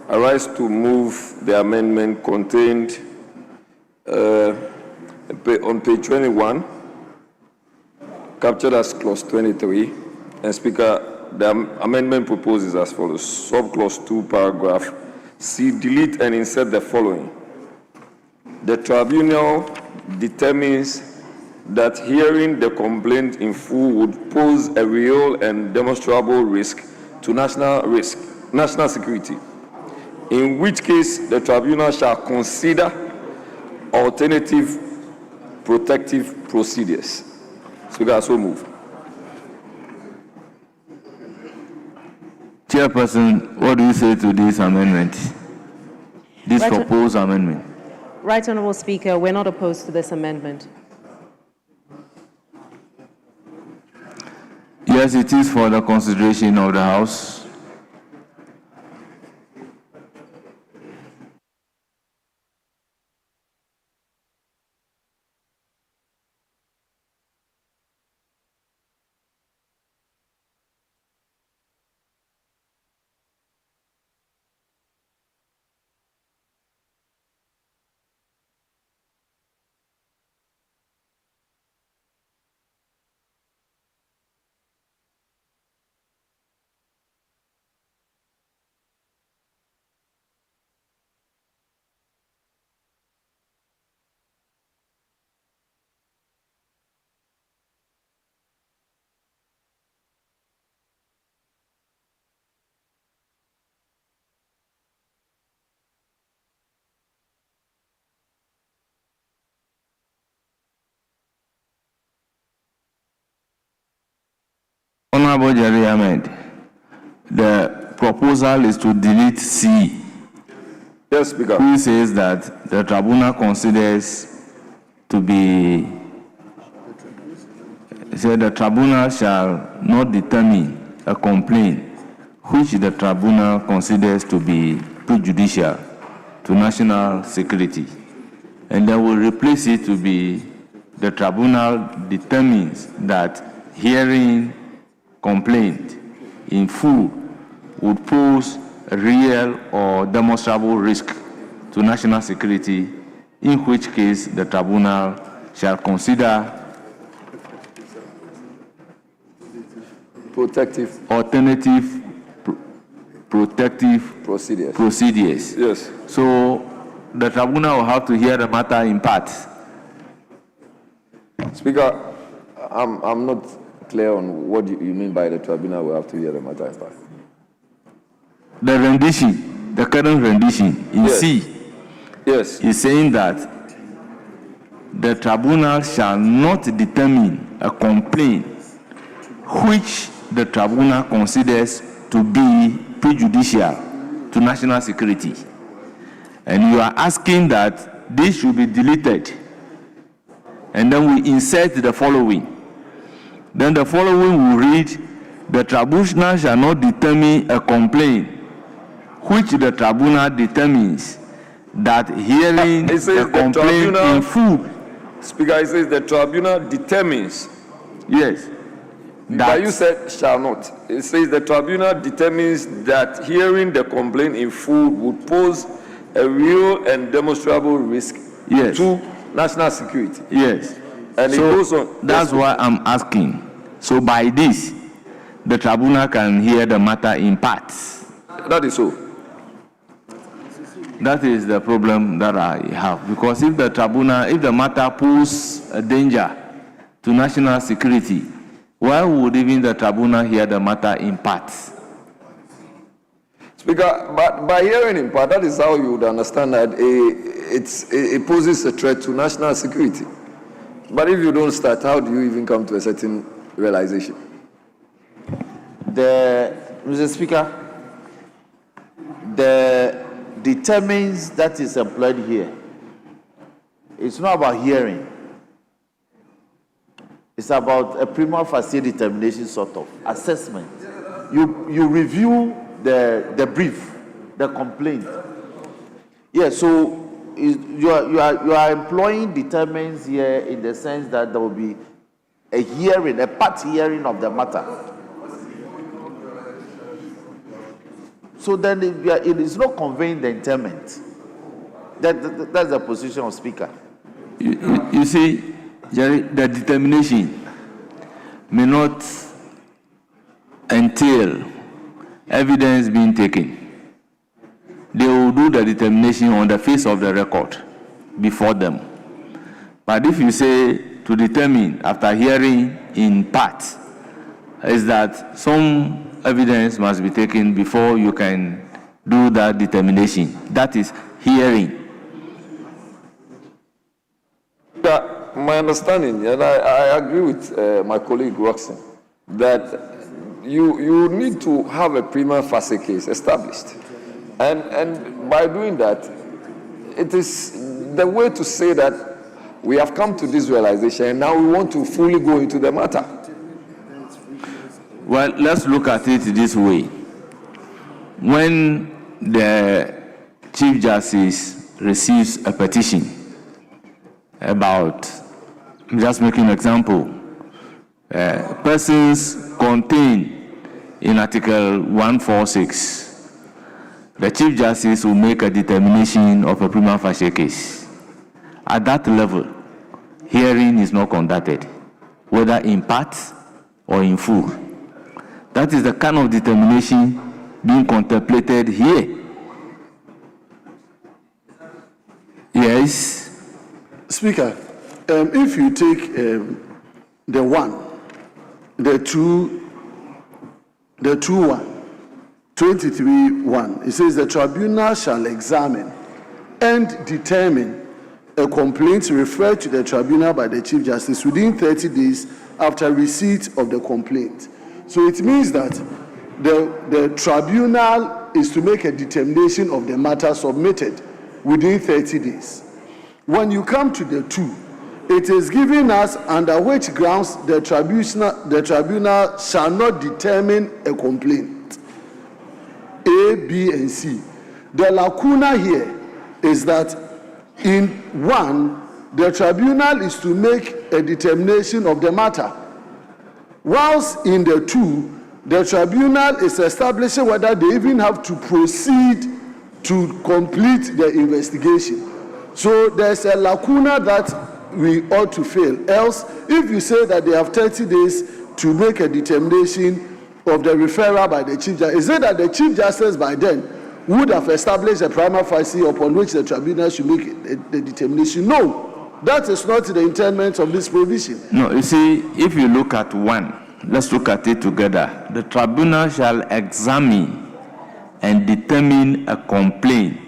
rise to move the amendment contained on page 21, captured as clause 23. And Speaker, the amendment proposes as follows. Subclause 2, paragraph C, delete and insert the following. The tribunal determines that hearing the complaint in full would pose a real and demonstrable risk to national security, in which case the tribunal shall consider alternative protective procedures. Speaker, I so move. Chairperson, what do you say to this amendment? This proposed amendment? Right, Honorable Speaker, we're not opposed to this amendment. Yes, it is for the consideration of the House. Honorable Jerry Ahmed, the proposal is to delete C. Yes, Speaker. Who says that the tribunal considers to be, said the tribunal shall not determine a complaint which the tribunal considers to be prejudicial to national security, and then will replace it to be the tribunal determines that hearing complaint in full would pose a real or demonstrable risk to national security, in which case the tribunal shall consider protective procedures. Yes. So the tribunal will have to hear the matter in parts. Speaker, I'm not clear on what you mean by the tribunal will have to hear the matter in part. The rendition, the current rendition in Yes. C, yes, is saying that the tribunal shall not determine a complaint which the tribunal considers to be prejudicial to national security. And you are asking that this should be deleted. And then we insert the following. Then the following will read, the tribunal shall not determine a complaint which the tribunal determines that hearing the complaint in full. Speaker, it says the tribunal determines. Yes. But you said shall not. It says the tribunal determines that hearing the complaint in full would pose a real and demonstrable risk to national security. Yes. And so it goes on. That's why I'm asking. So by this, the tribunal can hear the matter in parts. That is so. That is the problem that I have. Because if the tribunal, if the matter poses a danger to national security, why would even the tribunal hear the matter in parts? Speaker, but by hearing in part, that is how you would understand that it poses a threat to national security. But if you don't start, how do you even come to a certain realization? Mr. Speaker, the determines that is employed here. It's not about hearing. It's about a prima facie determination sort of assessment. You review the brief, the complaint. Yeah, so you are employing determines here in the sense that there will be a hearing, a part hearing of the matter. So then it is not conveying the interment. That's the position of Speaker. You see, Jerry, the determination may not entail evidence being taken. They will do the determination on the face of the record before them. But if you say to determine after hearing in part, is that some evidence must be taken before you can do that determination. That is hearing. My understanding, and I agree with my colleague Roxanne, that you need to have a prima facie case established. And by doing that, it is the way to say that we have come to this realization and now we want to fully go into the matter. Well, let's look at it this way. When the Chief Justice receives a petition about, I'm just making an example, persons contained in Article 146, the Chief Justice will make a determination of a prima facie case. At that level, hearing is not conducted, whether in part or in full. That is the kind of determination being contemplated here. Yes? Speaker, if you take the 23(1), it says the tribunal shall examine and determine a complaint referred to the tribunal by the Chief Justice within 30 days after receipt of the complaint. So it means that the tribunal is to make a determination of the matter submitted within 30 days. When you come to the 2, it is giving us under which grounds the tribunal shall not determine a complaint. A, B, and C. The lacuna here is that in 1, the tribunal is to make a determination of the matter, whilst in the 2, the tribunal is establishing whether they even have to proceed to complete the investigation. So there's a lacuna that we ought to fill. Else, if you say that they have 30 days to make a determination of the referral by the Chief Justice? Is it that the Chief Justice by then would have established a prima facie upon which the tribunal should make the determination? No, that is not the intent of this provision. No, you see, if you look at one, let's look at it together. The tribunal shall examine and determine a complaint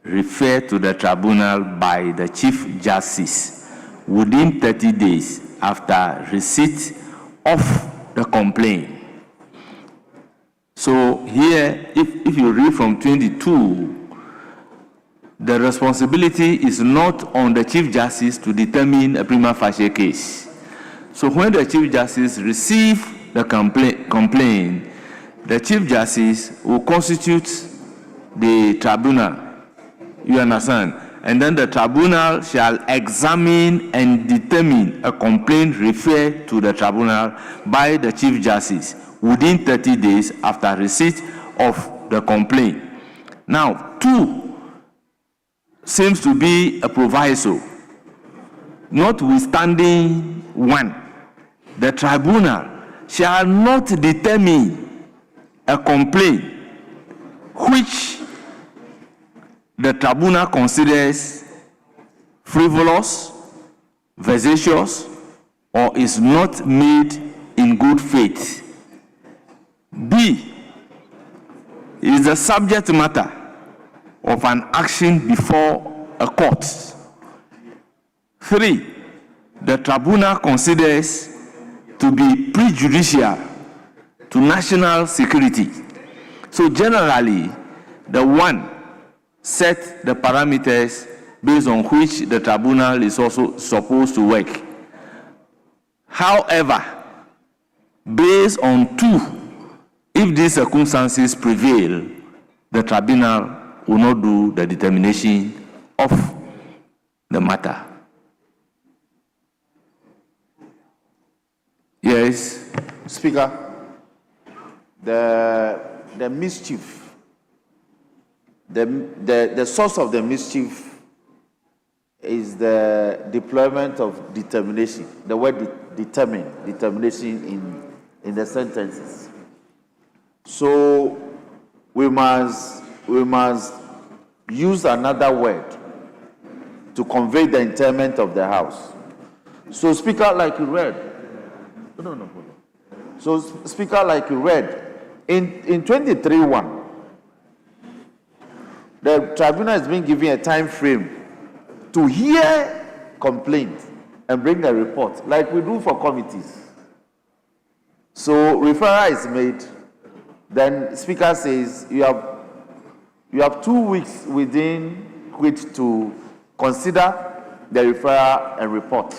referred to the tribunal by the Chief Justice within 30 days after receipt of the complaint. So here, if you read from 22, the responsibility is not on the Chief Justice to determine a prima facie case. So when the Chief Justice receives the complaint, the Chief Justice will constitute the tribunal. You understand? And then the tribunal shall examine and determine a complaint referred to the tribunal by the Chief Justice within 30 days after receipt of the complaint. Now, 2 seems to be a proviso. Notwithstanding 1, the tribunal shall not determine a complaint which the tribunal considers frivolous, vexatious, or is not made in good faith. B is the subject matter of an action before a court. 3, the tribunal considers to be prejudicial to national security. So generally, the 1 set the parameters based on which the tribunal is also supposed to work. However, based on 2, if these circumstances prevail, the tribunal will not do the determination of the matter. Yes. Speaker, the mischief, the source of the mischief is the deployment of determination. The word determination in the sentences. So we must use another word to convey the intent of the House. So, Speaker, like you read, So, Speaker, like you read, in 23:1, the tribunal has been given a time frame to hear complaints and bring a report, like we do for committees. So, referral is made. Then Speaker says you have 2 weeks within which to consider the referral and report.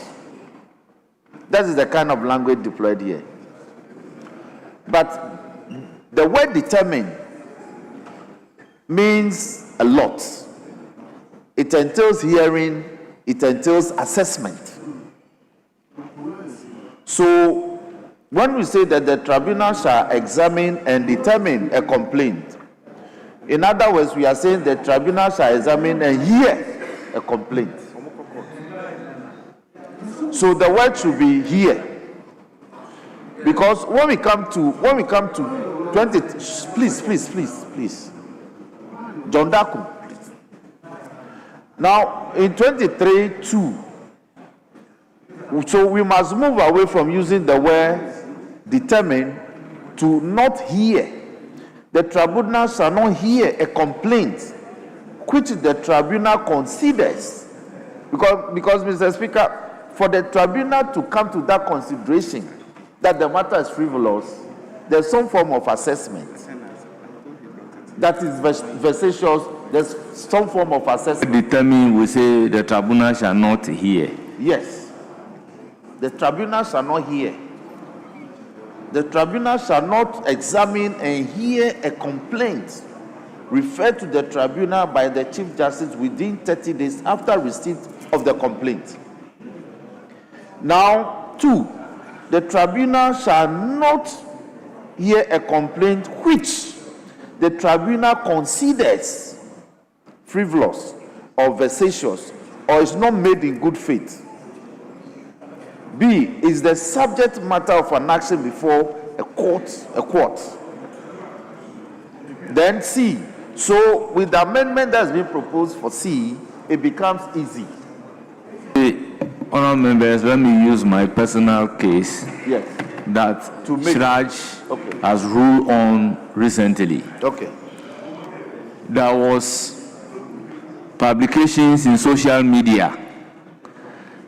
That is the kind of language deployed here. But the word determine means a lot. It entails hearing, it entails assessment. So when we say that the tribunal shall examine and determine a complaint, in other words, we are saying the tribunal shall examine and hear a complaint. So the word should be hear. Because when we come to 20, please. John Daku, please. Now, in 23:2, so we must move away from using the word determine to not hear. The tribunal shall not hear a complaint which the tribunal considers. Because Mr. Speaker, for the tribunal to come to that consideration that the matter is frivolous, there's some form of assessment. That is vexatious, there's some form of assessment. Determine, we say the tribunal shall not hear. Yes. The tribunal shall not hear. The tribunal shall not examine and hear a complaint referred to the tribunal by the Chief Justice within 30 days after receipt of the complaint. Now, 2, the tribunal shall not hear a complaint which the tribunal considers frivolous or vexatious or is not made in good faith. B, is the subject matter of an action before a court. Then C, so with the amendment that's been proposed for C, it becomes easy. Honourable members, let me use my personal case Yes. that Siraj has ruled on recently. Okay. There was publications in social media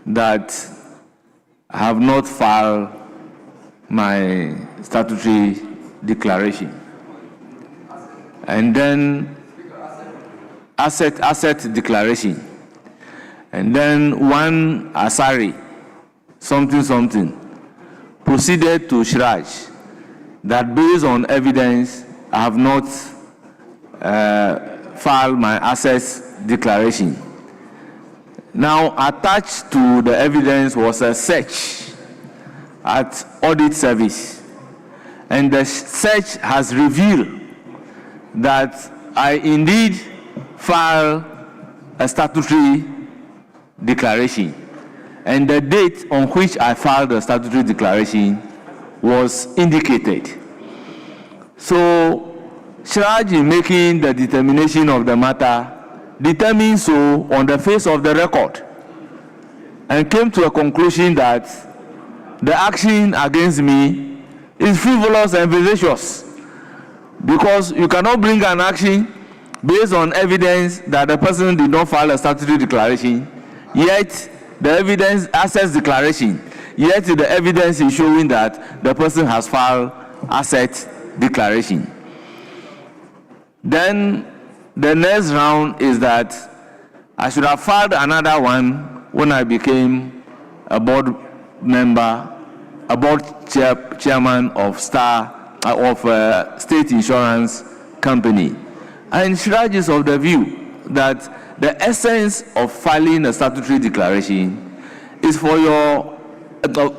that have not filed my statutory declaration. And then asset declaration. And then one Asari, something, proceeded to Siraj that based on evidence, I have not filed my assets declaration. Now, attached to the evidence was a search at audit service. And the search has revealed that I indeed filed a statutory declaration. And the date on which I filed the statutory declaration was indicated. So, Siraj, in making the determination of the matter, determined so on the face of the record and came to a conclusion that the action against me is frivolous and vexatious, because you cannot bring an action based on evidence that the person did not file a statutory declaration, yet the evidence, assets declaration, yet the evidence is showing that the person has filed asset declaration. Then the next round is that I should have filed another one when I became a board member, a board chairman of State Insurance Company. And Siraj is of the view that the essence of filing a statutory declaration is for your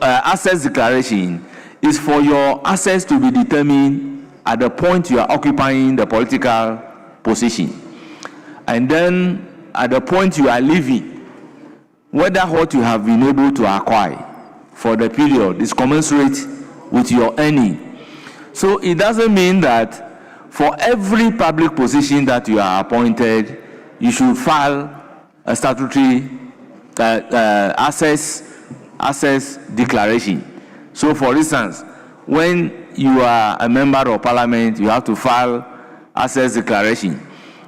assets declaration, is for your assets to be determined at the point you are occupying the political position. And then at the point you are leaving, whether what you have been able to acquire for the period is commensurate with your earning. So it doesn't mean that for every public position that you are appointed, you should file a statutory assets declaration. So for instance, when you are a member of parliament, you have to file assets declaration.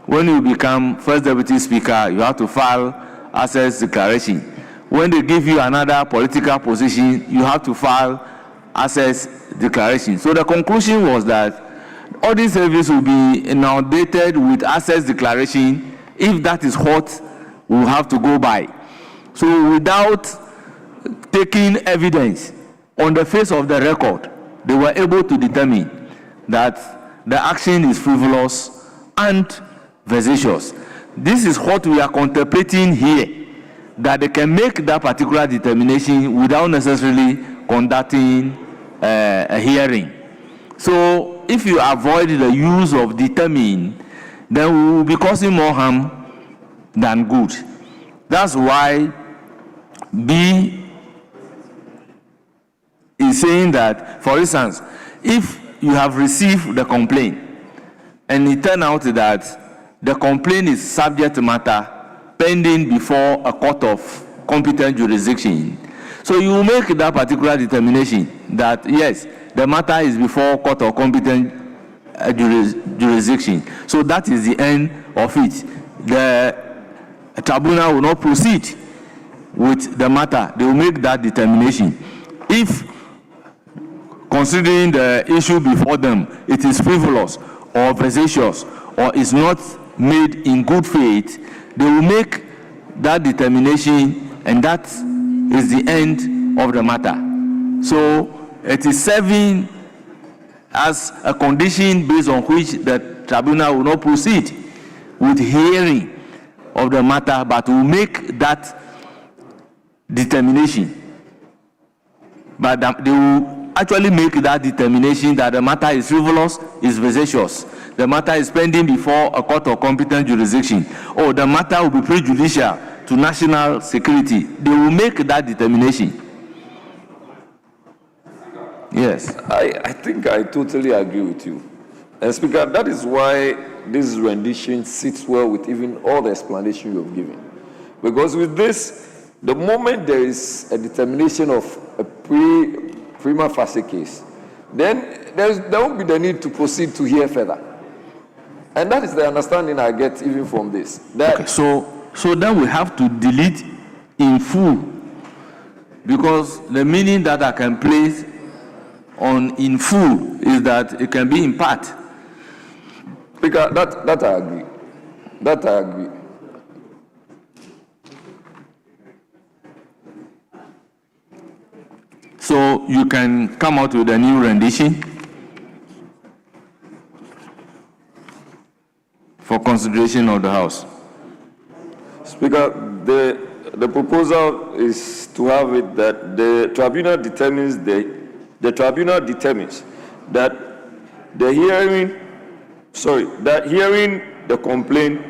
When you become first deputy speaker, you have to file assets declaration. When they give you another political position, you have to file assets declaration. So the conclusion was that audit service will be inundated with assets declaration if that is what we have to go by. So without taking evidence on the face of the record, they were able to determine that the action is frivolous and vexatious. This is what we are contemplating here, that they can make that particular determination without necessarily conducting a hearing. So if you avoid the use of determine, then we will be causing more harm than good. That's why B is saying that, for instance, if you have received the complaint and it turns out that the complaint is subject matter pending before a court of competent jurisdiction, so you make that particular determination that yes, the matter is before court of competent jurisdiction. So that is the end of it. The tribunal will not proceed with the matter. They will make that determination. If, considering the issue before them, it is frivolous or vexatious or is not made in good faith, they will make that determination, and that is the end of the matter. So it is serving as a condition based on which the tribunal will not proceed with hearing of the matter, but will make that determination. But they will actually make that determination that the matter is frivolous, is vexatious. The matter is pending before a court of competent jurisdiction, or the matter will be prejudicial to national security. They will make that determination. Yes. I think I totally agree with you. And Speaker, that is why this rendition sits well with even all the explanation you have given. Because with this, the moment there is a determination of a prima facie case, then there won't be the need to proceed to hear further. And that is the understanding I get even from this. That okay, so then we have to delete in full, because the meaning that I can place on in full is that it can be in part. Speaker, that I agree. That I agree. So you can come out with a new rendition for consideration of the House. Speaker, the proposal is to have it that the tribunal determines that hearing the complaint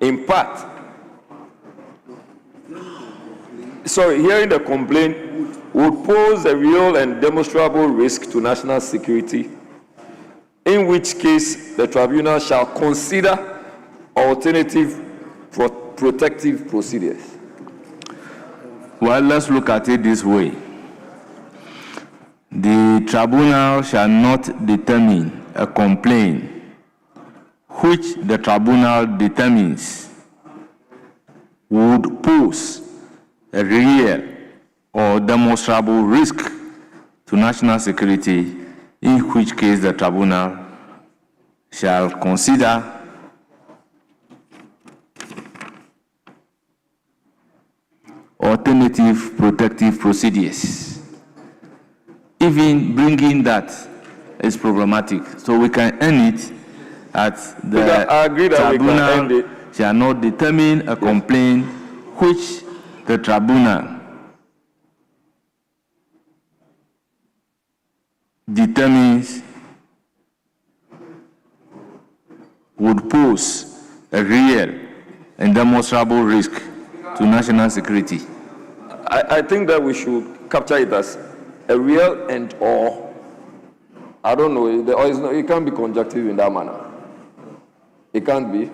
in part. Hearing the complaint would pose a real and demonstrable risk to national security, in which case the tribunal shall consider alternative protective procedures. Well, let's look at it this way. The tribunal shall not determine a complaint which the tribunal determines would pose a real or demonstrable risk to national security, in which case the tribunal shall consider alternative protective procedures. Even bringing that is problematic. So we can end it at the tribunal shall not determine a complaint which the tribunal determines would pose a real and demonstrable risk to national security. I think that we should capture it as a real and or, I don't know, it can't be conjunctive in that manner. It can't be.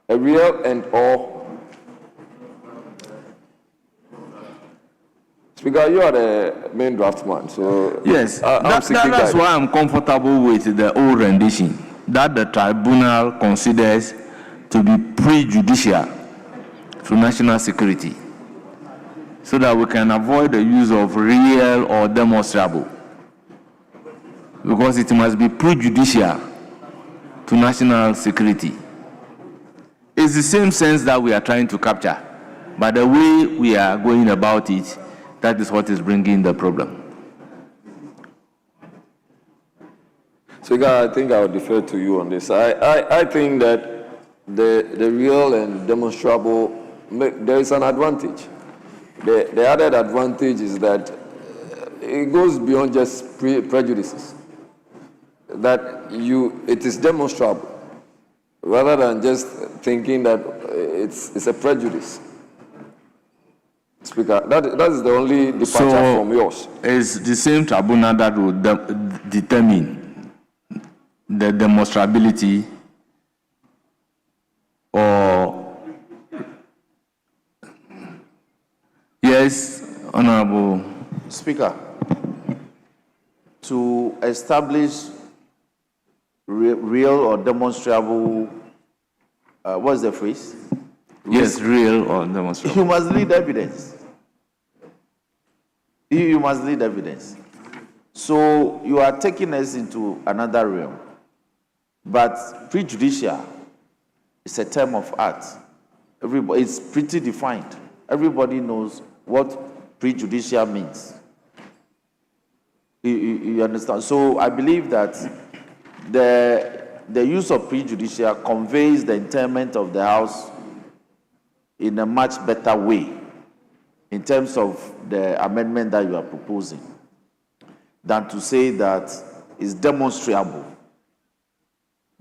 A real and or. Speaker, you are the main draftsman, so yes, that's why I'm comfortable with the old rendition, that the tribunal considers to be prejudicial to national security, so that we can avoid the use of real or demonstrable, because it must be prejudicial to national security. It's the same sense that we are trying to capture, but the way we are going about it, that is what is bringing the problem. So, I think I will defer to you on this. I think that the real and demonstrable, there is an advantage. The added advantage is that it goes beyond just prejudices. That it is demonstrable, rather than just thinking that it's a prejudice. Speaker, that is the only departure from yours. It's the same tribunal that will determine the demonstrability or... Yes, Honorable Speaker, to establish real or demonstrable, what's the phrase? Yes, real or demonstrable. You must lead evidence. You must lead evidence. So you are taking us into another realm. But prejudicial is a term of art. It's pretty defined. Everybody knows what prejudicial means. You understand? So I believe that the use of prejudicial conveys the intent of the House in a much better way in terms of the amendment that you are proposing than to say that it's demonstrable.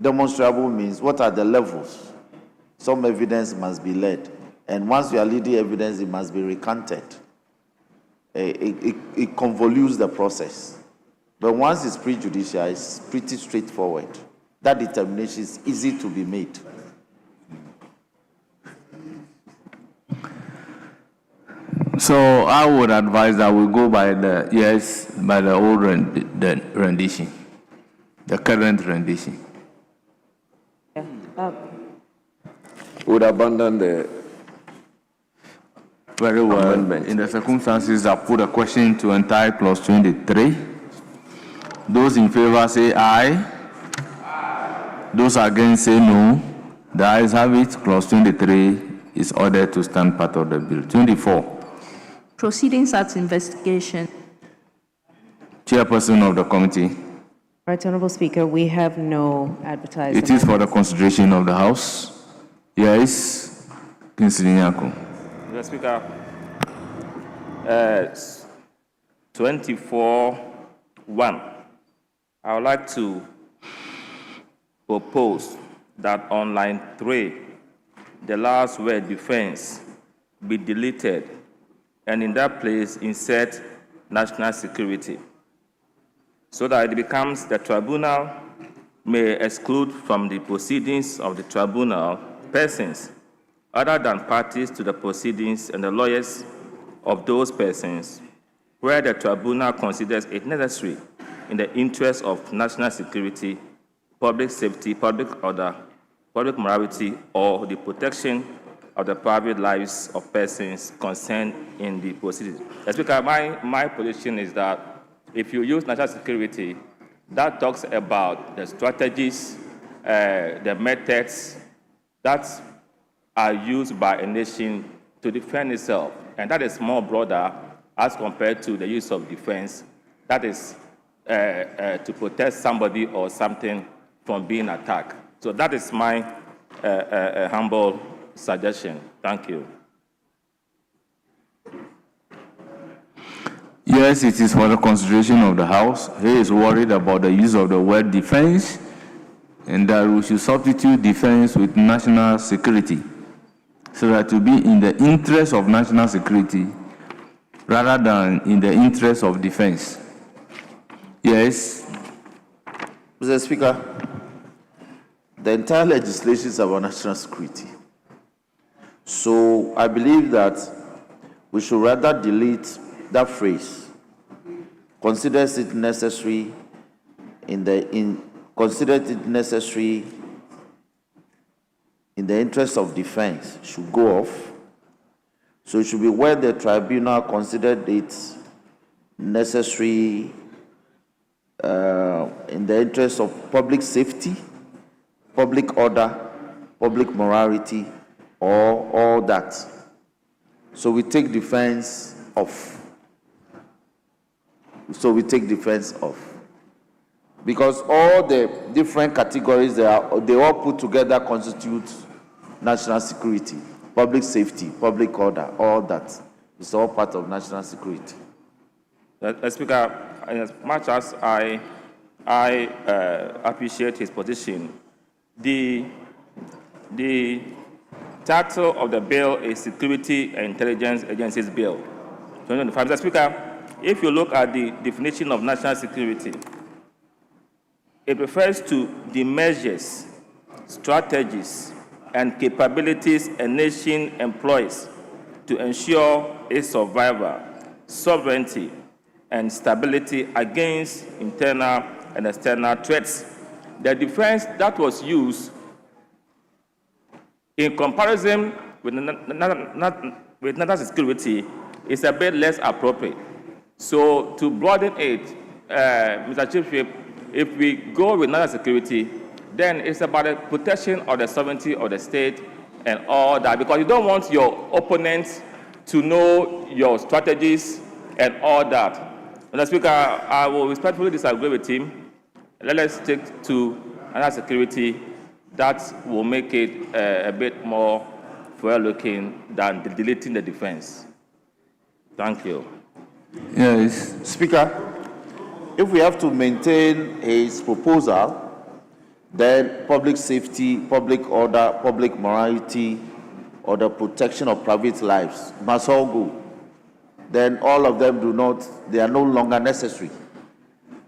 Demonstrable means what are the levels? Some evidence must be led. And once you are leading evidence, it must be recanted. It convolutes the process. But once it's prejudicial, it's pretty straightforward. That determination is easy to be made. So I would advise that we go by the old rendition, the current rendition. Would abandon the very well. amendment. In the circumstances, I put a question to entire clause 23. Those in favor say aye. Those against say no. The ayes have it. Clause 23 is ordered to stand part of the bill. 24. Proceedings at investigation. Chairperson of the committee. Right, Honorable Speaker, we have no advertised. It is for the consideration of the House. Yes, Kingsley Nyako. Mr. Speaker, 24(1). I would like to propose that on line 3, the last word defense be deleted, and in that place insert national security, so that it becomes the tribunal may exclude from the proceedings of the tribunal persons other than parties to the proceedings and the lawyers of those persons, where the tribunal considers it necessary in the interest of national security, public safety, public order, public morality, or the protection of the private lives of persons concerned in the proceedings. Speaker, my position is that if you use national security, that talks about the strategies, the methods that are used by a nation to defend itself. And that is more broader as compared to the use of defense. That is to protect somebody or something from being attacked. So that is my humble suggestion. Thank you. Yes, it is for the consideration of the House. He is worried about the use of the word defense, and that we should substitute defense with national security, so that to be in the interest of national security rather than in the interest of defense. Yes. Mr. Speaker, the entire legislation is about national security. So I believe that we should rather delete that phrase, considers it necessary considered it necessary in the interest of defense should go off. So it should be where the tribunal considered it necessary in the interest of public safety, public order, public morality, or all that. So we take defense off. Because all the different categories they all put together constitute national security, public safety, public order, all that. It's all part of national security. Speaker, as much as I appreciate his position, the title of the bill is Security and Intelligence Agencies Bill 2025. Mr. Speaker, if you look at the definition of national security, it refers to the measures, strategies, and capabilities a nation employs to ensure its survival, sovereignty, and stability against internal and external threats. The defense that was used in comparison with national security is a bit less appropriate. So to broaden it, Mr. Chief Whip, if we go with national security, then it's about the protection of the sovereignty of the state and all that, because you don't want your opponents to know your strategies and all that. Mr. Speaker, I will respectfully disagree with him. Let us stick to national security. That will make it a bit more fair-looking than deleting the defense. Thank you. Yes. Speaker, if we have to maintain his proposal, then public safety, public order, public morality, or the protection of private lives must all go. Then all of them they are no longer necessary.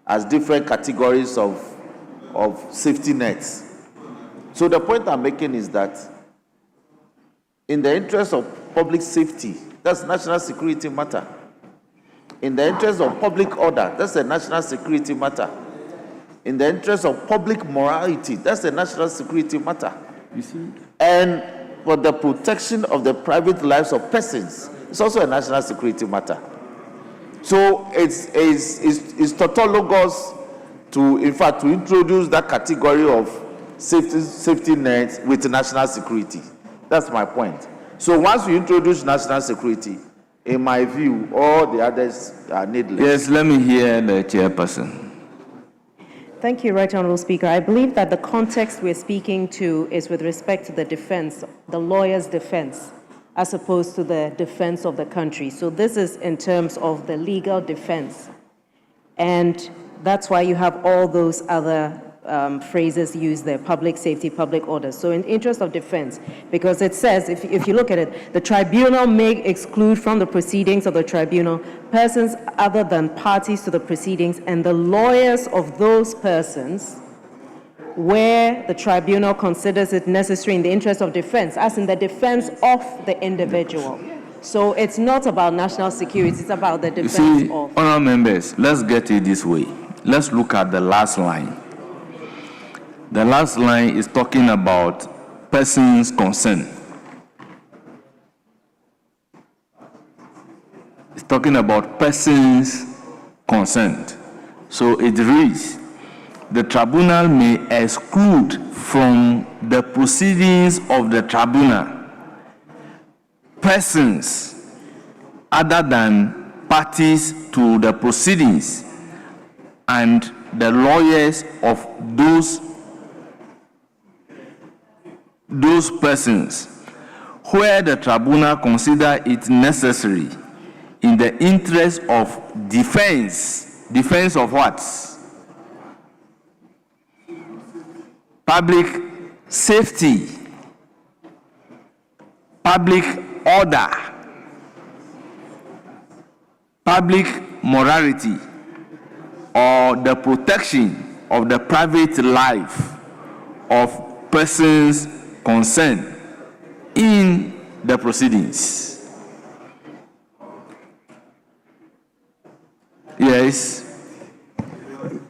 as different categories of safety nets. So the point I'm making is that in the interest of public safety, that's national security matter. In the interest of public order, that's a national security matter. In the interest of public morality, that's a national security matter. You see? And for the protection of the private lives of persons, it's also a national security matter. So it's tautologous to, in fact, to introduce that category of safety nets with national security. That's my point. So once you introduce national security, in my view, all the others are needless. Yes, let me hear the chairperson. Thank you, Right Honourable Speaker. I believe that the context we're speaking to is with respect to the defense, the lawyer's defense, as opposed to the defense of the country. So this is in terms of the legal defense. And that's why you have all those other phrases used there, public safety, public order. So in interest of defense, because it says, if you look at it, the tribunal may exclude from the proceedings of the tribunal persons other than parties to the proceedings and the lawyers of those persons where the tribunal considers it necessary in the interest of defense, as in the defense of the individual. So it's not about national security, it's about the defense of. Honourable members, let's get it this way. Let's look at the last line. The last line is talking about persons concerned. It's talking about persons concerned. So it reads, the tribunal may exclude from the proceedings of the tribunal persons other than parties to the proceedings and the lawyers of those persons where the tribunal consider it necessary in the interest of defense. Defense of what? Public safety, public order, public morality, or the protection of the private life of persons concerned in the proceedings. Yes.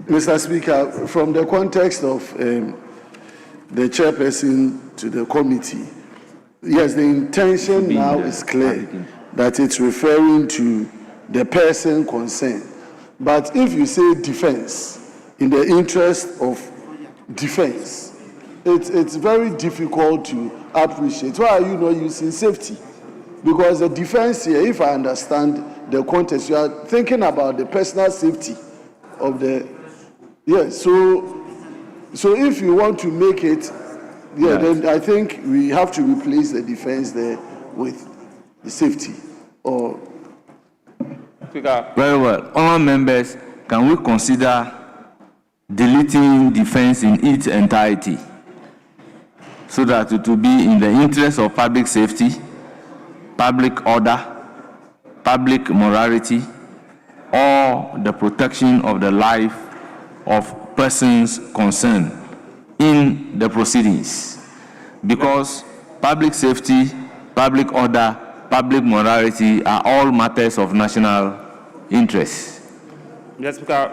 Mr. Speaker, from the context of the chairperson to the committee, yes, the intention now is clear that it's referring to the person concerned. But if you say defense, in the interest of defense, it's very difficult to appreciate. Why are you not using safety? Because the defense here, if I understand the context, you are thinking about the personal safety of the, yes, so if you want to make it, yeah, then I think we have to replace the defense there with the safety. Or very well. Honourable members, can we consider deleting defense in its entirety so that it will be in the interest of public safety, public order, public morality, or the protection of the life of persons concerned in the proceedings? Because public safety, public order, public morality are all matters of national interest. Yes, Speaker,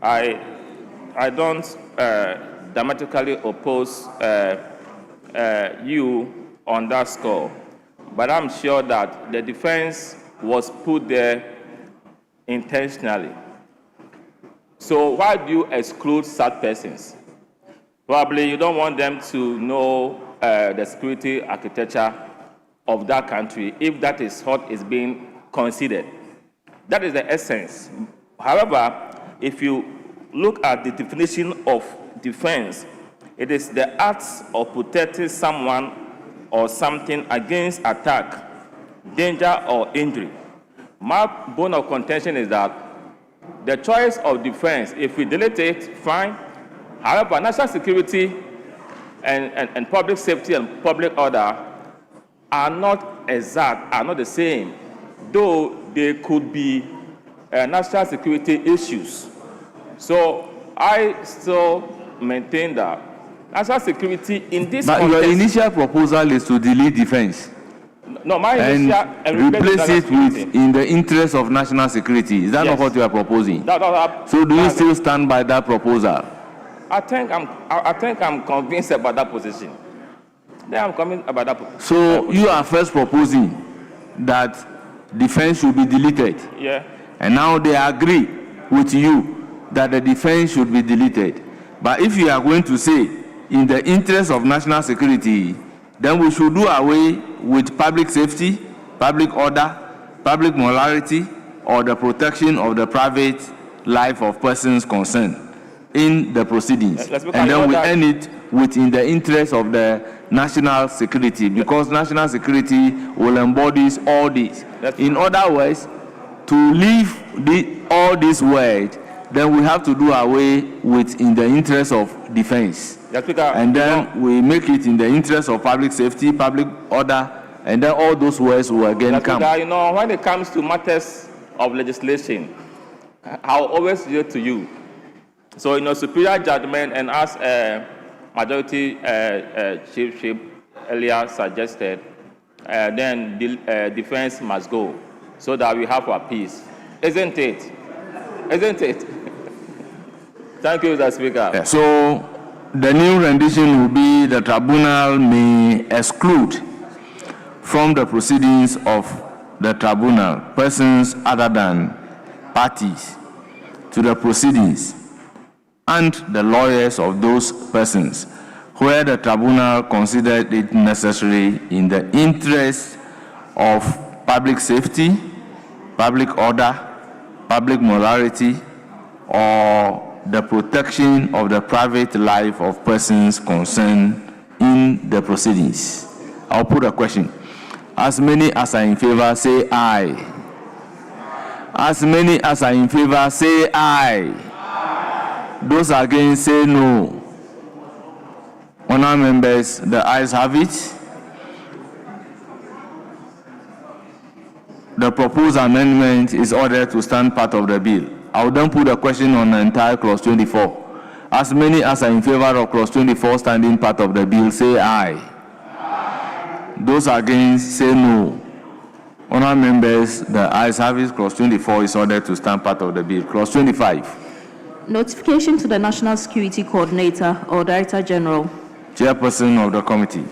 I don't dramatically oppose you on that score, but I'm sure that the defense was put there intentionally. So why do you exclude such persons? Probably you don't want them to know the security architecture of that country if that is what is being considered. That is the essence. However, if you look at the definition of defense, it is the act of protecting someone or something against attack, danger, or injury. My bone of contention is that the choice of defense, if we delete it, fine. However, national security and public safety and public order are not exact, are not the same, though they could be national security issues. So I still maintain that national security in this But context. your initial proposal is to delete defense No, my and initial replace it with in the interest of national security. Is that not Yes. what you are proposing? That, So do you still stand by that proposal? I think I'm convinced about that position. Then I'm convinced about that position. So you are first proposing that defense should be deleted. Yeah. And now they agree with you that the defense should be deleted. But if you are going to say in the interest of national security, then we should do away with public safety, public order, public morality, or the protection of the private life of persons concerned in the proceedings. And then we end it within the interest of the national security, because national security will embody all this. In other words, to leave all this word, then we have to do away with in the interest of defense. And then we make it in the interest of public safety, public order, and then all those words will again come. You know, when it comes to matters of legislation, I'll always yield to you. So, in your superior judgment, and as Majority Chief earlier suggested, then the defense must go so that we have our peace. Isn't it? Isn't it? Thank you, Mr. Speaker. Yeah, so the new rendition will be the tribunal may exclude from the proceedings of the tribunal persons other than parties to the proceedings and the lawyers of those persons where the tribunal considered it necessary in the interest of public safety, public order, public morality, or the protection of the private life of persons concerned in the proceedings. I'll put a question. As many as are in favor, say aye. As many as are in favor, say aye. Those against, say no. Honourable members, the ayes have it. The proposed amendment is ordered to stand part of the bill. I will then put a question on the entire clause 24. As many as are in favor of clause 24 standing part of the bill, say aye. Those against, say no. Honourable members, the ayes have it. Clause 24 is ordered to stand part of the bill. Clause 25. Notification to the National Security Coordinator or Director General. Chairperson of the committee.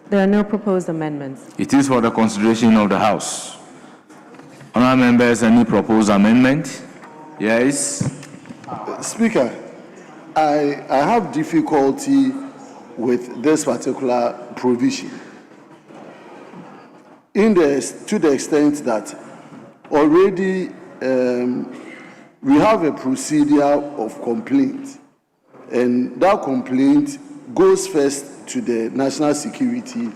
There are no proposed amendments. It is for the consideration of the House. Honourable members, any proposed amendment? Yes. Speaker, I have difficulty with this particular provision to the extent that already we have a procedure of complaint, and that complaint goes first to the national security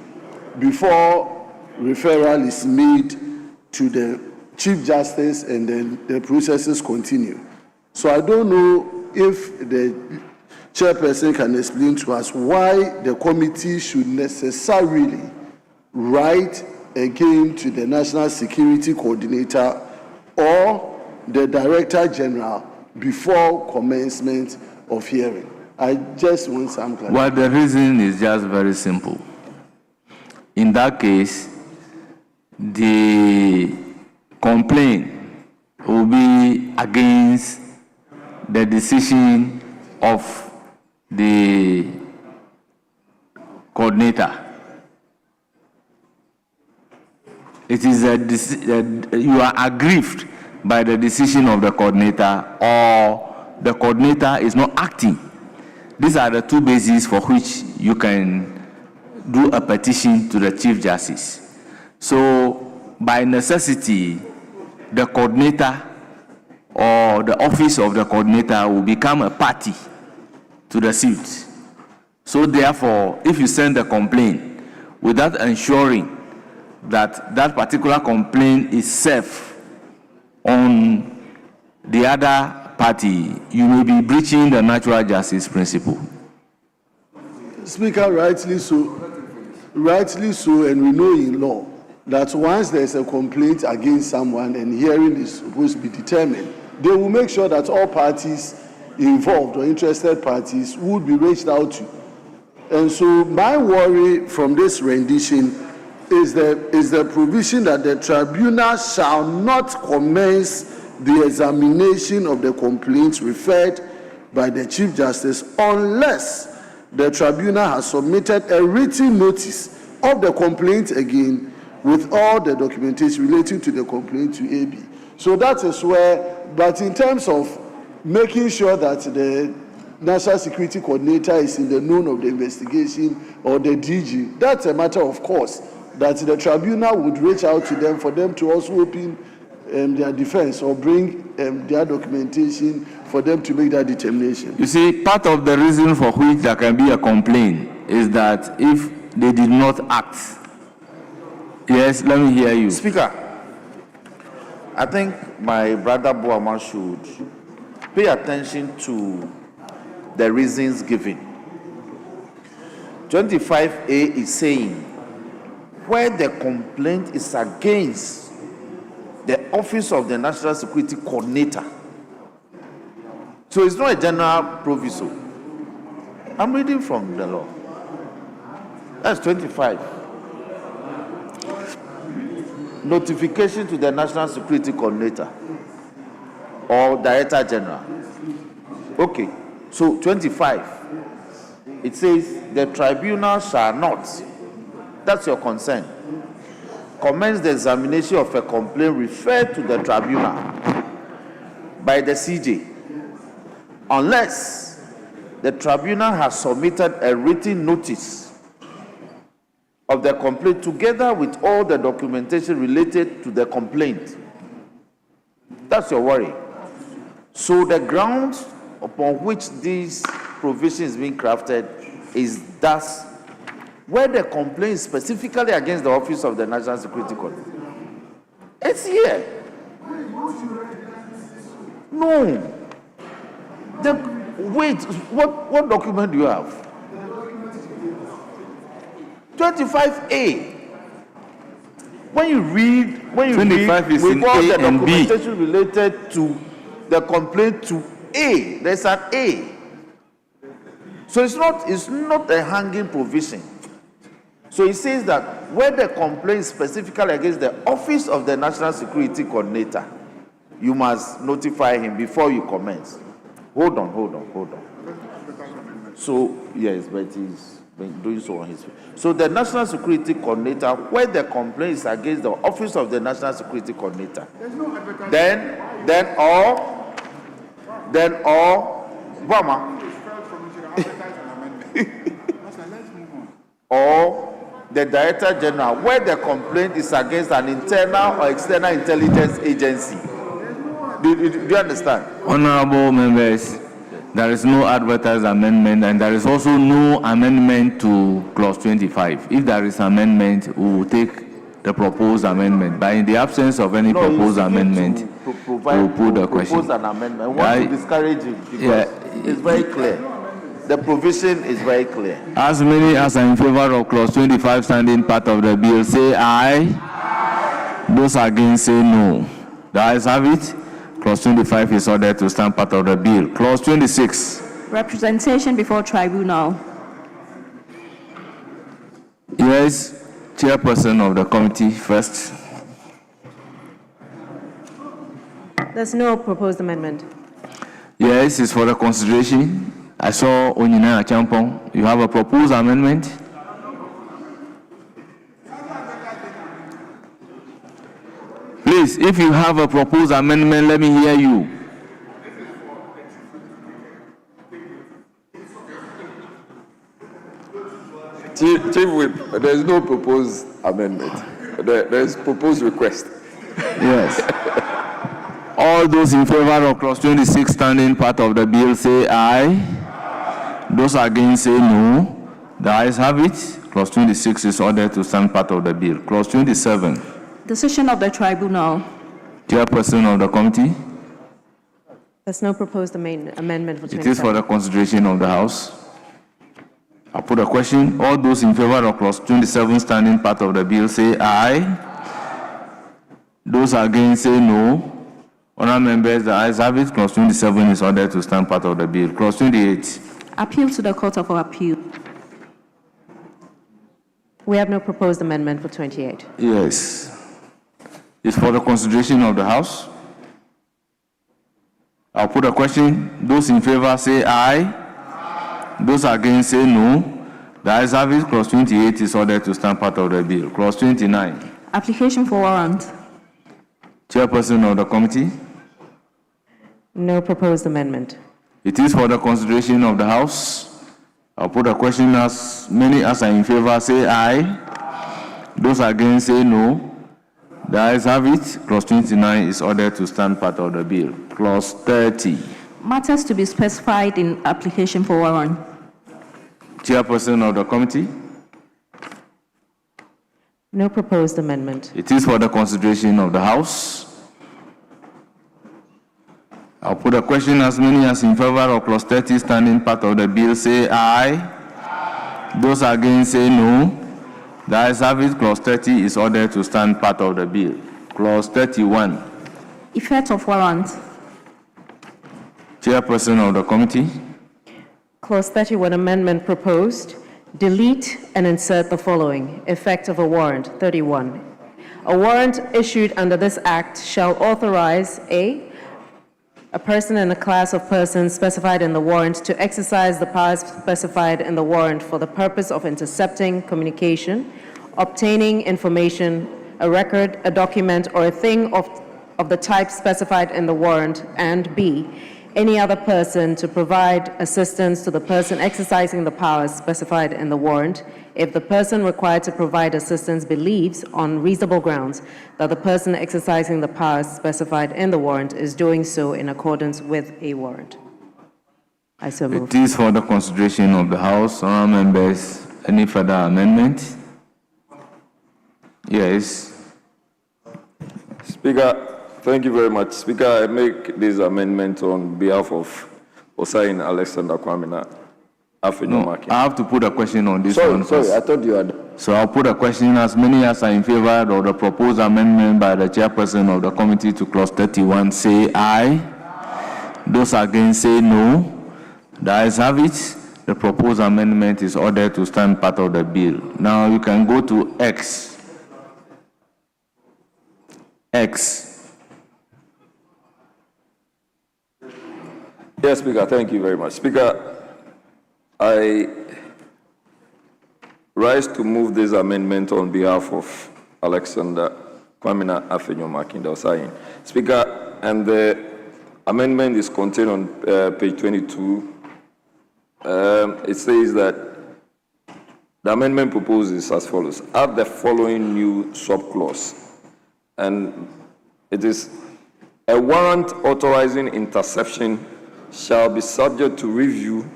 before referral is made to the Chief Justice, and then the processes continue. So I don't know if the chairperson can explain to us why the committee should necessarily write again to the National Security Coordinator or the Director General before commencement of hearing. I just want some clarity. Well, the reason is just very simple. In that case, the complaint will be against the decision of the coordinator. It is you are aggrieved by the decision of the coordinator, or the coordinator is not acting. These are the two bases for which you can do a petition to the Chief Justice. So, by necessity, the coordinator or the office of the coordinator will become a party to the suit. So, therefore, if you send a complaint without ensuring that that particular complaint is safe on the other party, you may be breaching the natural justice principle. Speaker, rightly so. rightly so, and we know in law that once there's a complaint against someone and hearing is supposed to be determined, they will make sure that all parties involved or interested parties would be reached out to. And so my worry from this rendition is the provision that the tribunal shall not commence the examination of the complaints referred by the Chief Justice unless the tribunal has submitted a written notice of the complaint again with all the documentation relating to the complaint to AB. So that is where, but in terms of making sure that the National Security Coordinator is in the known of the investigation or the DG, that's a matter of course that the tribunal would reach out to them for them to also open their defense or bring their documentation for them to make that determination. You see, part of the reason for which there can be a complaint is that if they did not act. Yes, let me hear you. Speaker, I think my brother Boama should pay attention to the reasons given. 25A is saying where the complaint is against the Office of the National Security Coordinator. So it's not a general proviso. I'm reading from the law. That's 25. Notification to the National Security Coordinator or Director General. Okay, so 25. It says the tribunal shall not, that's your concern, commence the examination of a complaint referred to the tribunal by the CJ unless the tribunal has submitted a written notice of the complaint together with all the documentation related to the complaint. That's your worry. So the grounds upon which this provision is being crafted is thus where the complaint is specifically against the Office of the National Security Coordinator. It's here. No. Wait, what document do you have? 25A. When you read, 25 is in with all A the and B. documentation related to the complaint to A, there's an A. So it's not a hanging provision. So it says that where the complaint is specifically against the Office of the National Security Coordinator, you must notify him before you commence. Hold on. So, yes, but he's been doing so on his way. So the National Security Coordinator, where the complaint is against the Office of the National Security Coordinator, then all, Bama, or the Director General, where the complaint is against an internal or external intelligence agency. Do you understand? Honorable members, there is no advertised amendment and there is also no amendment to clause 25. If there is amendment, we will take the proposed amendment. But in the absence of any proposed amendment, we will put the question. Propose an amendment. I want to discourage it because it's very clear. The provision is very clear. As many as are in favor of clause 25 standing part of the bill, say aye. Those against say no. The ayes have it. Clause 25 is ordered to stand part of the bill. Clause 26. Representation before tribunal. Yes, chairperson of the committee first. There's no proposed amendment. Yes, it's for the consideration. I saw Onyina Champong. You have a proposed amendment? Please, if you have a proposed amendment, let me hear you. Chief Whip, there's no proposed amendment. There's proposed request. Yes. All those in favor of clause 26 standing part of the bill say aye. Those against say no. The ayes have it. Clause 26 is ordered to stand part of the bill. Clause 27. Decision of the tribunal. Chairperson of the committee. There's no proposed amendment for 25. It is for the consideration of the House. I'll put a question. All those in favor of clause 27 standing part of the bill say aye. Those against say no. Honourable members, the ayes have it. Clause 27 is ordered to stand part of the bill. Clause 28. Appeal to the Court of Appeal. We have no proposed amendment for 28. Yes. It's for the consideration of the House. I'll put a question. Those in favor say aye. Those against say no. The ayes have it. Clause 28 is ordered to stand part of the bill. Clause 29. Application for warrant. Chairperson of the committee. No proposed amendment. It is for the consideration of the House. I'll put a question. As many as are in favor say aye. Those against say no. The ayes have it. Clause 29 is ordered to stand part of the bill. Clause 30. Matters to be specified in application for warrant. Chairperson of the committee. No proposed amendment. It is for the consideration of the House. I'll put a question. As many as in favor of clause 30 standing part of the bill say aye. Those against say no. The ayes have it. Clause 30 is ordered to stand part of the bill. Clause 31. Effect of warrant. Chairperson of the committee. Clause 31 amendment proposed. Delete and insert the following. Effect of a warrant. 31. A warrant issued under this act shall authorize a person and a class of persons specified in the warrant to exercise the powers specified in the warrant for the purpose of intercepting communication, obtaining information, a record, a document, or a thing of the type specified in the warrant, and B, any other person to provide assistance to the person exercising the powers specified in the warrant if the person required to provide assistance believes, on reasonable grounds, that the person exercising the powers specified in the warrant is doing so in accordance with a warrant. I so move. It is for the consideration of the House. Honourable members, any further amendment? Yes. Speaker, thank you very much. Speaker, I make this amendment on behalf of Osain Alexander Kwamina. No, I have to put a question on this one. Sorry, I thought you had. So I'll put a question. As many as are in favor of the proposed amendment by the chairperson of the committee to clause 31 say aye. Those against say no. The ayes have it. The proposed amendment is ordered to stand part of the bill. Now you can go to X. X. Yes, Speaker, thank you very much. Speaker, I rise to move this amendment on behalf of Alexander Kwamina Afenyo Makinda Osayin. Speaker, and the amendment is contained on page 22. It says that the amendment proposes as follows. Add the following new subclause. And it is a warrant authorizing interception shall be subject to review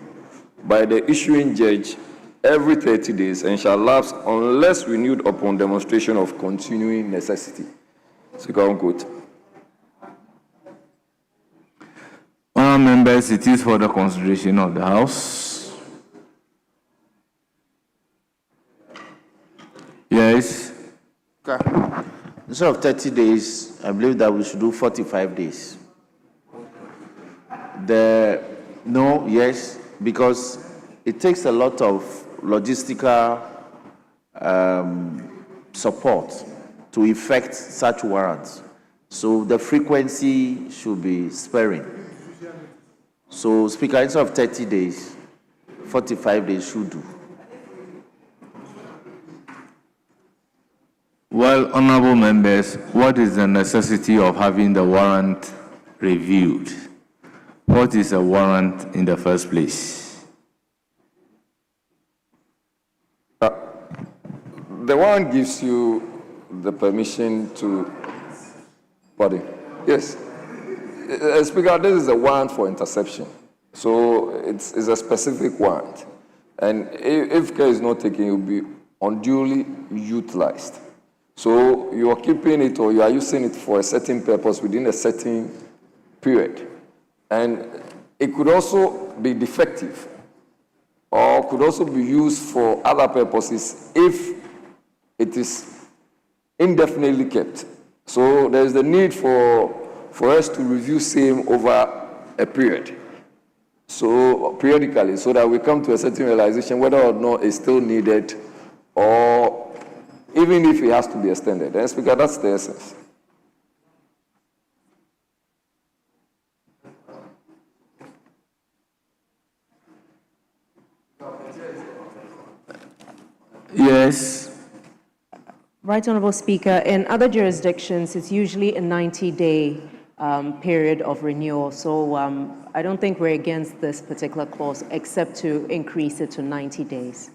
by the issuing judge every 30 days and shall lapse unless renewed upon demonstration of continuing necessity. Second quote. Honourable members, it is for the consideration of the House. Yes. Okay. Instead of 30 days, I believe that we should do 45 days. No, yes, because it takes a lot of logistical support to effect such warrants. So the frequency should be sparing. So, Speaker, instead of 30 days, 45 days should do. Well, honourable members, what is the necessity of having the warrant reviewed? What is a warrant in the first place? The warrant gives you the permission to, pardon? Yes. Speaker, this is a warrant for interception. So it's a specific warrant. And if care is not taken, it will be unduly utilized. So you are keeping it or you are using it for a certain purpose within a certain period. And it could also be defective. or could also be used for other purposes if it is indefinitely kept. So there is the need for us to review same over a period. So periodically, so that we come to a certain realization whether or not it's still needed, or even if it has to be extended. And Speaker, that's the essence. Yes. Right, Honorable Speaker, in other jurisdictions, it's usually a 90-day period of renewal. So I don't think we're against this particular clause, except to increase it to 90 days.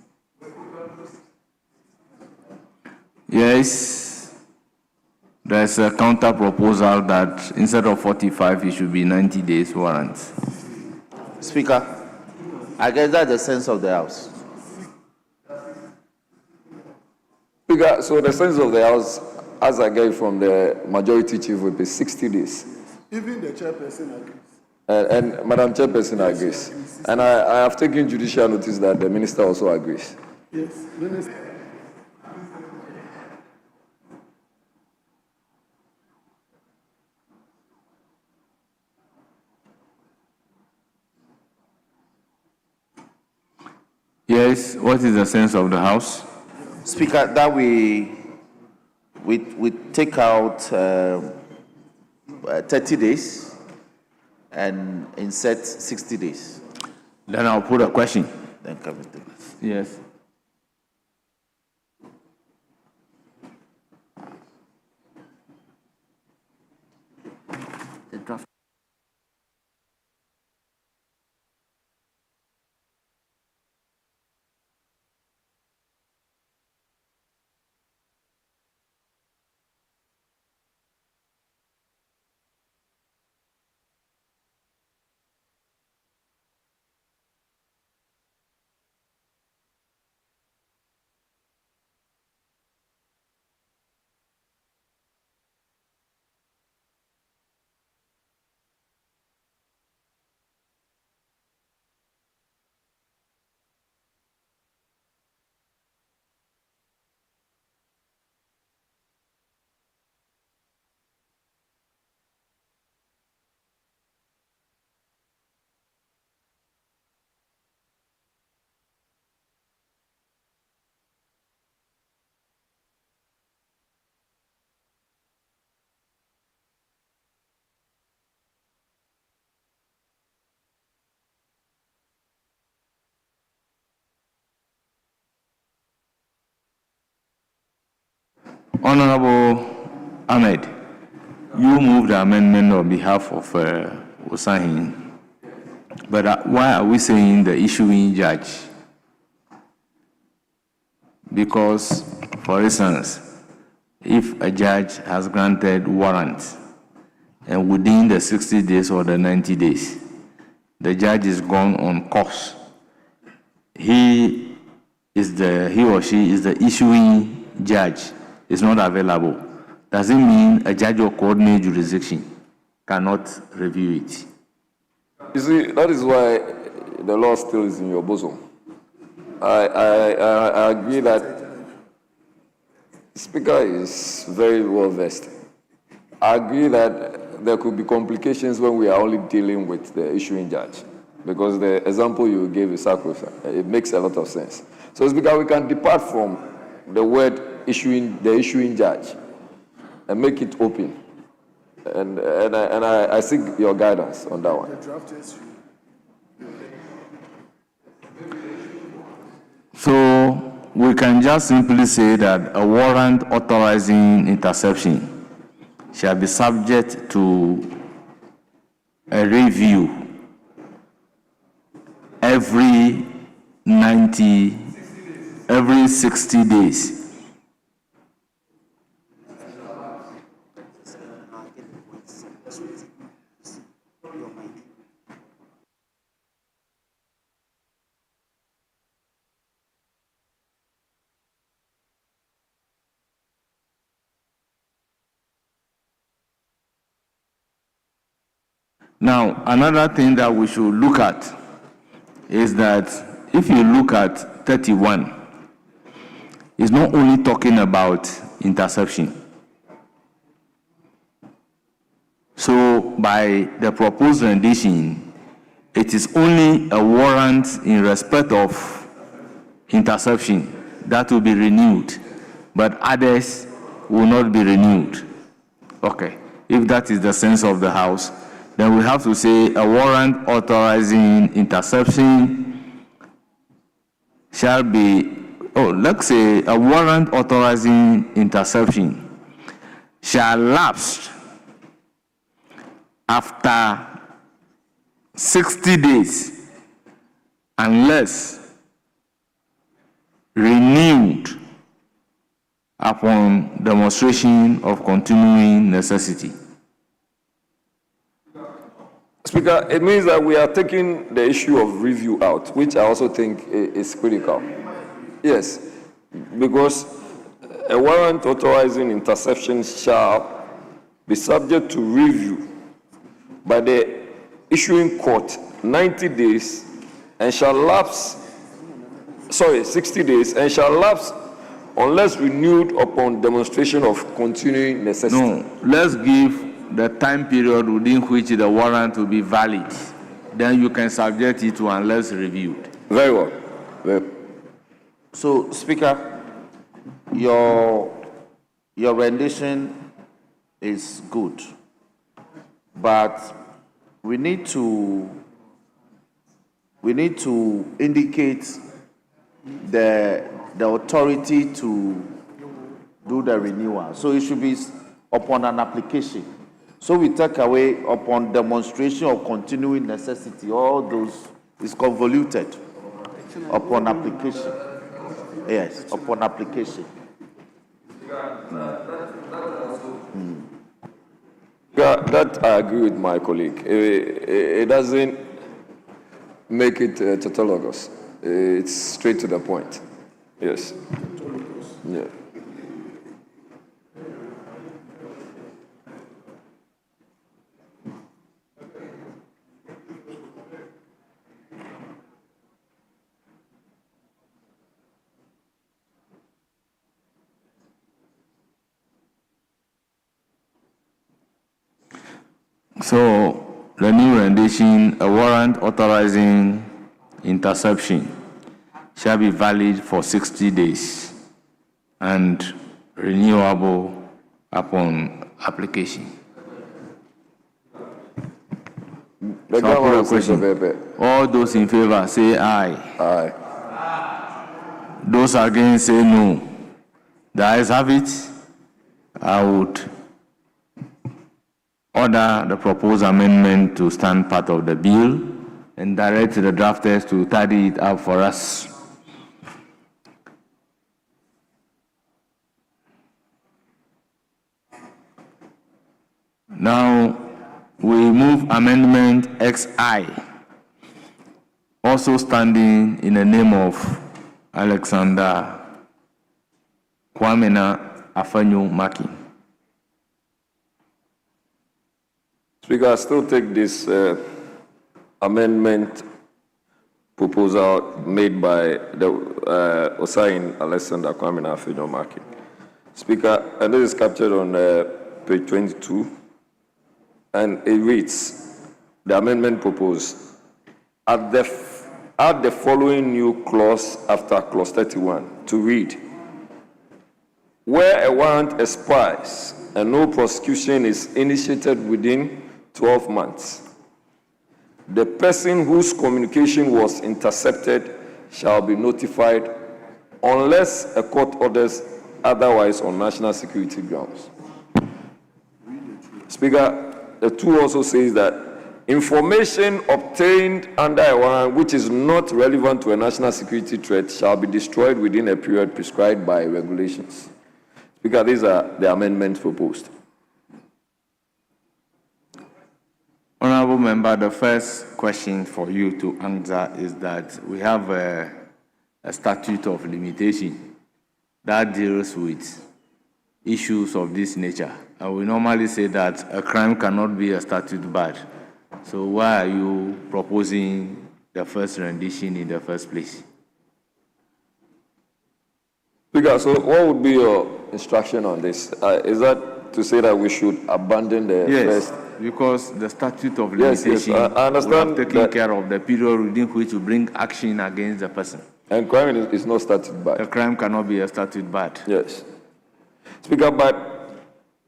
Yes. There's a counter proposal that instead of 45, it should be 90 days warrant. Speaker, I guess that's the sense of the House. Speaker, so the sense of the House, as I get from the majority chief, will be 60 days. Even the chairperson agrees. And Madam Chairperson agrees. And I have taken judicial notice that the minister also agrees. Yes, Minister. Yes, what is the sense of the House? Speaker, that we take out 30 days and insert 60 days. Then I'll put a question. Then come with it. Yes. The draft. Honorable Ahmed, you moved the amendment on behalf of Osahin, but why are we saying the issuing judge? Because, for instance, if a judge has granted warrant and within the 60 days or the 90 days, the judge is gone on course, he or she is the issuing judge, is not available. Does it mean a judge of coordinate jurisdiction cannot review it? You see, that is why the law still is in your bosom. I agree that the Speaker is very well versed. I agree that there could be complications when we are only dealing with the issuing judge, because the example you gave is sacrosanct. It makes a lot of sense. So, Speaker, we can depart from the word the issuing judge and make it open. And I seek your guidance on that one. So we can just simply say that a warrant authorizing interception shall be subject to a review every 60 days. Now, another thing that we should look at is that if you look at 31, it's not only talking about interception. So by the proposed rendition, it is only a warrant in respect of interception that will be renewed, but others will not be renewed. Okay, if that is the sense of the House, then we have to say a warrant authorizing interception shall be, let's say a warrant authorizing interception shall lapse after 60 days unless renewed upon demonstration of continuing necessity. Speaker, it means that we are taking the issue of review out, which I also think is critical. Yes, because a warrant authorizing interception shall be subject to review by the issuing court 90 days and shall lapse, 60 days and shall lapse unless renewed upon demonstration of continuing necessity. No, let's give the time period within which the warrant will be valid. Then you can subject it to unless reviewed. Very well. So, Speaker, your rendition is good, but we need to indicate the authority to do the renewal. So it should be upon an application. So we take away upon demonstration of continuing necessity. All those is convoluted. Upon application. Yes, upon application. That I agree with my colleague. It doesn't make it tautologous. It's straight to the point. Yes. Yeah. So the new rendition, a warrant authorizing interception shall be valid for 60 days and renewable upon application. So I put a question. All those in favor say aye. Aye. Those against say no. The ayes have it. I would order the proposed amendment to stand part of the bill and direct the drafters to tidy it up for us. Now, we move amendment XI, also standing in the name of Alexander Kwamena Afanyo Maki. Speaker, I still take this amendment proposal made by the Osain Alexander Kwamena Afanyo Maki. Speaker, and this is captured on page 22. And it reads, the amendment proposed, add the following new clause after clause 31 to read, where a warrant expires and no prosecution is initiated within 12 months, the person whose communication was intercepted shall be notified unless a court orders otherwise on national security grounds. Speaker, the 2 also says that information obtained under a warrant which is not relevant to a national security threat shall be destroyed within a period prescribed by regulations. Speaker, these are the amendments proposed. Honorable Member, the first question for you to answer is that we have a statute of limitation that deals with issues of this nature. And we normally say that a crime cannot be a statute bad. So why are you proposing the first rendition in the first place. Speaker, so what would be your instruction on this? Is that to say that we should abandon the first? Because the statute of Yes, limitation I understand would have taken care of the period within which to bring action against the person. And crime is not statute barred. The crime cannot be a statute barred. Yes. Speaker, but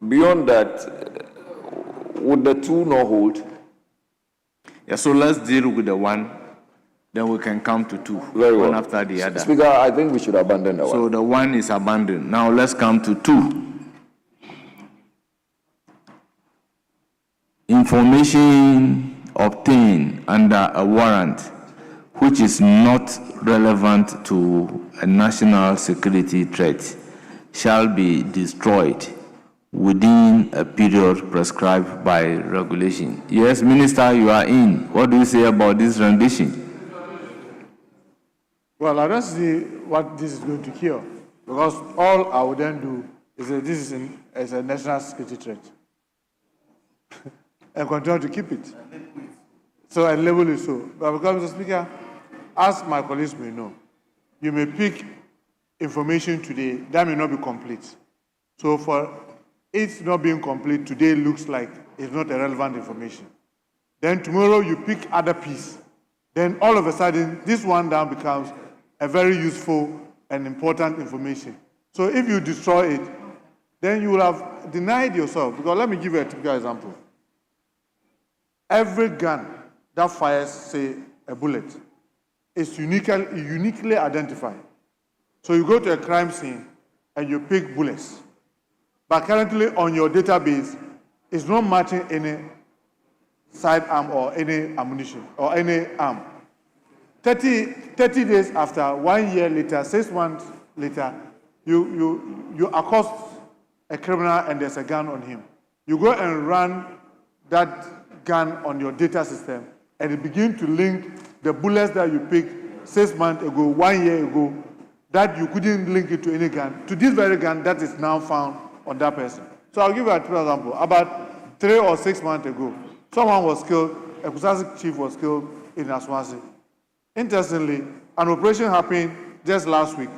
beyond that, would the two not hold? Yeah, so let's deal with the one, then we can come to two, Very well. one after the other. Speaker, I think we should abandon the one. So the one is abandoned. Now let's come to two. Information obtained under a warrant which is not relevant to a national security threat shall be destroyed within a period prescribed by regulation. Yes, Minister, you are in. What do you say about this rendition? Well, I don't see what this is going to cure, because all I would then do is that this is a national security threat and continue to keep it. So, and label it so. But because, Mr. Speaker, as my colleagues may know, you may pick information today that may not be complete. So for it not being complete today looks like it's not a relevant information. Then tomorrow you pick other piece. Then all of a sudden, this one down becomes a very useful and important information. So if you destroy it, then you will have denied yourself. Because let me give you a typical example. Every gun that fires, say, a bullet is uniquely identified. So you go to a crime scene and you pick bullets. But currently on your database, it's not matching any sidearm or any ammunition or any arm. 30 days after, 1 year later, 6 months later, you accost a criminal and there's a gun on him. You go and run that gun on your data system and it begins to link the bullets that you picked 6 months ago, 1 year ago, that you couldn't link it to any gun, to this very gun that is now found on that person. So I'll give you a true example. About 3 or 6 months ago, someone was killed, a Kusasi chief was killed in Aswasi. Interestingly, an operation happened just last week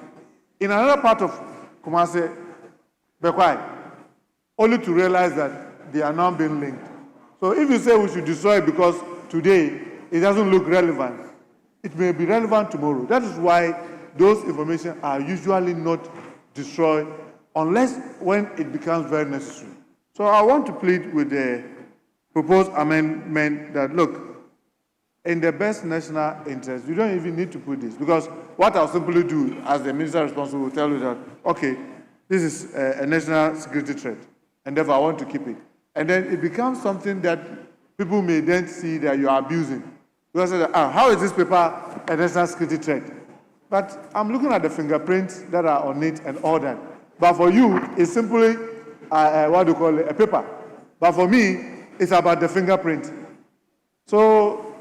in another part of Kumasi, Bekwai, only to realize that they are now being linked. So if you say we should destroy it because today it doesn't look relevant, it may be relevant tomorrow. That is why those information are usually not destroyed unless when it becomes very necessary. So I want to plead with the proposed amendment that, look, in the best national interest, you don't even need to put this, because what I'll simply do as the minister responsible will tell you that, okay, this is a national security threat, and therefore I want to keep it. And then it becomes something that people may then see that you are abusing. Because how is this paper a national security threat? But I'm looking at the fingerprints that are on it and all that. But for you, it's simply, what do you call it, a paper. But for me, it's about the fingerprint. So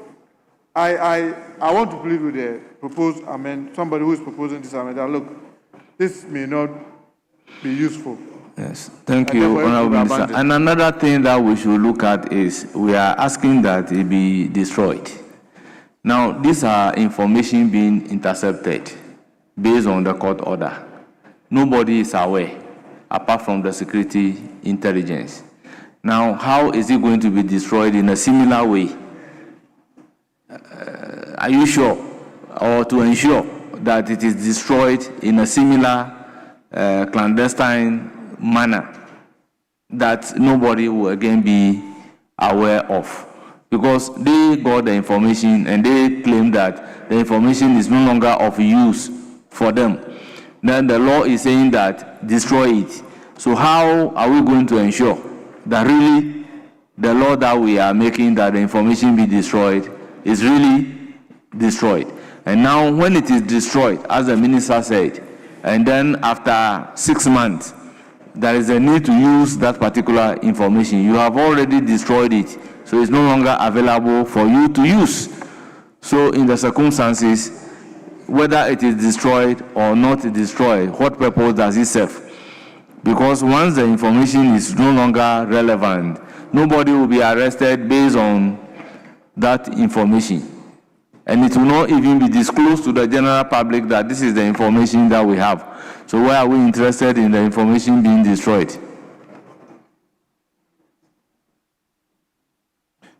I want to plead with the proposed amendment, somebody who is proposing this amendment, look, this may not be useful. Yes, thank you, Honorable Minister. And another thing that we should look at is we are asking that it be destroyed. Now, these are information being intercepted based on the court order. Nobody is aware, apart from the security intelligence. Now, how is it going to be destroyed in a similar way? Are you sure, or to ensure that it is destroyed in a similar clandestine manner that nobody will again be aware of? Because they got the information and they claim that the information is no longer of use for them. Then the law is saying that destroy it. So how are we going to ensure that really the law that we are making, that the information be destroyed, is really destroyed? And now when it is destroyed, as the minister said, and then after 6 months, there is a need to use that particular information. You have already destroyed it, so it's no longer available for you to use. So in the circumstances, whether it is destroyed or not destroyed, what purpose does it serve? Because once the information is no longer relevant, nobody will be arrested based on that information. And it will not even be disclosed to the general public that this is the information that we have. So why are we interested in the information being destroyed?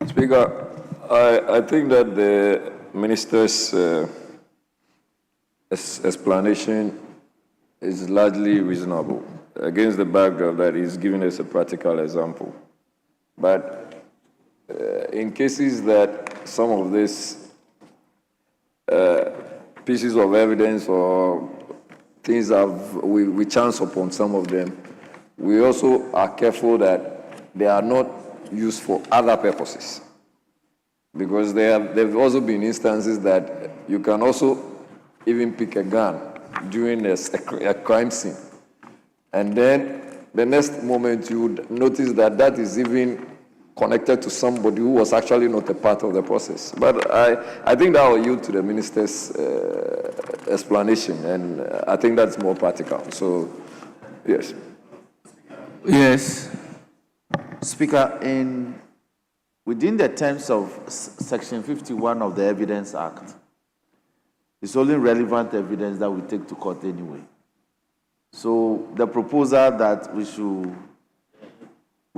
Speaker, I think that the minister's explanation is largely reasonable against the backdrop that he's giving us a practical example. But in cases that some of these pieces of evidence or things we chance upon some of them, we also are careful that they are not used for other purposes. Because there have also been instances that you can also even pick a gun during a crime scene. And then the next moment you would notice that that is even connected to somebody who was actually not a part of the process. But I think that will yield to the minister's explanation, and I think that's more practical. So, yes. Yes. Speaker, within the terms of Section 51 of the Evidence Act, it's only relevant evidence that we take to court anyway. So the proposal that we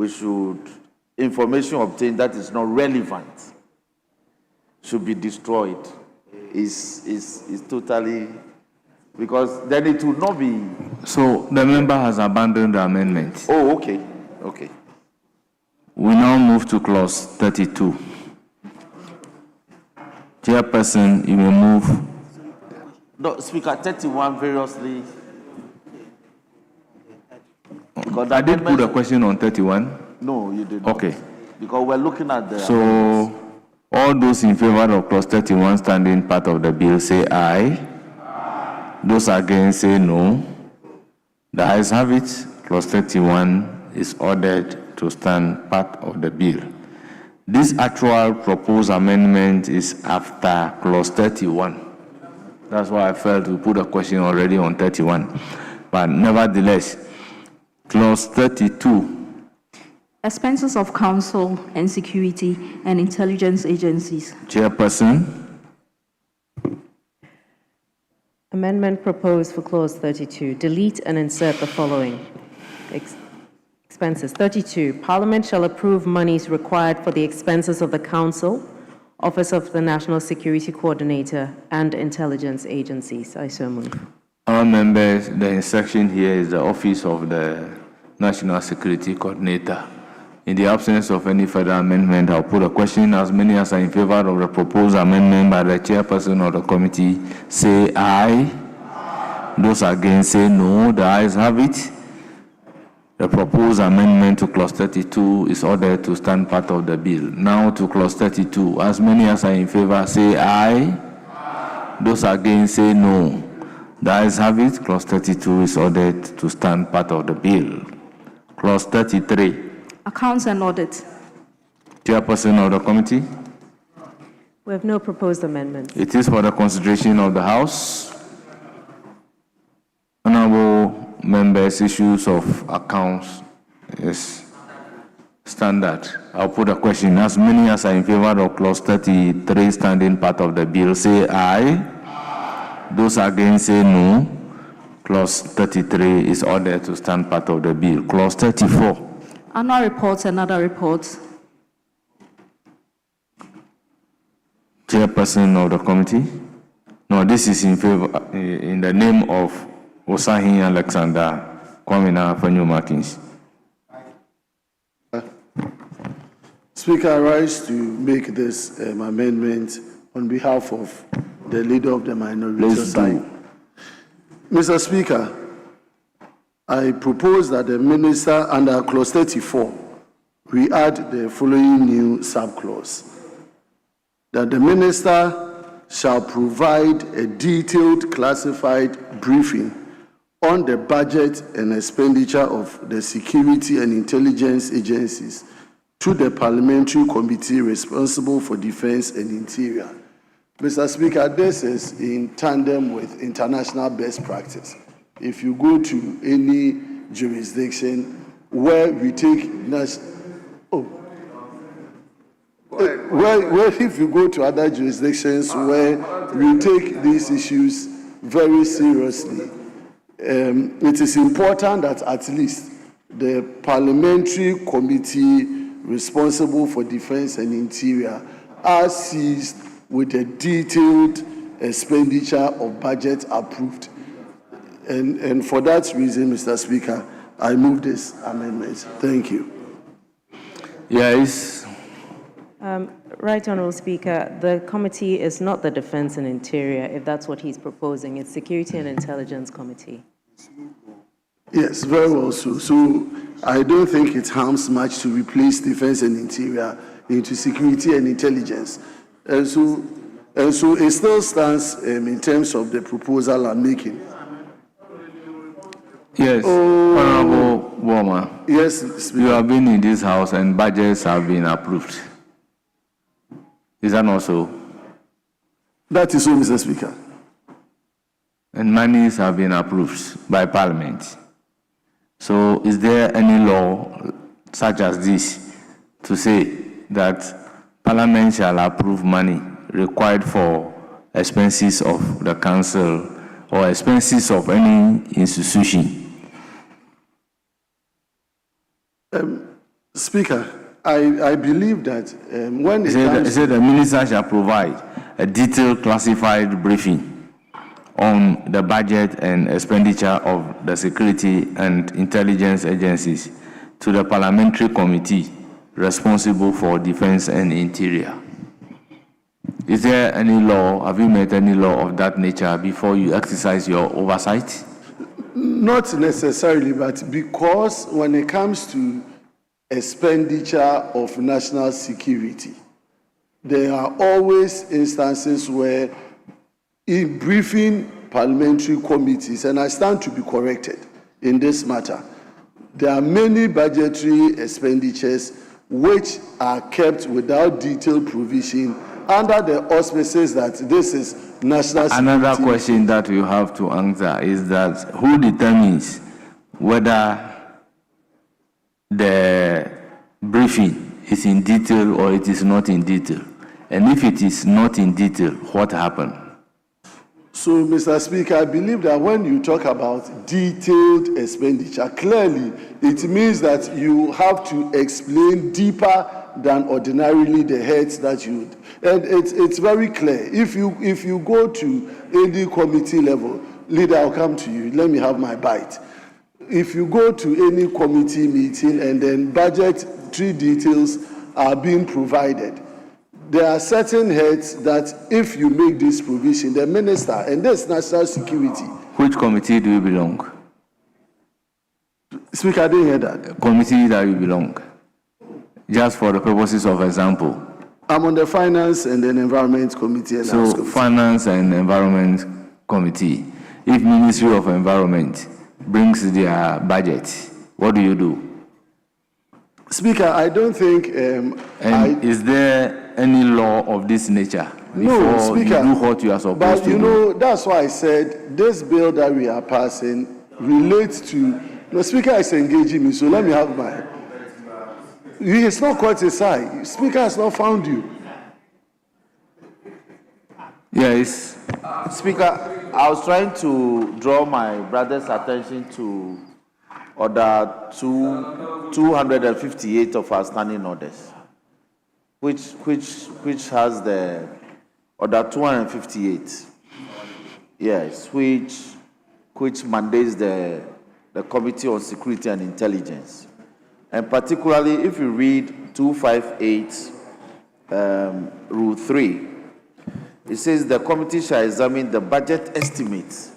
should information obtained that is not relevant should be destroyed is totally, because then it will not be. So the member has abandoned the amendment. Oh, okay. Okay. We now move to clause 32. Chairperson, you may move. No, Speaker, 31 variously. I did put a question on 31. No, you did not. Okay. Because we're looking at the. So, all those in favor of clause 31 standing part of the bill say aye. Those against say no. The ayes have it. Clause 31 is ordered to stand part of the bill. This actual proposed amendment is after clause 31. That's why I felt to put a question already on 31. But nevertheless, clause 32. Expenses of counsel and security and intelligence agencies. Chairperson. Amendment proposed for clause 32. Delete and insert the following. Expenses. 32. Parliament shall approve monies required for the expenses of the council, Office of the National Security Coordinator, and intelligence agencies. I so move. Our members, the section here is the Office of the National Security Coordinator. In the absence of any further amendment, I'll put a question. As many as are in favor of the proposed amendment by the chairperson of the committee, say aye. Those against say no. The ayes have it. The proposed amendment to clause 32 is ordered to stand part of the bill. Now to clause 32. As many as are in favor, say aye. Those against say no. The ayes have it. Clause 32 is ordered to stand part of the bill. Clause 33. Accounts and audit. Chairperson of the committee. We have no proposed amendments. It is for the consideration of the House. Honorable members, issues of accounts is standard. I'll put a question. As many as are in favor of clause 33 standing part of the bill, say aye. Those against say no. Clause 33 is ordered to stand part of the bill. Clause 34. Annual reports and other reports. Chairperson of the committee. No, this is in favor, in the name of Osahin Alexander Kwamina Fanyu-Markins. Speaker, I rise to make this amendment on behalf of the leader of the minority side. Mr. Speaker, I propose that the minister, under clause 34, we add the following new subclause. That the minister shall provide a detailed classified briefing on the budget and expenditure of the security and intelligence agencies to the parliamentary committee responsible for defense and interior. Mr. Speaker, this is in tandem with international best practice. If you go to any jurisdiction where we take if you go to other jurisdictions where we take these issues very seriously, it is important that at least the parliamentary committee responsible for defense and interior are seized with a detailed expenditure of budget approved. And for that reason, Mr. Speaker, I move this amendment. Thank you. Yes. Right, Honourable Speaker, the committee is not the Defence and Interior, if that's what he's proposing. It's Security and Intelligence Committee. Yes, very well so. So I don't think it harms much to replace Defence and Interior into Security and Intelligence. And so it still stands in terms of the proposal I'm making. Yes, Honorable Woma. Yes, Speaker. You have been in this house and budgets have been approved. Is that not so? That is so, Mr. Speaker. And monies have been approved by Parliament. So is there any law such as this to say that Parliament shall approve money required for expenses of the council or expenses of any institution? Speaker, I believe that when it comes to the minister shall provide a detailed classified briefing on the budget and expenditure of the security and intelligence agencies to the parliamentary committee responsible for defense and interior. Is there any law, have you made any law of that nature before you exercise your oversight? Not necessarily, but because when it comes to expenditure of national security, there are always instances where in briefing parliamentary committees, and I stand to be corrected in this matter, there are many budgetary expenditures which are kept without detailed provision under the auspices that this is national security. Another question that you have to answer is that who determines whether the briefing is in detail or it is not in detail? And if it is not in detail, what happened? So, Mr. Speaker, I believe that when you talk about detailed expenditure, clearly it means that you have to explain deeper than ordinarily the heads that you would. And it's very clear. If you go to any committee level, leader, I'll come to you. Let me have my bite. If you go to any committee meeting and then budgetary details are being provided, there are certain heads that if you make this provision, the minister, and this national security. Which committee do you belong? Speaker, I didn't hear that. Committee that you belong. Just for the purposes of example. I'm on the Finance and then Environment Committee. And so, Finance and Environment Committee. If Ministry of Environment brings their budget, what do you do? Speaker, I don't think... is there any law of this nature before Speaker, you do what you are supposed to do? But you know, that's why I said this bill that we are passing relates to... The Speaker is engaging me, so let me have my... He has not caught his eye. Speaker has not found you. Yes. Speaker, I was trying to draw my brother's attention to Order 258 of our standing orders, which has the Order 258, yes, which mandates the Committee on Security and Intelligence. And particularly, if you read 258, Rule 3, it says the committee shall examine the budget estimates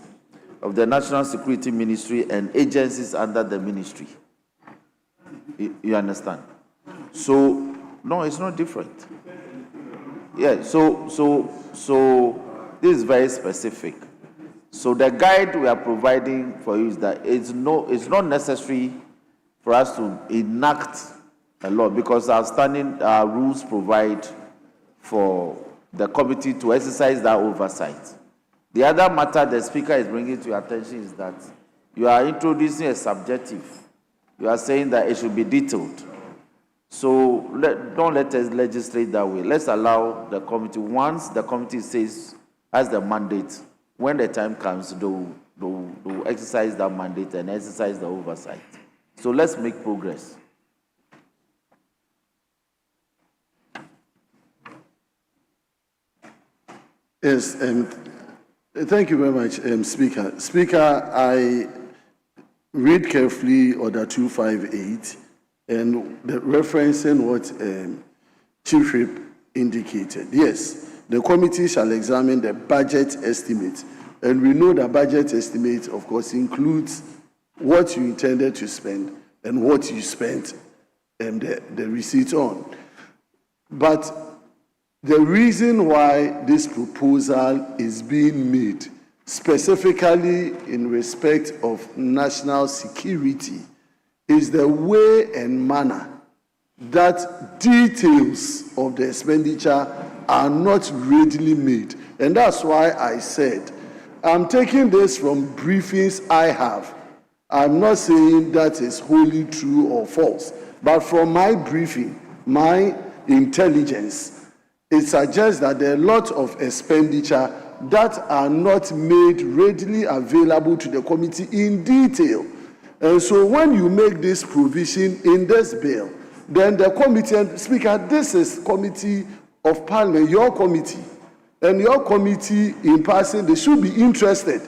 of the National Security Ministry and agencies under the ministry. You understand? So, no, it's not different. Yeah, so this is very specific. So the guide we are providing for you is that it's not necessary for us to enact a law because our rules provide for the committee to exercise that oversight. The other matter the Speaker is bringing to your attention is that you are introducing a subjective. You are saying that it should be detailed. So don't let us legislate that way. Let's allow the committee, once the committee says, has the mandate, when the time comes, they'll exercise that mandate and exercise the oversight. So let's make progress. Yes, thank you very much, Speaker. Speaker, I read carefully Order 258 and referencing what Chief Whip indicated. Yes, the committee shall examine the budget estimate, and we know the budget estimate, of course, includes what you intended to spend and what you spent the receipt on. But the reason why this proposal is being made, specifically in respect of national security, is the way and manner that details of the expenditure are not readily made. And that's why I said, I'm taking this from briefings I have. I'm not saying that is wholly true or false, but from my briefing, my intelligence, it suggests that there are a lot of expenditure that are not made readily available to the committee in detail. And so when you make this provision in this bill, then the committee, and Speaker, this is Committee of Parliament, your committee, and your committee in passing, they should be interested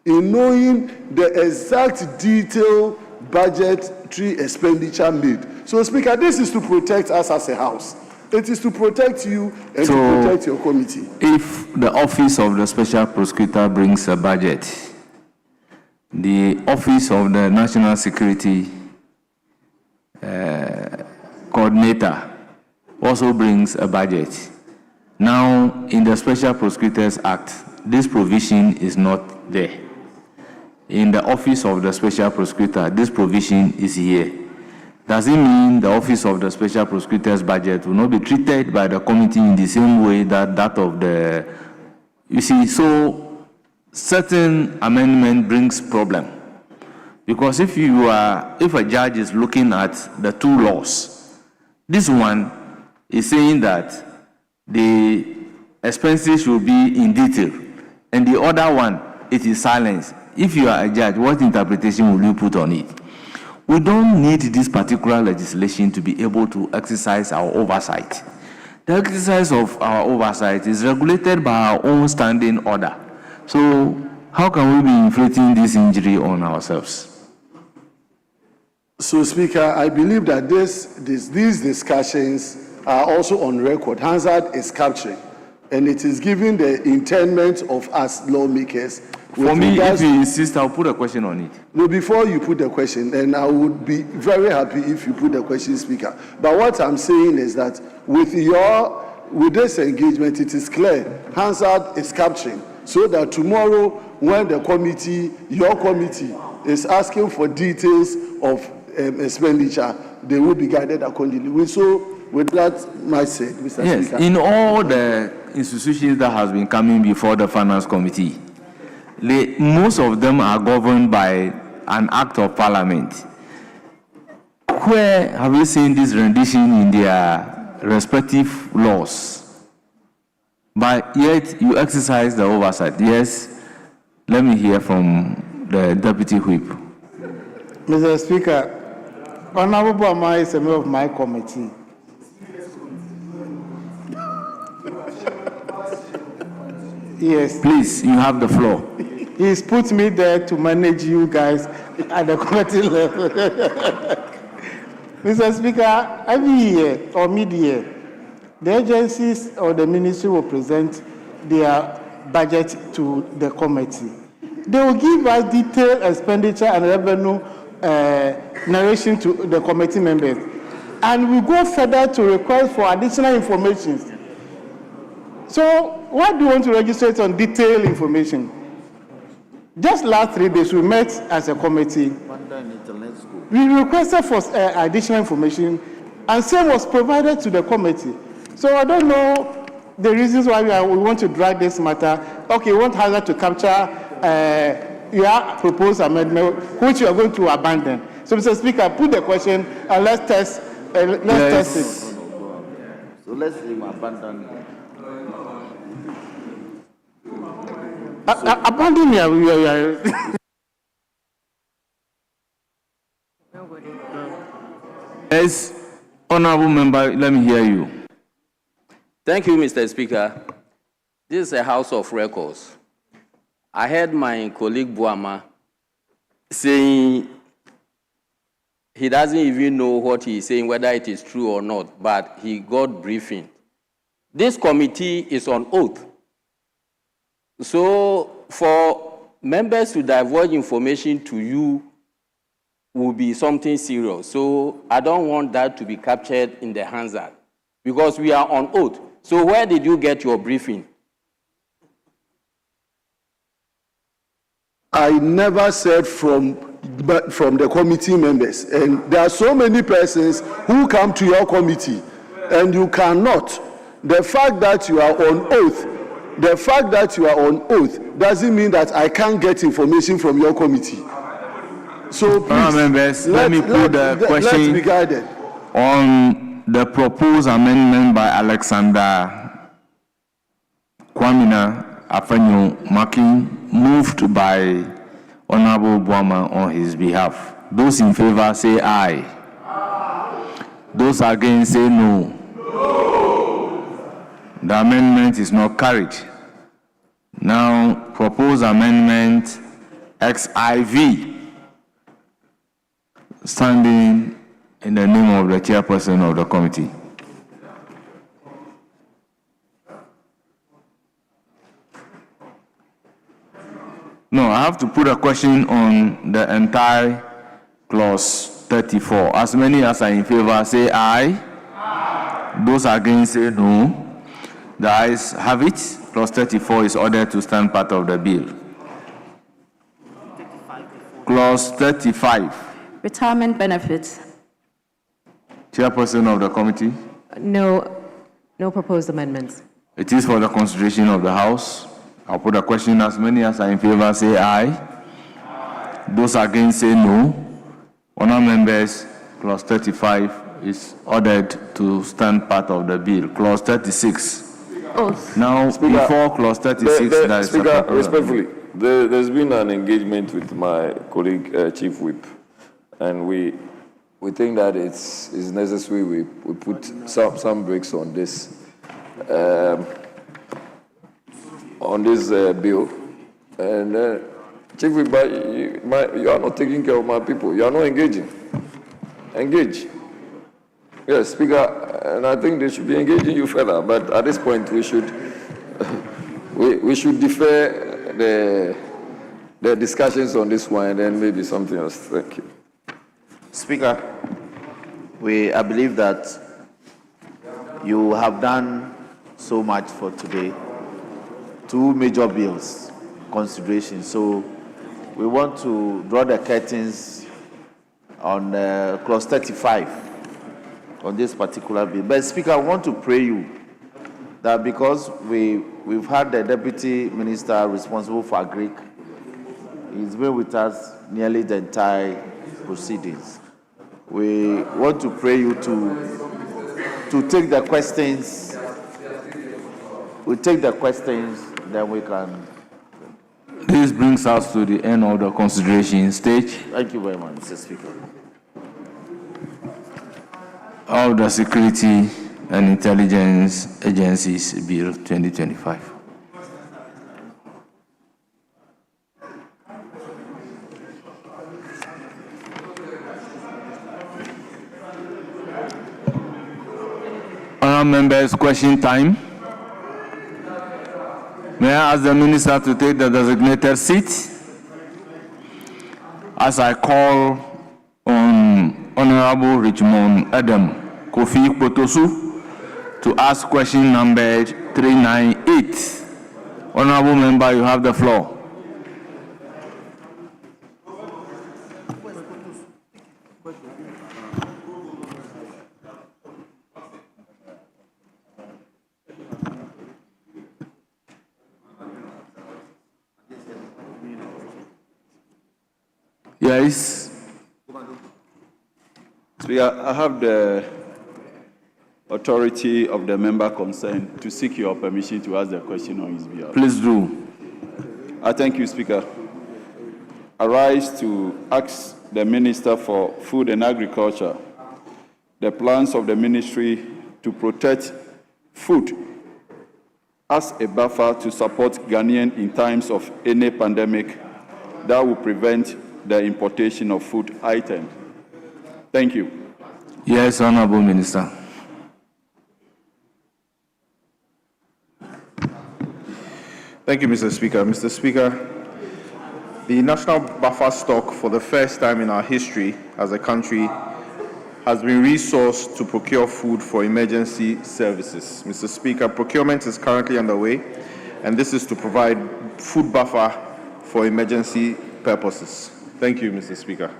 in knowing the exact detailed budgetary expenditure made. So, Speaker, this is to protect us as a house. It is to protect you and to protect your committee. If the Office of the Special Prosecutor brings a budget, the Office of the National Security Coordinator also brings a budget. Now, in the Special Prosecutors Act, this provision is not there. In the Office of the Special Prosecutor, this provision is here. Does it mean the Office of the Special Prosecutor's budget will not be treated by the committee in the same way that that of the... You see, so certain amendment brings problem. Because if a judge is looking at the two laws, this one is saying that the expenses should be in detail, and the other one, it is silence. If you are a judge, what interpretation will you put on it? We don't need this particular legislation to be able to exercise our oversight. The exercise of our oversight is regulated by our own standing order. So how can we be inflicting this injury on ourselves? So, Speaker, I believe that these discussions are also on record. Hansard is capturing, and it is giving the intendment of us lawmakers. For me, if you insist, I'll put a question on it. No, before you put the question, and I would be very happy if you put the question, Speaker. But what I'm saying is that with this engagement, it is clear Hansard is capturing, so that tomorrow, when the committee, your committee, is asking for details of expenditure, they will be guided accordingly. So, with that, my say, Mr. Yes, Speaker. in all the institutions that has been coming before the Finance Committee, most of them are governed by an act of parliament. Where have you seen this rendition in their respective laws? But yet you exercise the oversight. Yes, let me hear from the Deputy Whip. Mr. Speaker, Honorable Amai is a member of my committee. Yes. Please, you have the floor. He's put me there to manage you guys at the committee level. Mr. Speaker, every year or mid-year, the agencies or the ministry will present their budget to the committee. They will give us detailed expenditure and revenue narration to the committee members. And we go further to request for additional information. So, why do you want to register on detailed information? Just last 3 days, we met as a committee. We requested for additional information, and same was provided to the committee. So I don't know the reasons why we want to drag this matter. Okay, we want Hazard to capture your proposed amendment, which you are going to abandon. So, Mr. Speaker, put the question and let's test let's test it. So let's abandon. Abandon your. Yes, honorable member, let me hear you. Thank you, Mr. Speaker. This is a house of records. I heard my colleague Buama saying he doesn't even know what he's saying, whether it is true or not, but he got briefing. This committee is on oath. So for members to divulge information to you will be something serious. So I don't want that to be captured in the Hansard because we are on oath. So where did you get your briefing? I never said from the committee members. And there are so many persons who come to your committee and you cannot. The fact that you are on oath, doesn't mean that I can't get information from your committee. So please, members, let me put the question let's be guided. on the proposed amendment by Alexander Kwamina Afenyo Makin, moved by Honorable Buama on his behalf. Those in favor say aye. Those against say no. The amendment is not carried. Now, proposed amendment XIV, standing in the name of the chairperson of the committee. No, I have to put a question on the entire clause 34. As many as are in favor say aye. Those against say no. The ayes have it. Clause 34 is ordered to stand part of the bill. Clause 35. Retirement benefits. Chairperson of the committee. No proposed amendments. It is for the consideration of the House. I'll put a question. As many as are in favor say aye. Those against say no. Honour members, clause 35 is ordered to stand part of the bill. Clause 36. Now, Speaker, before clause 36, there is Speaker, respectfully, there's been an engagement with my colleague, Chief Whip, and we think that it's necessary we put some brakes on this bill. And Chief Whip, you are not taking care of my people. You are not engaging. Engage. Yes, Speaker, and I think they should be engaging you further. But at this point, we should defer the discussions on this one, and then maybe something else. Thank you, Speaker. I believe that you have done so much for today. Two major bills consideration. So we want to draw the curtains on clause 35 on this particular bill. But Speaker, I want to pray you that because we've had the Deputy Minister responsible for Agric, he's been with us nearly the entire proceedings. We want to pray you to take the questions. We take the questions, then we can. This brings us to the end of the consideration stage. Thank you very much, Mr. Speaker. Of the Security and Intelligence Agencies Bill 2025. Honourable members, question time. May I ask the Minister to take the designated seat as I call on Honorable Richmond Adam Kofi Potosu to ask question number 398. Honorable member, you have the floor. Yes. Speaker, I have the authority of the member concerned to seek your permission to ask the question on his behalf. Please do. I thank you, Speaker. I rise to ask the Minister for Food and Agriculture the plans of the ministry to protect food as a buffer to support Ghanaians in times of any pandemic that will prevent the importation of food items. Thank you. Yes, Honorable Minister. Thank you, Mr. Speaker. Mr. Speaker, the national buffer stock for the first time in our history as a country has been resourced to procure food for emergency services. Mr. Speaker, procurement is currently underway, and this is to provide food buffer for emergency purposes. Thank you, Mr. Speaker.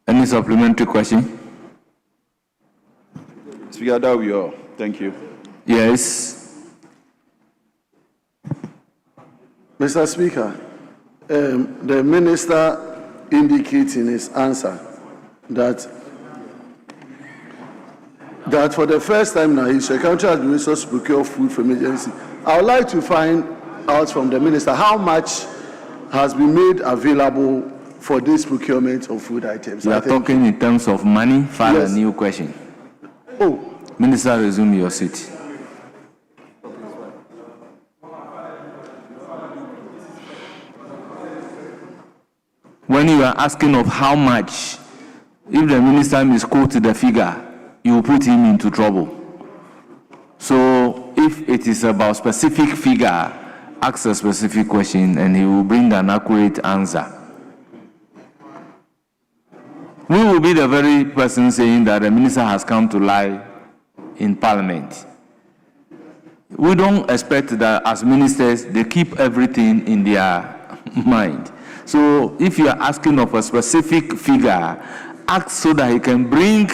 Any supplementary question? Speaker, that will be all. Thank you. Yes. Mr. Speaker, the minister indicates in his answer that for the first time in our history, the country has been resourced to procure food for emergency. I would like to find out from the minister how much has been made available for this procurement of food items. You are talking in terms of money. File Yes. a new question. Oh. Minister, resume your seat. When you are asking of how much, if the minister misquotes the figure, you will put him into trouble. So if it is about specific figure, ask a specific question and he will bring an accurate answer. We will be the very person saying that the minister has come to lie in Parliament. We don't expect that as ministers, they keep everything in their mind. So if you are asking of a specific figure, ask so that he can bring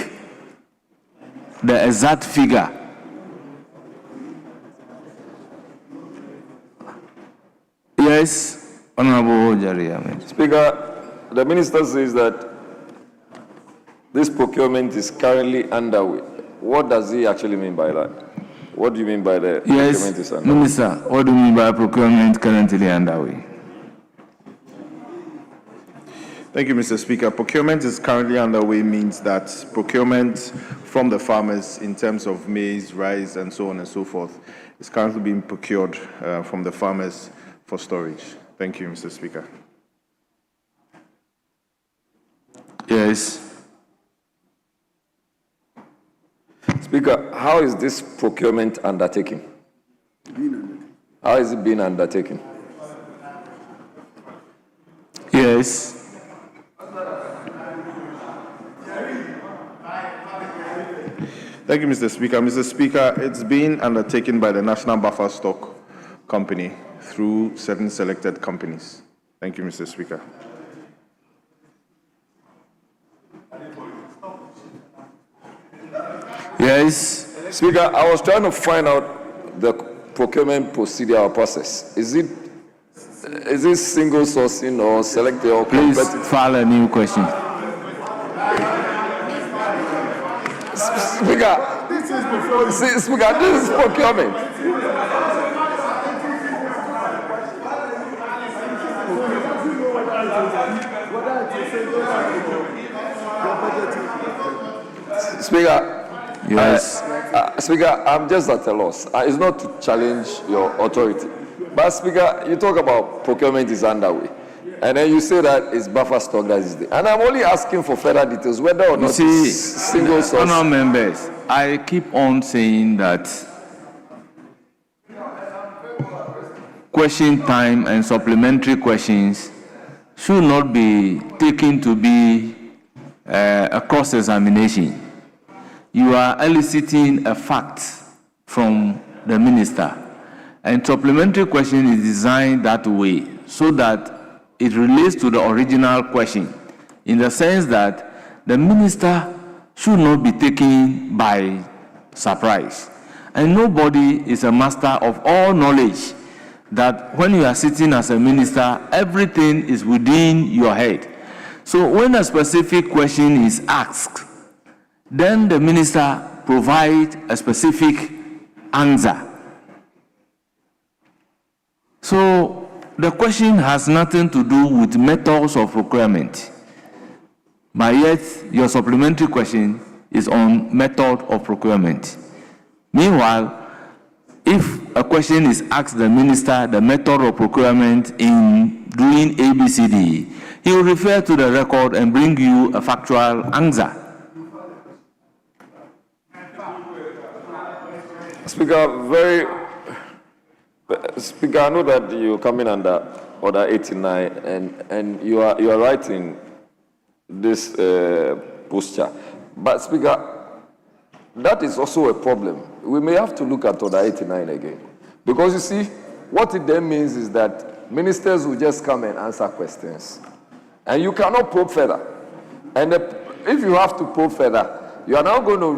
the exact figure. Yes, Honorable Jerry Ahmed. Speaker, the minister says that this procurement is currently underway. What does he actually mean by that? What do you mean by the procurement is underway? Minister, what do you mean by procurement currently underway? Thank you, Mr. Speaker. Procurement is currently underway means that procurement from the farmers in terms of maize, rice, and so on and so forth is currently being procured from the farmers for storage. Thank you, Mr. Speaker. Yes. Speaker, how is this procurement undertaken? How is it being undertaken? Yes. Thank you, Mr. Speaker. Mr. Speaker, it's being undertaken by the National Buffer Stock Company through certain selected companies. Thank you, Mr. Speaker. Yes. Speaker, I was trying to find out the procurement procedure or process. Is it single sourcing or selected or competitive? Please file a new question. Speaker, Speaker, this is procurement. Speaker, yes. Speaker, I'm just at a loss. It's not to challenge your authority. But Speaker, you talk about procurement is underway. And then you say that it's buffer stock that is there. And I'm only asking for further details, whether or not it's single source. Honourable members, I keep on saying that question time and supplementary questions should not be taken to be a cross-examination. You are eliciting a fact from the minister, and supplementary question is designed that way so that it relates to the original question, in the sense that the minister should not be taken by surprise. And nobody is a master of all knowledge that when you are sitting as a minister, everything is within your head. So when a specific question is asked, then the minister provide a specific answer. So the question has nothing to do with methods of procurement, but yet your supplementary question is on method of procurement. Meanwhile, if a question is asked the minister the method of procurement in doing ABCD, he will refer to the record and bring you a factual answer. Speaker, Speaker, I know that you're coming under Order 89, and you are right in this posture. But Speaker, that is also a problem. We may have to look at Order 89 again. Because you see, what it then means is that ministers will just come and answer questions. And you cannot probe further. And if you have to probe further, you are now going to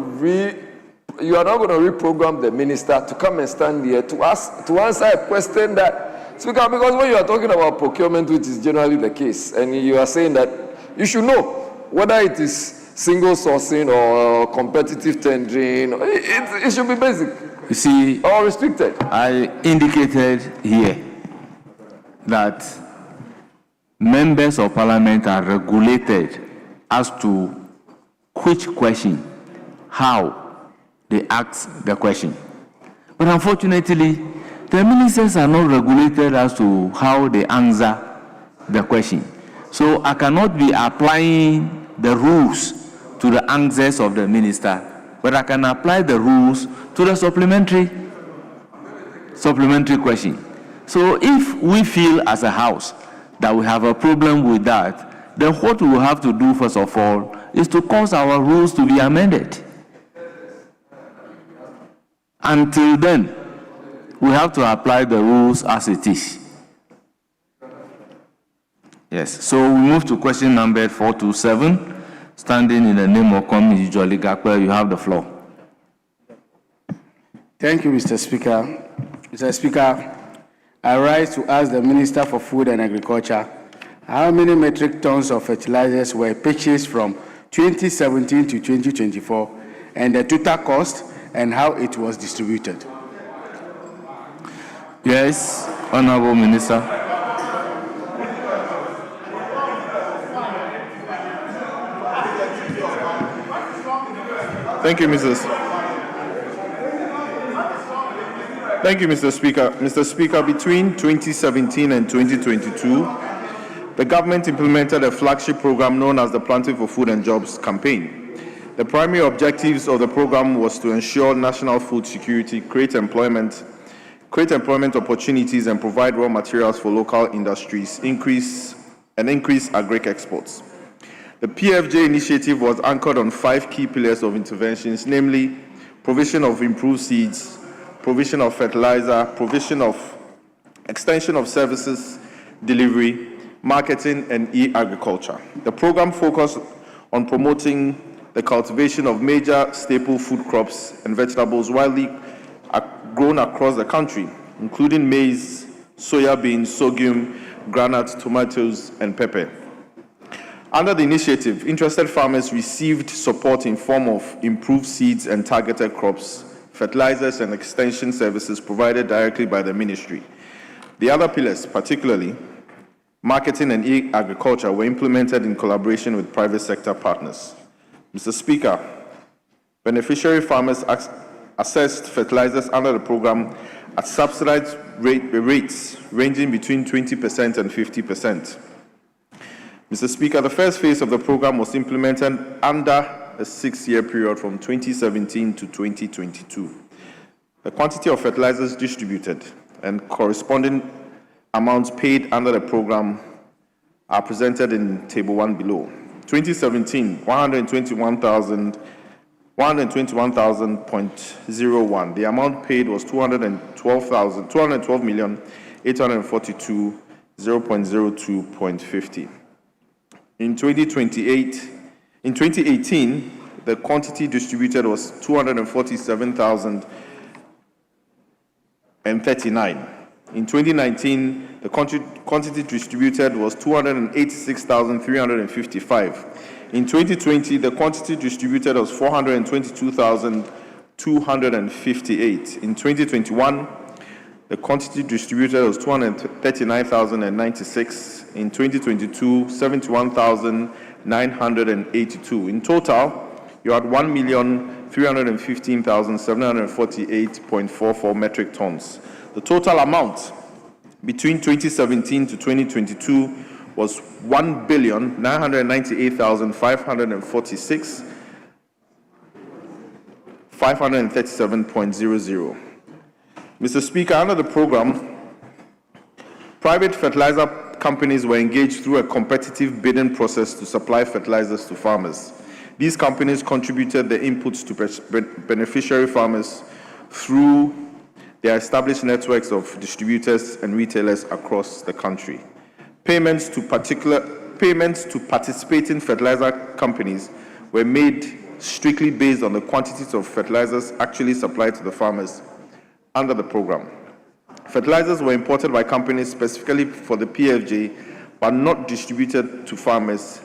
reprogram the minister to come and stand here to answer a question that, Speaker, because when you are talking about procurement, which is generally the case, and you are saying that you should know whether it is single sourcing or competitive tendering, it should be basic. You see, or restricted. I indicated here that members of parliament are regulated as to which question, how they ask the question. But unfortunately, the ministers are not regulated as to how they answer the question. So I cannot be applying the rules to the answers of the minister, but I can apply the rules to the supplementary question. So if we feel as a house that we have a problem with that, then what we will have to do first of all is to cause our rules to be amended. Until then, we have to apply the rules as it is. Yes, so we move to question number 427. Standing in the name of Committee Jolly Gakwe, you have the floor. Thank you, Mr. Speaker. Mr. Speaker, I rise to ask the Minister for Food and Agriculture how many metric tons of fertilizers were purchased from 2017 to 2024 and the total cost and how it was distributed. Yes, Honorable Minister. Thank you, Mr. Speaker. Mr. Speaker, between 2017 and 2022, the government implemented a flagship program known as the Planting for Food and Jobs campaign. The primary objectives of the program was to ensure national food security, create employment opportunities, and provide raw materials for local industries, increase agric exports. The PFJ initiative was anchored on 5 key pillars of interventions, namely provision of improved seeds, provision of fertilizer, provision of extension of services, delivery, marketing, and e-agriculture. The program focused on promoting the cultivation of major staple food crops and vegetables widely grown across the country, including maize, soya beans, sorghum, groundnut, tomatoes, and pepper. Under the initiative, interested farmers received support in form of improved seeds and targeted crops, fertilizers, and extension services provided directly by the ministry. The other pillars, particularly marketing and e-agriculture, were implemented in collaboration with private sector partners. Mr. Speaker, beneficiary farmers accessed fertilizers under the program at subsidized rates ranging between 20% and 50%. Mr. Speaker, the first phase of the program was implemented under a 6-year period from 2017 to 2022. The quantity of fertilizers distributed and corresponding amounts paid under the program are presented in Table 1 below. 2017, 121,000.01. The amount paid was 212,842,042.02.50. In 2018, the quantity distributed was 247,039. In 2019, the quantity distributed was 286,355. In 2020, the quantity distributed was 422,000 258. In 2021, the quantity distributed was 239,096. In 2022, 71,982. In total, you had 1,315,748.44 metric tons. The total amount between 2017 to 2022 was 1,998,546. 537.00. Mr. Speaker, under the program, private fertilizer companies were engaged through a competitive bidding process to supply fertilizers to farmers. These companies contributed the inputs to beneficiary farmers through their established networks of distributors and retailers across the country. Payments to participating fertilizer companies were made strictly based on the quantities of fertilizers actually supplied to the farmers under the program. Fertilizers were imported by companies specifically for the PFJ, but not distributed to farmers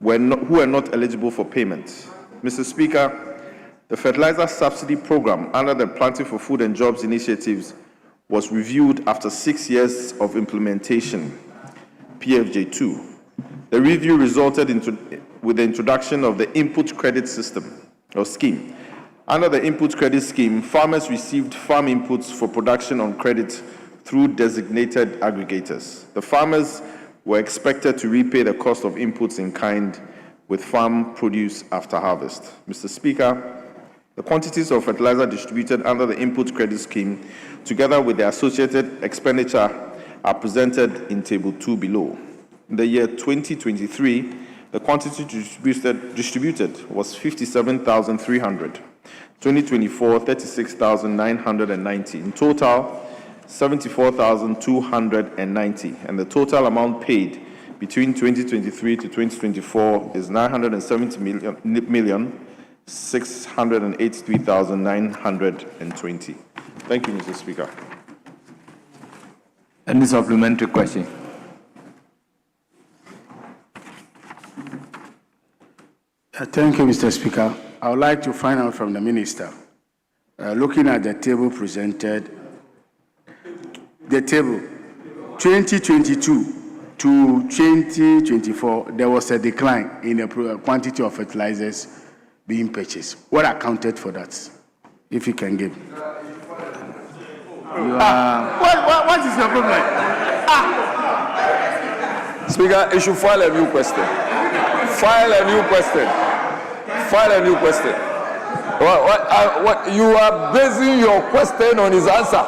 who were not eligible for payment. Mr. Speaker, the fertilizer subsidy program under the Planting for Food and Jobs initiatives was reviewed after 6 years of implementation, PFJ2. The review resulted with the introduction of the input credit system or scheme. Under the input credit scheme, farmers received farm inputs for production on credit through designated aggregators. The farmers were expected to repay the cost of inputs in kind with farm produce after harvest. Mr. Speaker, the quantities of fertilizer distributed under the input credit scheme, together with the associated expenditure, are presented in Table 2 below. In the year 2023, the quantity distributed was 57,300. 2024, 36,990. In total, 74,290. And the total amount paid between 2023 to 2024 is 970,683,920. Thank you, Mr. Speaker. Any supplementary question? Thank you, Mr. Speaker. I would like to find out from the Minister, looking at the table presented, the table 2022 to 2024, there was a decline in the quantity of fertilizers being purchased. What accounted for that? If you can give. What is your problem? Speaker, you should file a new question. File a new question. File a new question. You are basing your question on his answer.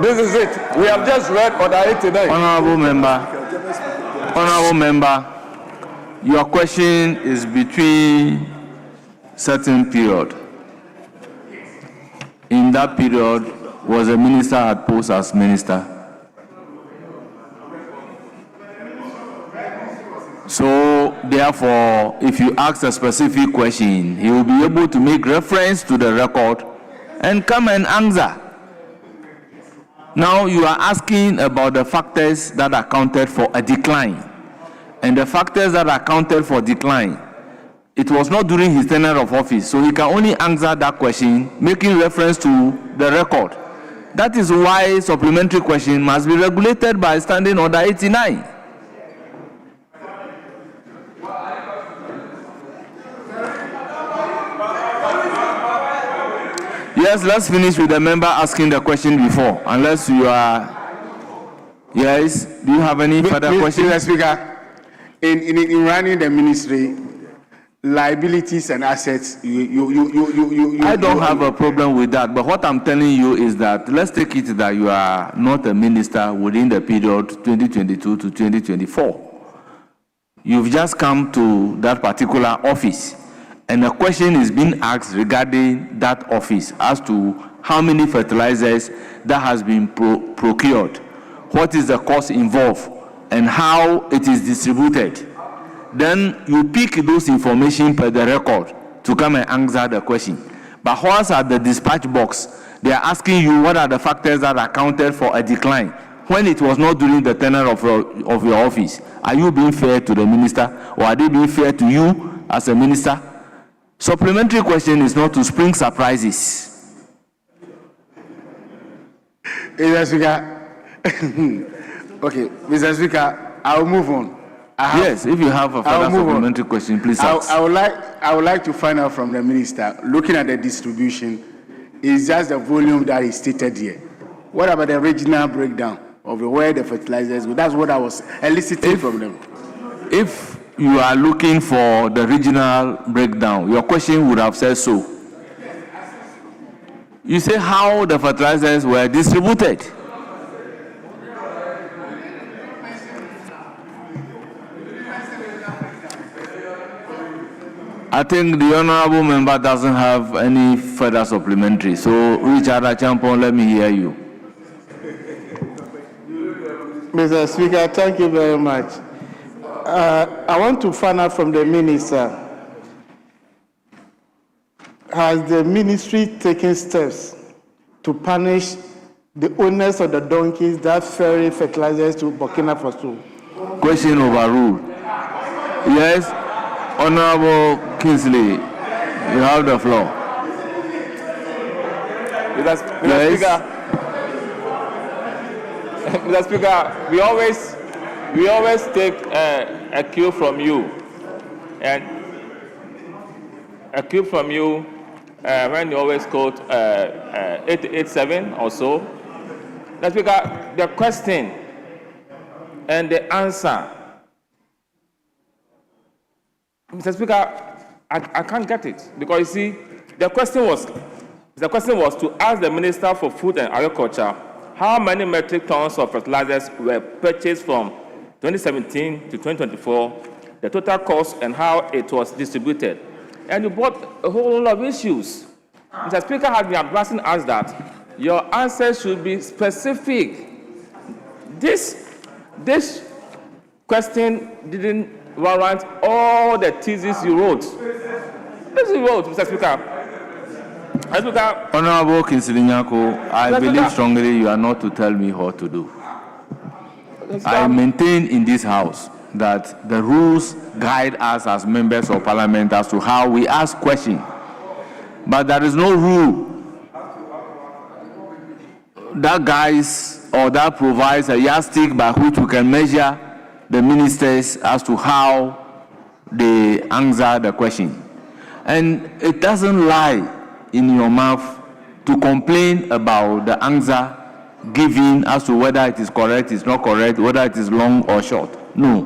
This is it. We have just read Order 89. Honorable member, your question is between certain period. In that period, was a minister at post as minister. So, therefore, if you ask a specific question, he will be able to make reference to the record and come and answer. Now, you are asking about the factors that accounted for a decline. And the factors that accounted for decline, it was not during his tenure of office, so he can only answer that question, making reference to the record. That is why supplementary question must be regulated by Standing Order 89. Yes, let's finish with the member asking the question before, unless you are... Yes, do you have any further questions? Mr. Speaker, in running the ministry, liabilities and assets, I don't have a problem with that, but what I'm telling you is that let's take it that you are not a minister within the period 2022 to 2024. You've just come to that particular office, and a question is being asked regarding that office as to how many fertilizers that has been procured, what is the cost involved, and how it is distributed. Then you pick those information per the record to come and answer the question. But once at the dispatch box, they are asking you what are the factors that accounted for a decline when it was not during the tenure of your office. Are you being fair to the minister, or are they being fair to you as a minister? Supplementary question is not to spring surprises. Mr. Speaker, okay, Mr. Speaker, I'll move on. Yes, if you have a further supplementary question, please ask. I would like to find out from the minister, looking at the distribution, is just the volume that is stated here. What about the regional breakdown of where the fertilizers go? That's what I was eliciting from them. If you are looking for the regional breakdown, your question would have said so. You say how the fertilizers were distributed. I think the honorable member doesn't have any further supplementary. So, Richard Achampon, let me hear you. Mr. Speaker, thank you very much. I want to find out from the minister, has the ministry taken steps to punish the owners of the donkeys that ferry fertilizers to Burkina Faso? Question overruled. Yes, Honorable Kingsley, you have the floor. Mr. Speaker, we always take a cue from you, and a cue from you when you always quote 887 or so. Mr. Speaker, the question and the answer. Mr. Speaker, I can't get it because you see, the question was to ask the Minister for Food and Agriculture how many metric tons of fertilizers were purchased from 2017 to 2024, the total cost and how it was distributed. And you brought a whole lot of issues. Mr. Speaker has been advising us that your answer should be specific. This question didn't warrant all the theses you wrote. This you wrote, Mr. Speaker. Mr. Speaker. Honorable Kingsley Nyako, I believe strongly you are not to tell me what to do. I maintain in this house that the rules guide us as members of parliament as to how we ask questions. But there is no rule that guides or that provides a yardstick by which we can measure the ministers as to how they answer the question. And it doesn't lie in your mouth to complain about the answer given as to whether it is correct, it's not correct, whether it is long or short. No.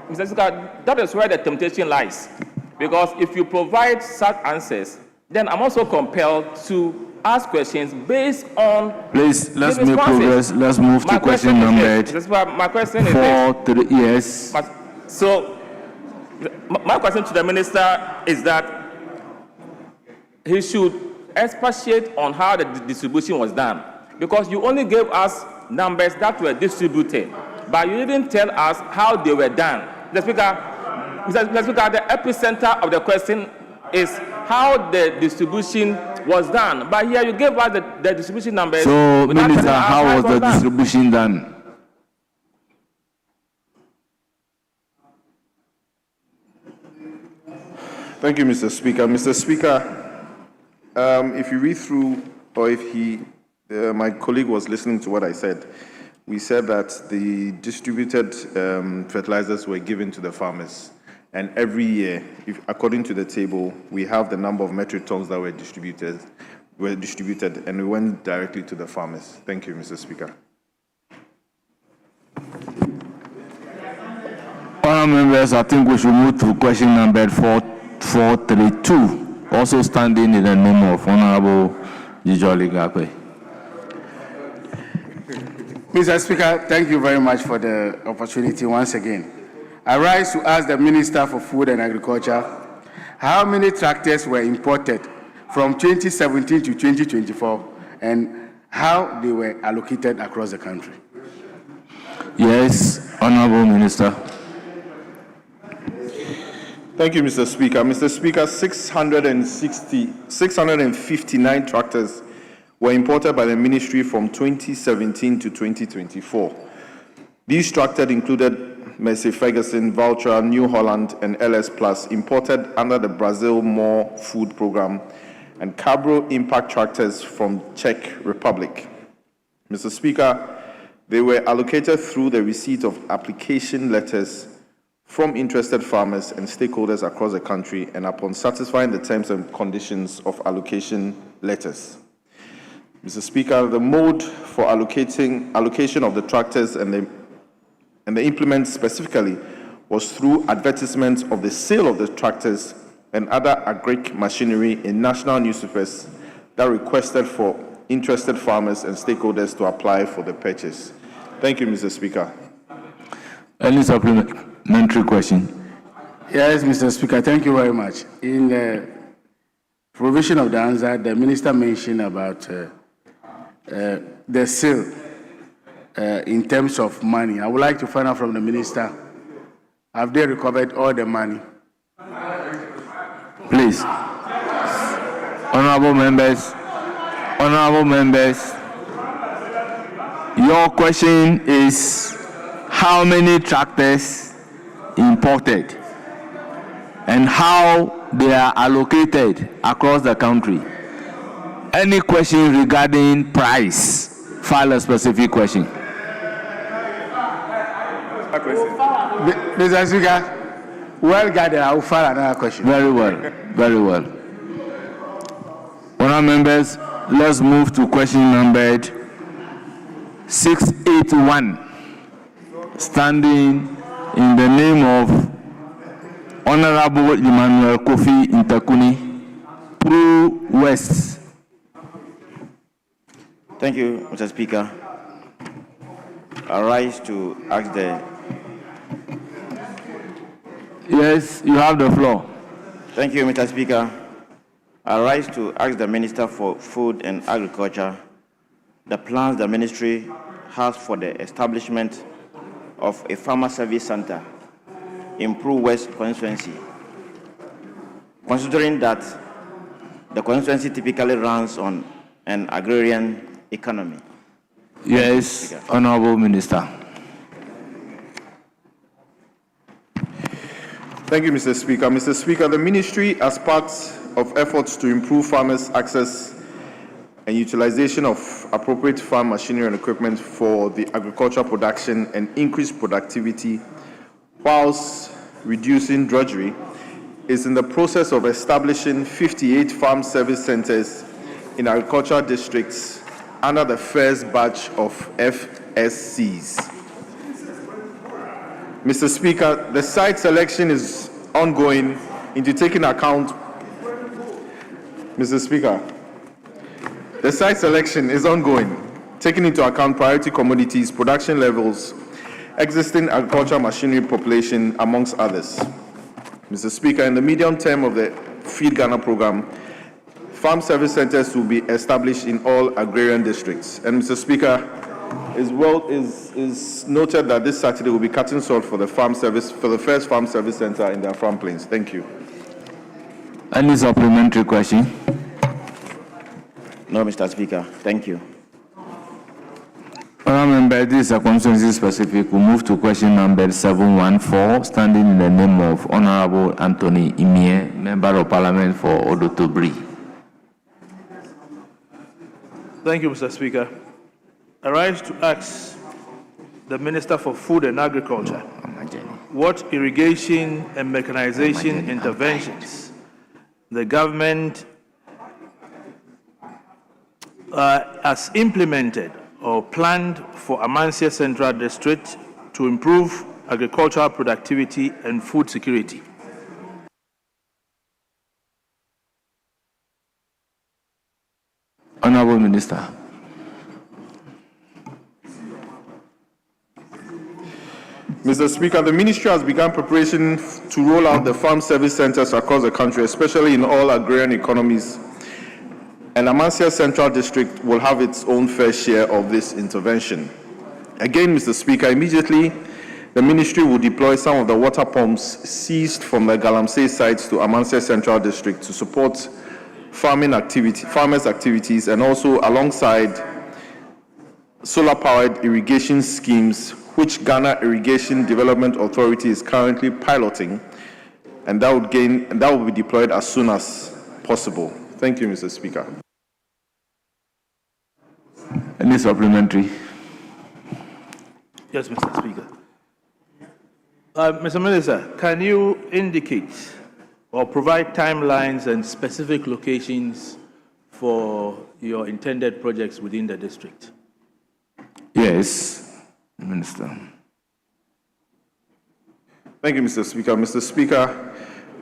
Mr. Speaker, that is where the temptation lies. Because if you provide such answers, then I'm also compelled to ask questions based on. Please, let's make progress. Let's move to question number 4. Yes. So, my question to the minister is that he should expatiate on how the distribution was done, because you only gave us numbers that were distributed, but you didn't tell us how they were done. Mr. Speaker, the epicenter of the question is how the distribution was done. But here you gave us the distribution numbers. So, Minister, how was the distribution done? Thank you, Mr. Speaker. Mr. Speaker, if you read through, or if my colleague was listening to what I said, we said that the distributed fertilizers were given to the farmers. And every year, according to the table, we have the number of metric tons that were distributed, and we went directly to the farmers. Thank you, Mr. Speaker. Honourable members, I think we should move to question number 432, also standing in the name of Honourable Jijoli Gakwe. Mr. Speaker, thank you very much for the opportunity once again. I rise to ask the Minister for Food and Agriculture how many tractors were imported from 2017 to 2024 and how they were allocated across the country. Yes, Honourable Minister. Thank you, Mr. Speaker. Mr. Speaker, 659 tractors were imported by the ministry from 2017 to 2024. These tractors included Mercy Ferguson, Vulture, New Holland, and LS Plus imported under the Brazil More Food Program, and Cabro Impact tractors from Czech Republic. Mr. Speaker, they were allocated through the receipt of application letters from interested farmers and stakeholders across the country, and upon satisfying the terms and conditions of allocation letters. Mr. Speaker, the mode for allocation of the tractors and the implements specifically was through advertisements of the sale of the tractors and other agric machinery in national newspapers that requested for interested farmers and stakeholders to apply for the purchase. Thank you, Mr. Speaker. Any supplementary question? Yes, Mr. Speaker, thank you very much. In the provision of the answer, the minister mentioned about the sale in terms of money. I would like to find out from the minister, have they recovered all the money? Please. Honorable members, your question is how many tractors imported and how they are allocated across the country. Any question regarding price, file a specific question. Mr. Speaker, well gathered, I will file another question. Very well, very well. Honourable members, let's move to question numbered 681, standing in the name of Honourable Emmanuel Kofi Intakuni, Pro West. Thank you, Mr. Speaker. I rise to ask the... Yes, you have the floor. Thank you, Mr. Speaker. I rise to ask the Minister for Food and Agriculture the plans the ministry has for the establishment of a farmer service center in Pro West constituency, considering that the constituency typically runs on an agrarian economy. Yes, Honourable Minister. Thank you, Mr. Speaker. Mr. Speaker, the ministry, as part of efforts to improve farmers' access and utilization of appropriate farm machinery and equipment for the agricultural production and increase productivity whilst reducing drudgery, is in the process of establishing 58 farm service centers in agricultural districts under the first batch of FSCs. Mr. Speaker, the site selection is ongoing into taking account. Mr. Speaker, the site selection is ongoing, taking into account priority commodities, production levels, existing agricultural machinery population, amongst others. Mr. Speaker, in the medium term of the Feed Ghana program, farm service centers will be established in all agrarian districts. And Mr. Speaker, is noted that this Saturday will be cutting salt for the first farm service center in the Farm Plains. Thank you. Any supplementary question? No, Mr. Speaker. Thank you. Honourable member, this is a constituency specific. We'll move to question number 714, standing in the name of Honourable Anthony Imie, Member of Parliament for Odotobri. Thank you, Mr. Speaker. I rise to ask the Minister for Food and Agriculture what irrigation and mechanization interventions the government has implemented or planned for Amansia Central District to improve agricultural productivity and food security. Honourable Minister. Mr. Speaker, the ministry has begun preparation to roll out the farm service centers across the country, especially in all agrarian economies. And Amansia Central District will have its own fair share of this intervention. Again, Mr. Speaker, immediately the ministry will deploy some of the water pumps seized from the Galamsey sites to Amansia Central District to support farmers' activities, and also alongside solar-powered irrigation schemes which Ghana Irrigation Development Authority is currently piloting, and that will be deployed as soon as possible. Thank you, Mr. Speaker. Any supplementary? Yes, Mr. Speaker. Mr. Minister, can you indicate or provide timelines and specific locations for your intended projects within the district? Yes, Minister. Thank you, Mr. Speaker. Mr. Speaker,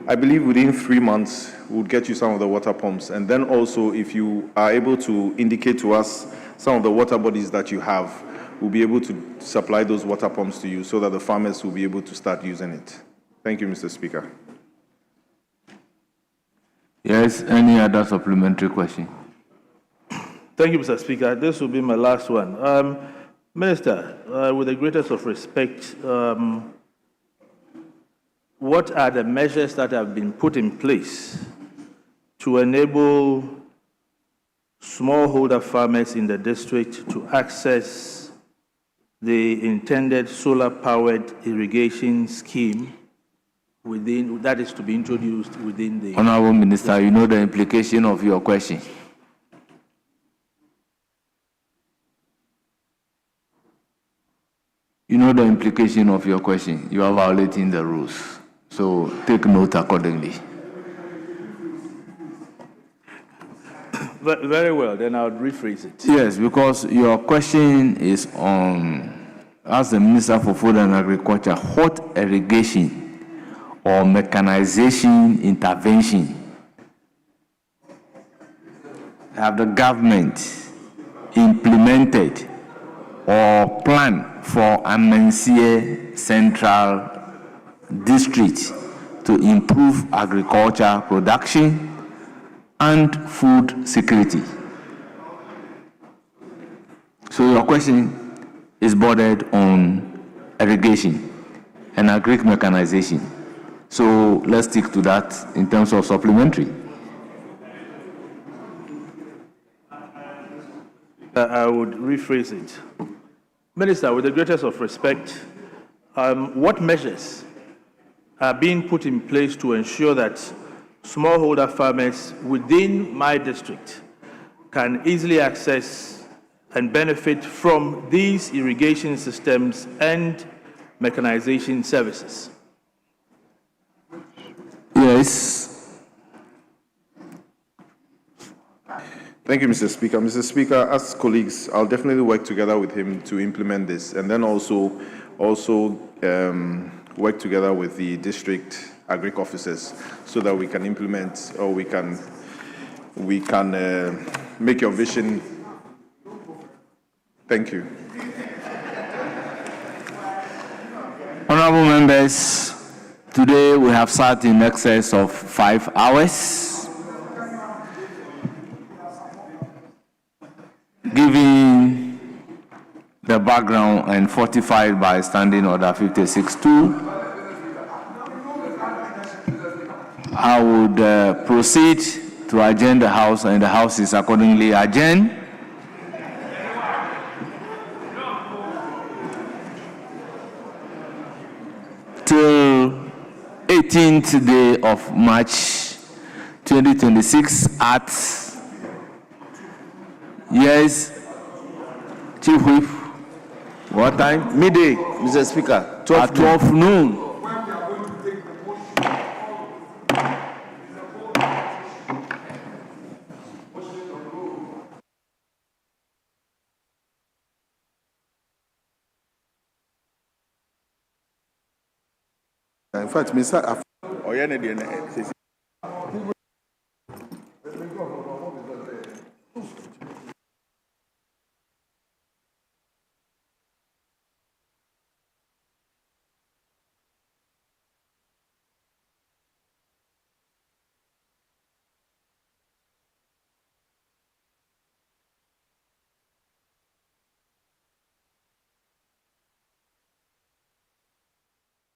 I believe within 3 months, we'll get you some of the water pumps. And then also, if you are able to indicate to us some of the water bodies that you have, we'll be able to supply those water pumps to you so that the farmers will be able to start using it. Thank you, Mr. Speaker. Yes, any other supplementary question? Thank you, Mr. Speaker. This will be my last one. Minister, with the greatest of respect, what are the measures that have been put in place to enable smallholder farmers in the district to access the intended solar-powered irrigation scheme that is to be introduced within the... Honorable Minister, you know the implication of your question. You know the implication of your question. You are violating the rules. So take note accordingly. Very well, then I would rephrase it. Yes, because your question is on, as the Minister for Food and Agriculture, what irrigation or mechanization intervention have the government implemented or planned for Amensie Central District to improve agriculture production and food security? So your question is bordered on irrigation and agric mechanization. So let's stick to that in terms of supplementary. I would rephrase it. Minister, with the greatest of respect, what measures are being put in place to ensure that smallholder farmers within my district can easily access and benefit from these irrigation systems and mechanization services? Yes. Thank you, Mr. Speaker. Mr. Speaker, as colleagues, I'll definitely work together with him to implement this, and then also work together with the district agric officers so that we can implement, or we can make your vision. Thank you. Honorable members, today we have sat in excess of 5 hours. Given the background and fortified by Standing Order 56-2, I would proceed to adjourn the House, and the House is accordingly adjourned. Till 18th day of March 2026 at, yes, Chief Whip, what time? Midday, Mr. Speaker. 12 noon. In fact, Mr.